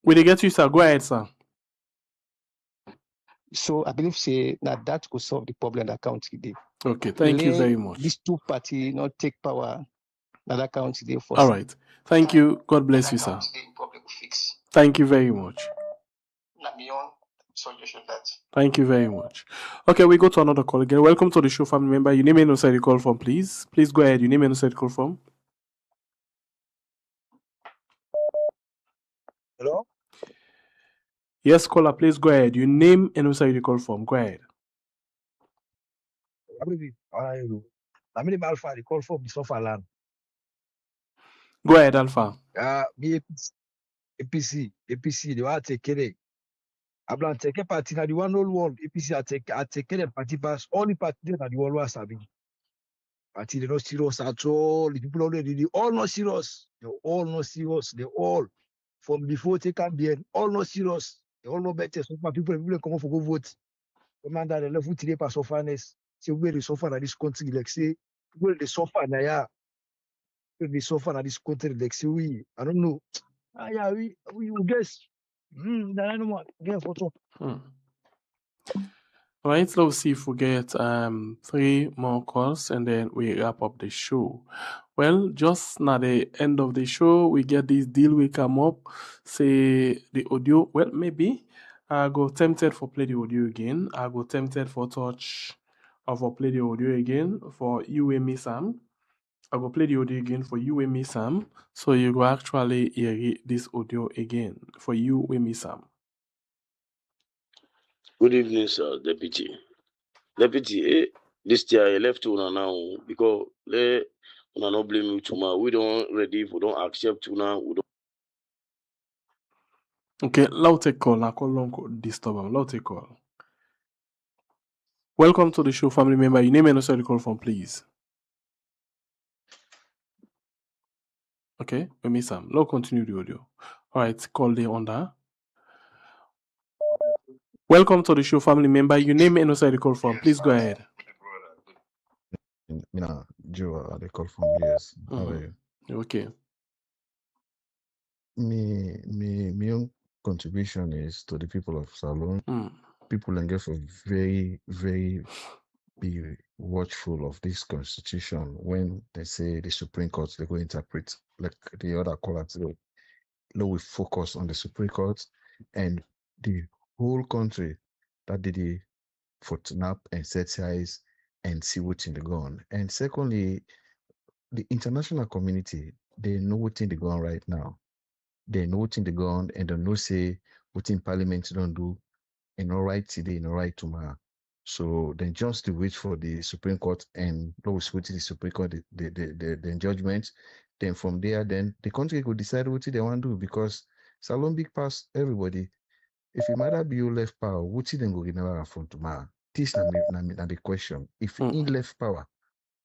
Will they get you, sir? Go ahead, sir. So I believe that could solve the problem that country did. Okay, thank you very much. These two parties not take power, that country they force. All right. Thank you. God bless you, sir. Thank you very much. Thank you very much. Okay, we go to another call again. Welcome to the show, family member. Your name and also the call from, please. Please go ahead. Your name and also the call from. Hello? Yes, caller, please go ahead. Your name and also the call from. Go ahead. I mean, Alpha, the call from Sofaland. Go ahead, Alpha. APC, they want to take it. I plan to take a party now. The one whole world APC I take the party pass. All the party that the world was having. Party they not serious at all. The people already they all not serious. They all not serious. They all from before they can be all not serious. They all know better. So people come up for go vote. Commander the level today pass sufferness. Say where they suffer in this country like say where they suffer now yeah. Where they suffer in this country like say we I don't know. Yeah, we guess. Photo. All right, let's see if we get 3 more calls and then we wrap up the show. Well, just now the end of the show, we get this deal we come up, say the audio. Well, maybe I go tempted for play the audio again. I go tempted for touch or for play the audio again for you and me, Sam. I go play the audio again for you and me, Sam. So you go actually hear this audio again for you and me, Sam. Good evening, sir, Deputy. Deputy, this year I left una now because una no blame you tomorrow. We don't ready, we don't accept una, we don't. Okay, loud take call. I call long disturb them. Loud take call. Welcome to the show, family member. Your name and also the call from, please. Okay, we miss Sam. Now continue the audio. All right, call the under. Welcome to the show, family member. Your name and also the call from, please go ahead. Joe, they call from US. How are you? Okay. My own contribution is to the people of Salon. People and get very, very be watchful of this constitution when they say the Supreme Court they go interpret like the other courts. Now we focus on the Supreme Court and the whole country that did the footnap and set size and see what's in the gun. And secondly, the international community, they know what's in the gun right now. They know what's in the gun and they know say what in parliament don't do and all right today and all right tomorrow. So then just to wait for the Supreme Court and those wait to the Supreme Court the judgment. Then from there, then the country could decide what they want to do because Salon big pass everybody. If it matter be you left power, what then go remember from tomorrow? This na the question. If he left power,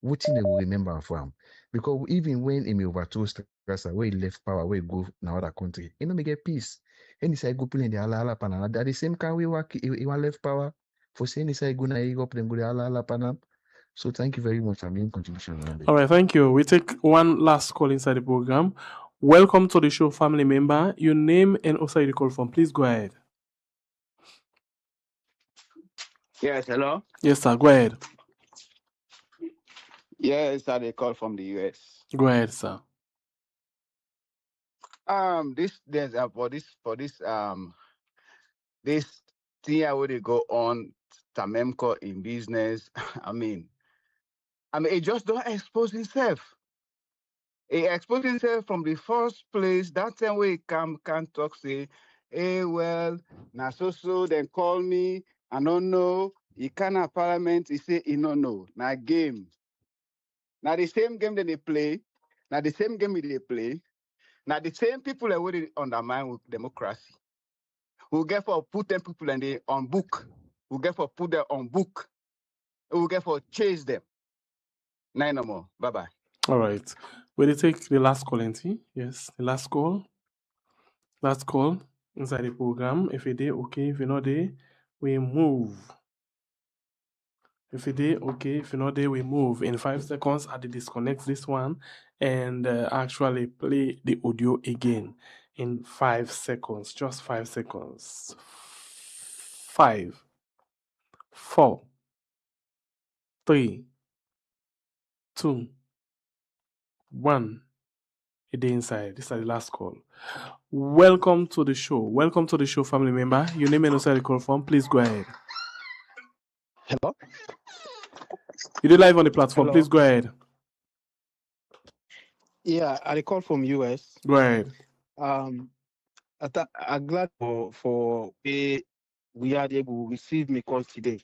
what they will remember from? Because even when he overthrow Strasser, where he left power, where he go now other country, he no make get peace. And he say go play in the ala panam. At the same time we work, he want left power for saying he say go na up then go the ala panam. So thank you very much. I mean contribution. All right, thank you. We take one last call inside the program. Welcome to the show, family member. Your name and also the call from, please go ahead. Yes, hello? Yes, sir. Go ahead. Yes, I call from the US. Go ahead, sir. This thing I would go on Tamemco in business. I mean, it just don't expose himself. He exposed himself from the first place. That time we can talk, say, hey, well, now so then call me. I don't know. He can't have parliament. He say he don't know. Now game. Now the same game that they play. Now the same game they play. Now the same people that would undermine with democracy. We'll get for put them people and they on book. We'll get for put them on book. We'll get for chase them. Nine no more. Bye-bye. All right. Will you take the last call, Auntie? Yes, the last call. Last call inside the program. If you did, okay. If you're not there, we move. If you did, okay. If you're not there, we move. In 5 seconds, I disconnect this one and actually play the audio again. In 5 seconds. Just 5 seconds. 5, 4, 3, 2, 1. A day inside. This is the last call. Welcome to the show. Welcome to the show, family member. Your name and also the call from. Please go ahead. Hello? You did live on the platform. Hello? Please go ahead. Yeah, I call from US. Go ahead. I'm glad for we are able to receive me call today.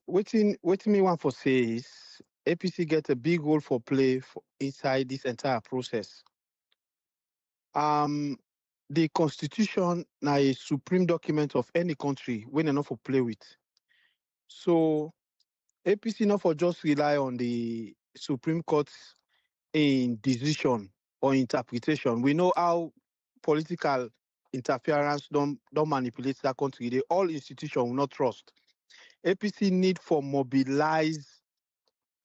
Waiting me want for say is APC get a big role for play inside this entire process. The constitution now a supreme document of any country when enough for play with. So APC not for just rely on the Supreme Court in decision or interpretation. We know how political interference don't manipulate that country. They all institutions will not trust. APC need for mobilize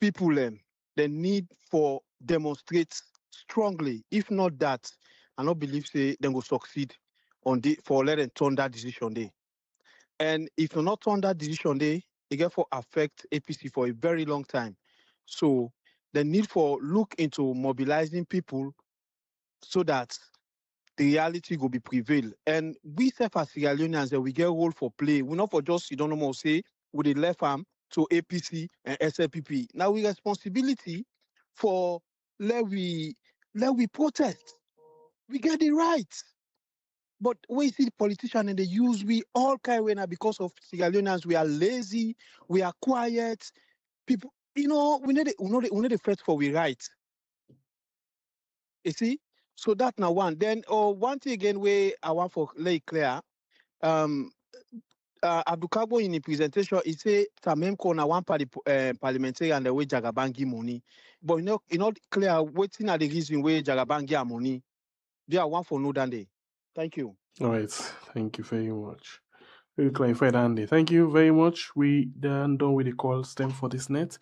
people them. They need for demonstrate strongly. If not that, I don't believe say they will succeed on the for let them turn that decision day. And if you're not on that decision, it therefore affect APC for a very long time. So the need for look into mobilizing people so that the reality will be prevail. And we self as Sierra Leoneans, we get role for play. We're not for just, you don't know more say, with the left arm to APC and SLPP. Now we responsibility for let we protest. We get the right. But we see the politicians and they use we all carry now because of Sierra Leoneans. We are lazy, we are quiet. People, we need the fight for we right. You see? So that now one. Then one thing again where I want for lay clear. Abdukabo in the presentation, he say Tamemko na one parliamentary and the way Jagabangi money. But not clear waiting at the reason where Jagabangi money. They are one for no than day. Thank you. All right. Thank you very much. Very clarified, Andy. Thank you very much. We done with the call stem for this net.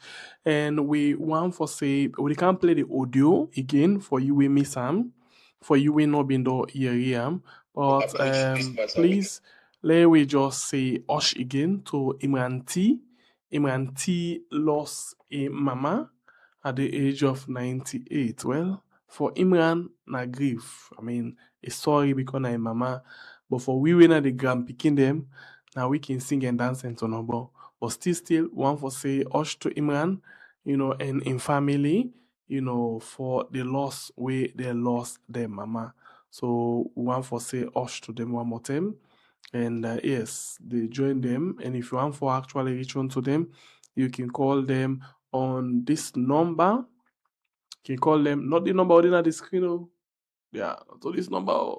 And we want for say, we can't play the audio again for you we miss Sam. For you we not been do here. But please, let we just say Osh again to Imran T. Imran T lost a mama at the age of 98. Well, for Imran, na grief. I mean, it's sorry because na mama. But for we when the grand picking them, now we can sing and dance and turn about. But still, one for say Osh to Imran, and in family, for the loss way they lost their mama. So one for say Osh to them one more time. And yes, they join them. And if you want for actually reach on to them, you can call them on this number. You can call them, not the number on the screen. Yeah, so this number.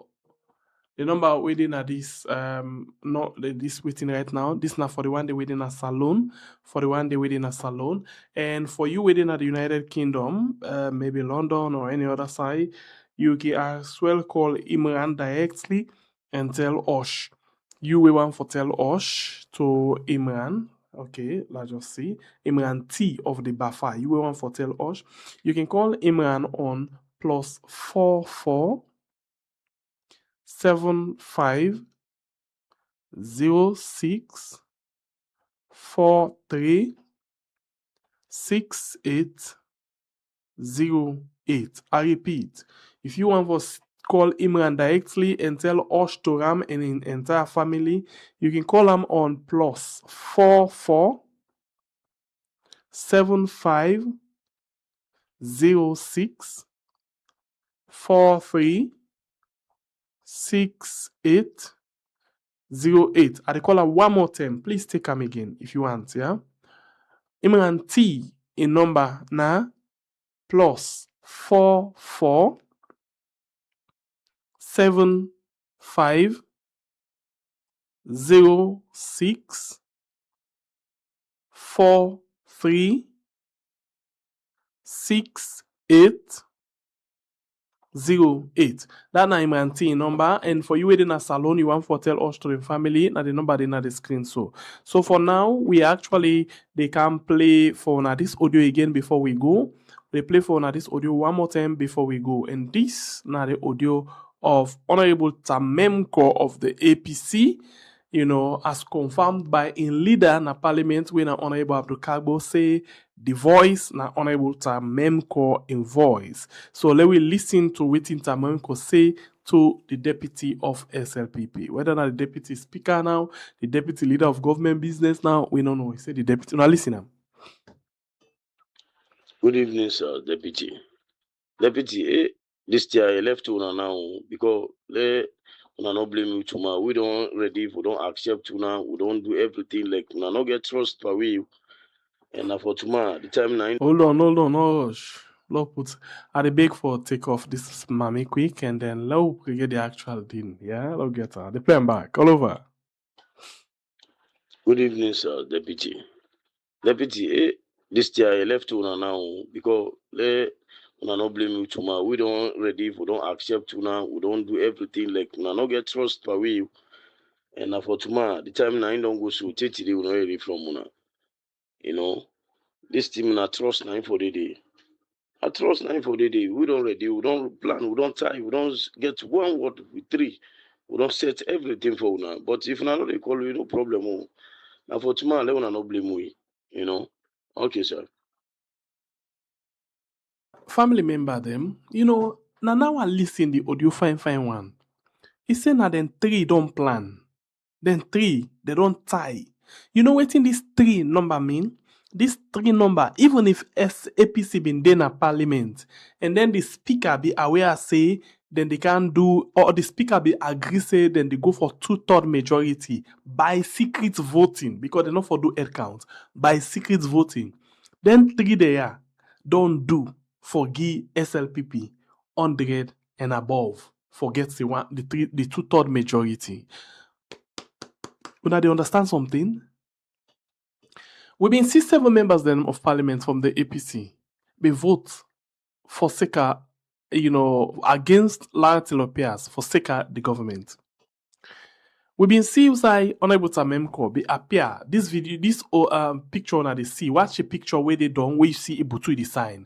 The number waiting at this not this waiting right now. This not for the one they waiting at salon, for the one they waiting at salon, and for you waiting at the United Kingdom, maybe London or any other side, you can as well call Imran directly and tell Osh. You will want for tell Osh to Imran. Okay, let's just see. Imran T of the Bafa. You will want for tell Osh. You can call Imran on +44 7506 43 6808. I repeat, if you want to call Imran directly and tell Osh to Ram and his entire family, you can call him on +44 75 06 43 6808. I call her one more time. Please take him again if you want, yeah? Imran T in number na +44 75 06 43 6808. That na Imran T number, and for you waiting a salon, you want to tell us to the family. Now the number in the screen. So for now, they can play for now this audio again before we go. They play for now this audio one more time before we go, and this now the audio of Honorable Tamemko of the APC. As confirmed by in leader na parliament when Honorable Abdul Kagbo say the voice na Honorable Tamemko in voice. So let we listen to what Tamemko say to the deputy of SLPP. Whether not the deputy speaker now, the deputy leader of government business now, we don't know. He said the deputy. Now listen now. Good evening, sir, deputy. Deputy, this year I left una now because una no blame you tomorrow. We don't ready, we don't accept una, we don't do everything like una no get trust for we. And for tomorrow, the time 9. Hold on, no rush. Lord put I beg for take off this mommy quick and then we get the actual thing. Yeah, let's get her. The plan back. All over. Good evening, sir, deputy. Deputy, this year I left una now because una no blame you tomorrow. We don't ready, we don't accept una, we don't do everything like una no get trust for we. And for tomorrow, the time 9 don't go so today we not ready from una. This team na trust 9 for the day. I trust 9 for the day. We don't ready, we don't plan, we don't tie, we don't get one word with 3. We don't set everything for una. But if una no dey call we, no problem. Oh. Now for tomorrow, let una no blame we. You know. Okay, sir. Family member them, now I listen the audio fine one. He say na then 3 don't plan. Then 3, they don't tie. You know what in this 3 number mean? This 3 number, even if APC been there in parliament, and then the speaker be aware say, then they can do, or the speaker be agree say, then they go for 2/3 majority by secret voting, because they not for do head count, by secret voting. Then 3 there don't do for give SLPP 100 and above. Forget the 2/3 majority. But now they understand something. We've been see 7 members then of parliament from the APC be vote for Seka, against Lara Tilopias for Seka the government. We've been see usai Honorable Tamemko be appear this video, this picture on the see. Watch a picture where they done where you see Ibutu the sign.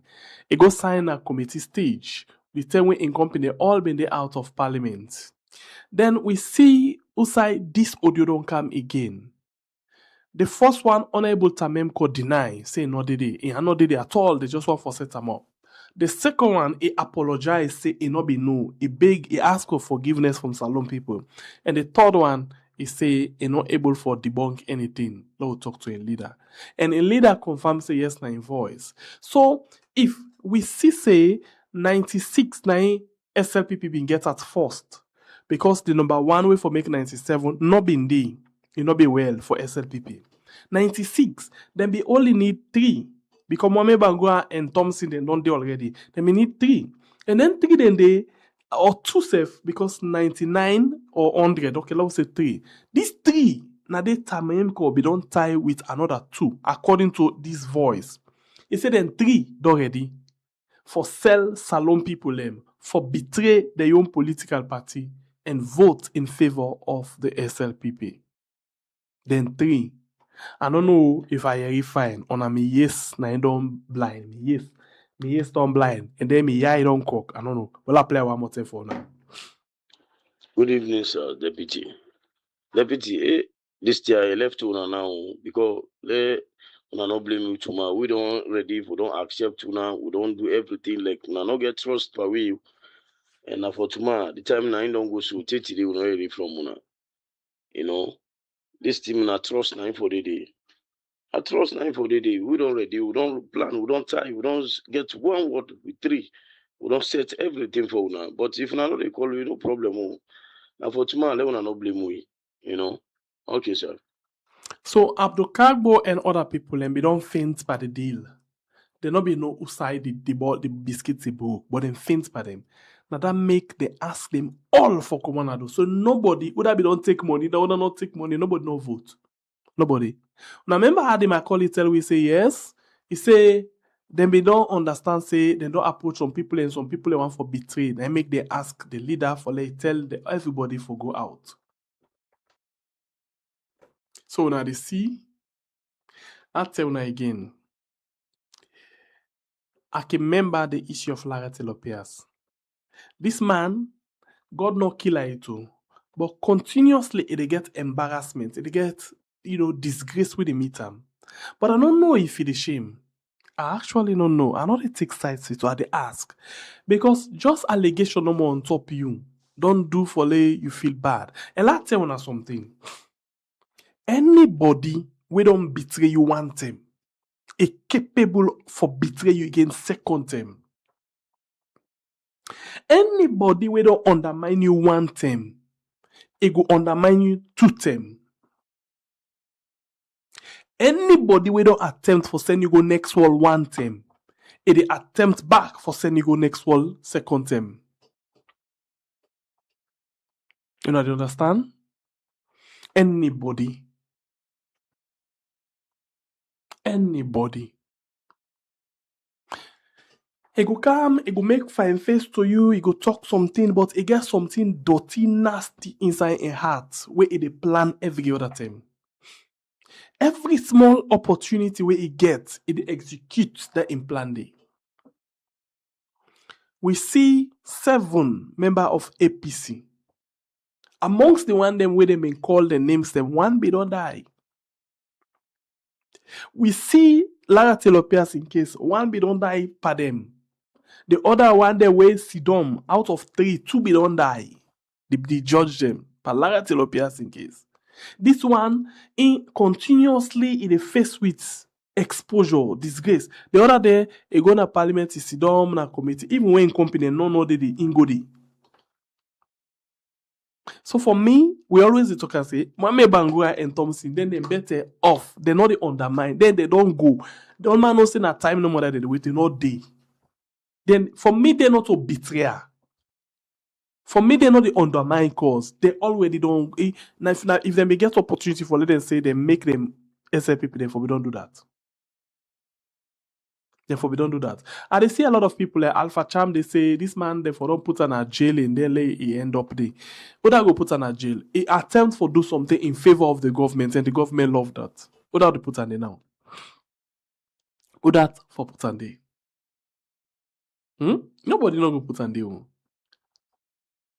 It go sign a committee stage. The time we in company all been there out of parliament. Then we see usai this audio don't come again. The first one, Honorable Tamemko deny, say no did it. He not did it at all. They just want for set them up. The second one, he apologized, say he not be no. He beg, he asked for forgiveness from Salon people. And the third one, he say he not able for debunk anything. Let talk to a leader. And a leader confirms say yes, na in voice. So if we see say 96 9 SLPP been get at first, because the number 1 way for make 97 not been there. It not be well for SLPP. 96, then we only need 3. Because Mohamed Bangua and Thompson, they don't do already. Then we need 3. And then 3 then they, or 2 safe, because 99 or 100, okay, let's say 3. These 3, now they Tamemko be don't tie with another 2, according to this voice. He said then 3 already, for sell Salon people them, for betray their own political party, and vote in favor of the SLPP. Then 3. I don't know if I hear fine. On a me yes, na I don't blind. Me yes don't blind. And then me yeah I don't cook. I don't know. Well, I play one more time for now. Good evening, sir, Deputy. Deputy, this year I left una now because una no blame you tomorrow. We don't ready. We don't accept una. We don't do everything like una no get trust for we. And now for tomorrow, the time na I don't go so today we not ready from una. You know. This team na trust na for the day. I trust na for the day. We don't ready. We don't plan. We don't tie. We don't get one word with 3. We don't set everything for una. But if na no they call you, no problem. Oh. Now for tomorrow, let una no blame we. You know. Okay, sir. So Abdul Kagbo and other people and they don't faint by the deal. They not be no usai the biscuits they broke, but then faint by them. Now that make they ask them all for Commandado. So nobody would have be don't take money, they would not take money, nobody no vote. Nobody. Now remember how they might call it tell we say yes. He say then they don't understand, say they don't approach some people and some people they want for betray. They make they ask the leader for they tell everybody for go out. So now they see. I'll tell you again. I can remember the issue of Lara Tilopias. This man, God not kill her too, but continuously it get embarrassment, it get disgrace with the meet him. But I don't know if it is shame. I actually don't know. I know they take sides to they ask. Because just allegation no more on top you. Don't do for you feel bad. And let's tell you something. Anybody we don't betray you one time is capable for betray you again second time. Anybody we don't undermine you one time, it go undermine you 2 time. Anybody we don't attempt for send you go next wall 1 time, it attempt back for send you go next wall 2nd time. You know, do you understand? Anybody. He go come, he go make fine face to you, he go talk something, but he get something dirty, nasty inside a heart where he plan every other time. Every small opportunity where he gets, he executes that in plan day. We see 7 members of APC Amongst the one them where they may call the names, them one be don't die. We see Lara Telopias in case one be don't die per them. The other one they way Sidom out of 3, 2 be don't die. They judge them. Per Lara Telopias in case. This one in continuously in the face with exposure, disgrace. The other day, a go na parliament is Sidom na committee. Even when company no they ingodi. So for me, we always talk and say, Mame Bangura and Thompson, then they better off. They not they undermine. Then they don't go. The old man not saying at time no more that they wait, they not day. Then for me, they're not a betrayer. For me, they're not the undermine cause. They already don't. Now, if they may get opportunity for let them say they make them SLPP, therefore we don't do that. Therefore we don't do that. And they see a lot of people like Alpha Cham, they say this man therefore don't put an a jail in there, he end up there. Would I go put an a jail? He attempt for do something in favor of the government, and the government love that. Would I put an there now? Would that for put an there? Nobody not go put an there.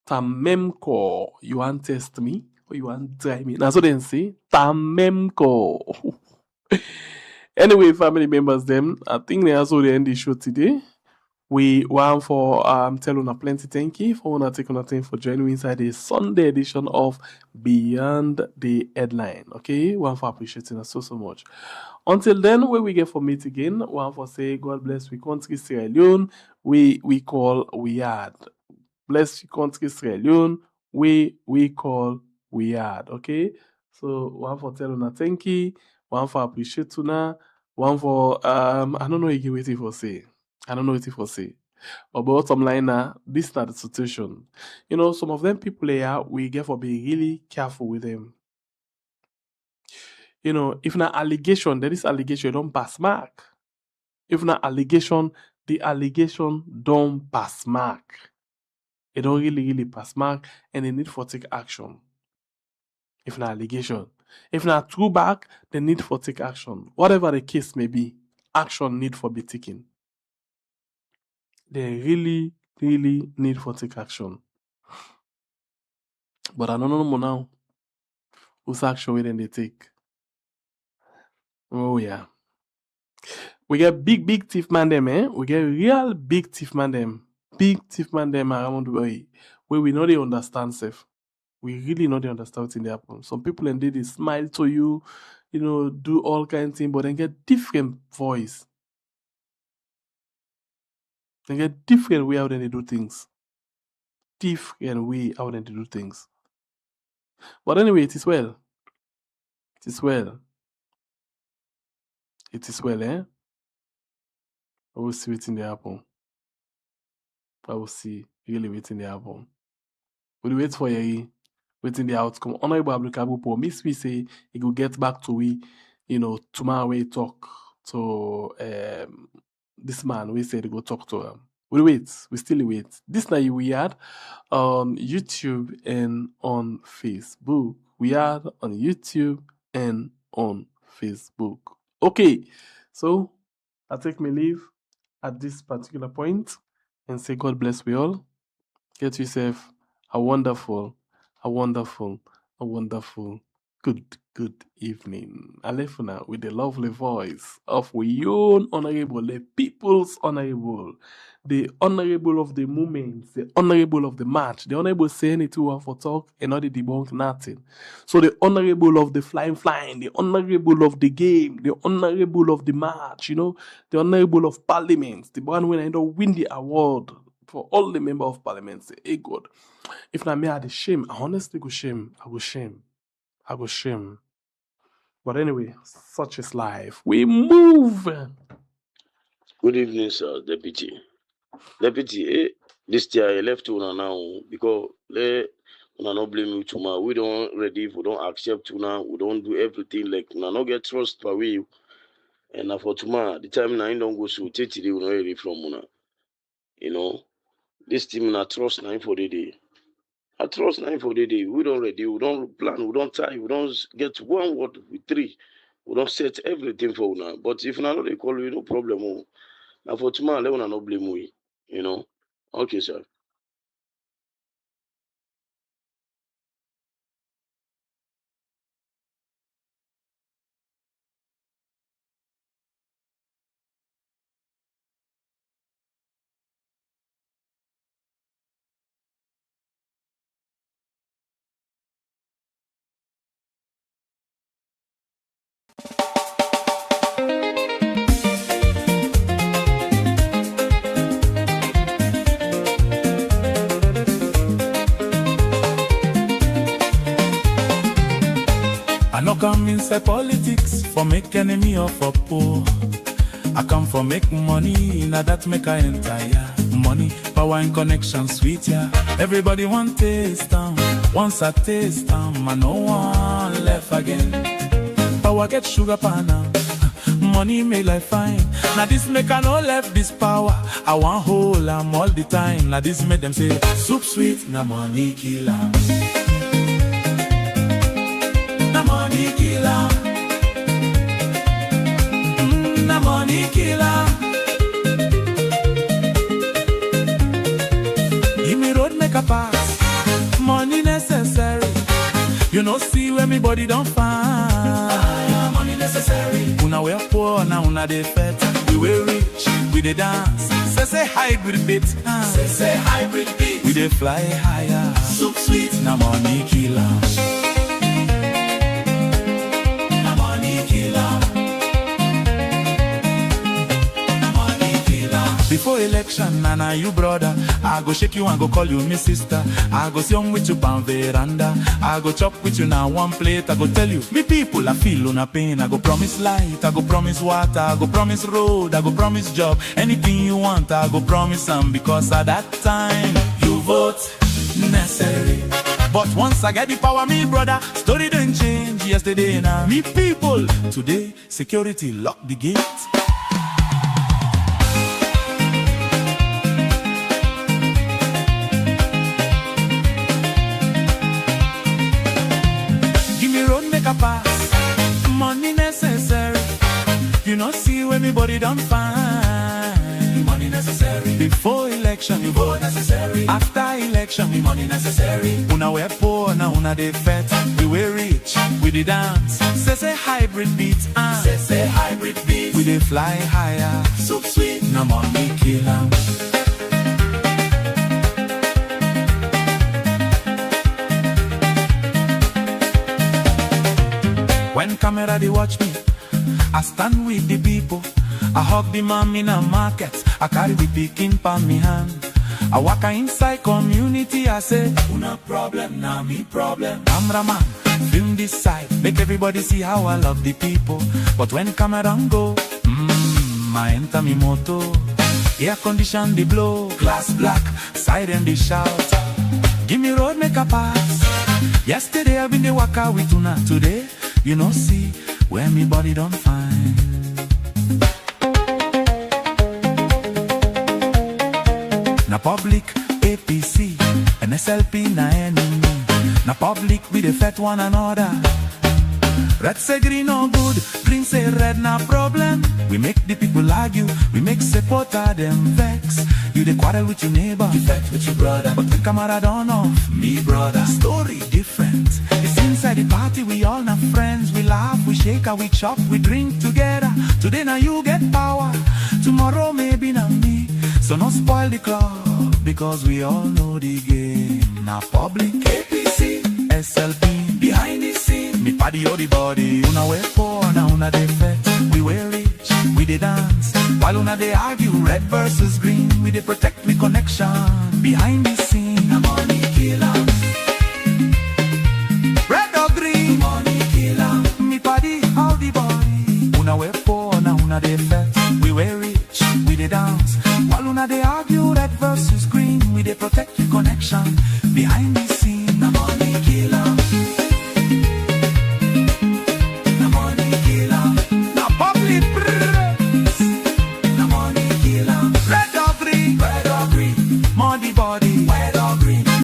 Tamemko, you want test me or you want try me? That's what they say. Tamemko. Anyway, family members, them I think they also the end the show today. We want for tell una plenty thank you for una take una time for joining inside the Sunday edition of Beyond the Headline. Okay, one for appreciating us so much. Until then, when we get for meet again, one for say God bless we country Sierra Leone. We call Weird. Bless you country Sierra Leone. We call Weird. Okay, so one for tell una thank you, one for appreciate una, one for I don't know again waiting for say. I don't know what if I say. But bottom line now, this is not the situation. You know, some of them people here, we get for being really careful with them. You know, if not allegation, there is allegation, don't pass mark. If not allegation, the allegation don't pass mark. It don't really pass mark, and they need for take action. If not allegation. If not true back, they need for take action. Whatever the case may be, action need for be taken. They really need for take action. But I don't know more now. Whose action we then they take? Oh yeah. We get big thief man them, eh? We get real big thief man them. Big thief man them around the way. Where we know they understand safe. We really know they understand what's in the happen. Some people and they smile to you, you know, do all kinds of things, but then get different voice. They get different way how they do things. Different way how they do things. But anyway, it is well. It is well. It is well, eh? I will see what's in the happen. I will see really waiting the happen. We'll wait for you, waiting the outcome. Honorable Abdul Kabu miss we say he will get back to we, you know, tomorrow we talk to this man. We said he go talk to him. We wait. We still wait. This night we had on YouTube and on Facebook. We had on YouTube and on Facebook. Okay, so I take my leave at this particular point and say God bless we all. Get yourself a wonderful good evening. Alefuna with the lovely voice of we own honorable, the people's honorable, the honorable of the moment, the honorable of the match, the honorable say anything for talk and not the debunk nothing. So the honorable of the flying, the honorable of the game, the honorable of the match, you know, the honorable of parliament, the one when I don't win the award for all the member of parliament. Say, hey God, if not me, I had a shame. I honestly go shame. I go shame. But anyway, such is life. We move. Good evening, sir, Deputy. Deputy, this year I left una now because una not blame you tomorrow. We don't ready, we don't accept una, we don't do everything like una not get trust for we. And now for tomorrow, the time now don't go so take today, we not ready from una. You know, this team na trust now for the day. I trust now for the day. We don't ready, we don't plan, we don't tie, we don't get one word with 3. We don't set everything for una. But if una not they call you, no problem. Oh. Now for tomorrow, let una not blame we. You know. Okay, sir. come inside politics for make enemy or for poor. I come for make money, now that make I enter, yeah. Money, power and connection, sweet, yeah. Everybody want taste them. Once I taste them, I no one left again. Power get sugar pana, money make life fine. Now this make I no left this power. I want hold am all the time. Now this make them say, soup sweet, na money kill am. Na money kill am. Na money kill am. Give me road make a pass. Money necessary. You know see where me body don't find. Money necessary. Una we poor, now una dey fat. We were rich, we dey dance. Say hybrid beat. Say hybrid beat. We dey fly higher. Soup sweet, na money kill am. Na money kill am. Na money kill am. Before election, Nana, you brother, I go shake you and go call you me sister. I go sit on with you on veranda. I go chop with you now one plate. I go tell you, me people, I feel on a pain. I go promise light, I go promise water, I go promise road, I go promise job. Anything you want, I go promise them. Because at that time, you vote necessary. But once I get the power, me brother, story didn't change yesterday now. Me people, today, security lock the gate. Pass. Money necessary. You know see when me body don't find. Money necessary. Before election you vote necessary. After election me money necessary. Una we poor now una dey fat. We were rich, we dey dance. Say hybrid beat. Say hybrid beat. We dey fly higher. Soup sweet, na money kill am. When camera they watch me, I stand with the people. I hug the mom in a market. I carry the picking pan me hand. I walk inside community. I say, una problem, na me problem. Cameraman, film this side. Make everybody see how I love the people. But when camera go, I enter me moto. Air condition the blow. Glass black, side and the shout. Give me road, make a pass. Yesterday I been the waka with una. Today, you know see where me body don't find. Na public APC and SLP na enemy. Na public we dey fight one another. Red say green no good, green say red na problem. We make the people argue, we make supporter them vex. You dey quarrel with your neighbor, you fight with your brother. But the camera don't know, me brother. Story different. It's inside the party, we all na friends. We laugh, we shake, we chop, we drink together. Today now you get power, tomorrow maybe na me. So no spoil the club, because we all know the game. Na public APC, SLP, behind the scene. Me paddy or the body, una we poor, now una dey fat. We were rich, we dey dance. While una dey argue, red versus green. We dey protect we connection, behind the scene.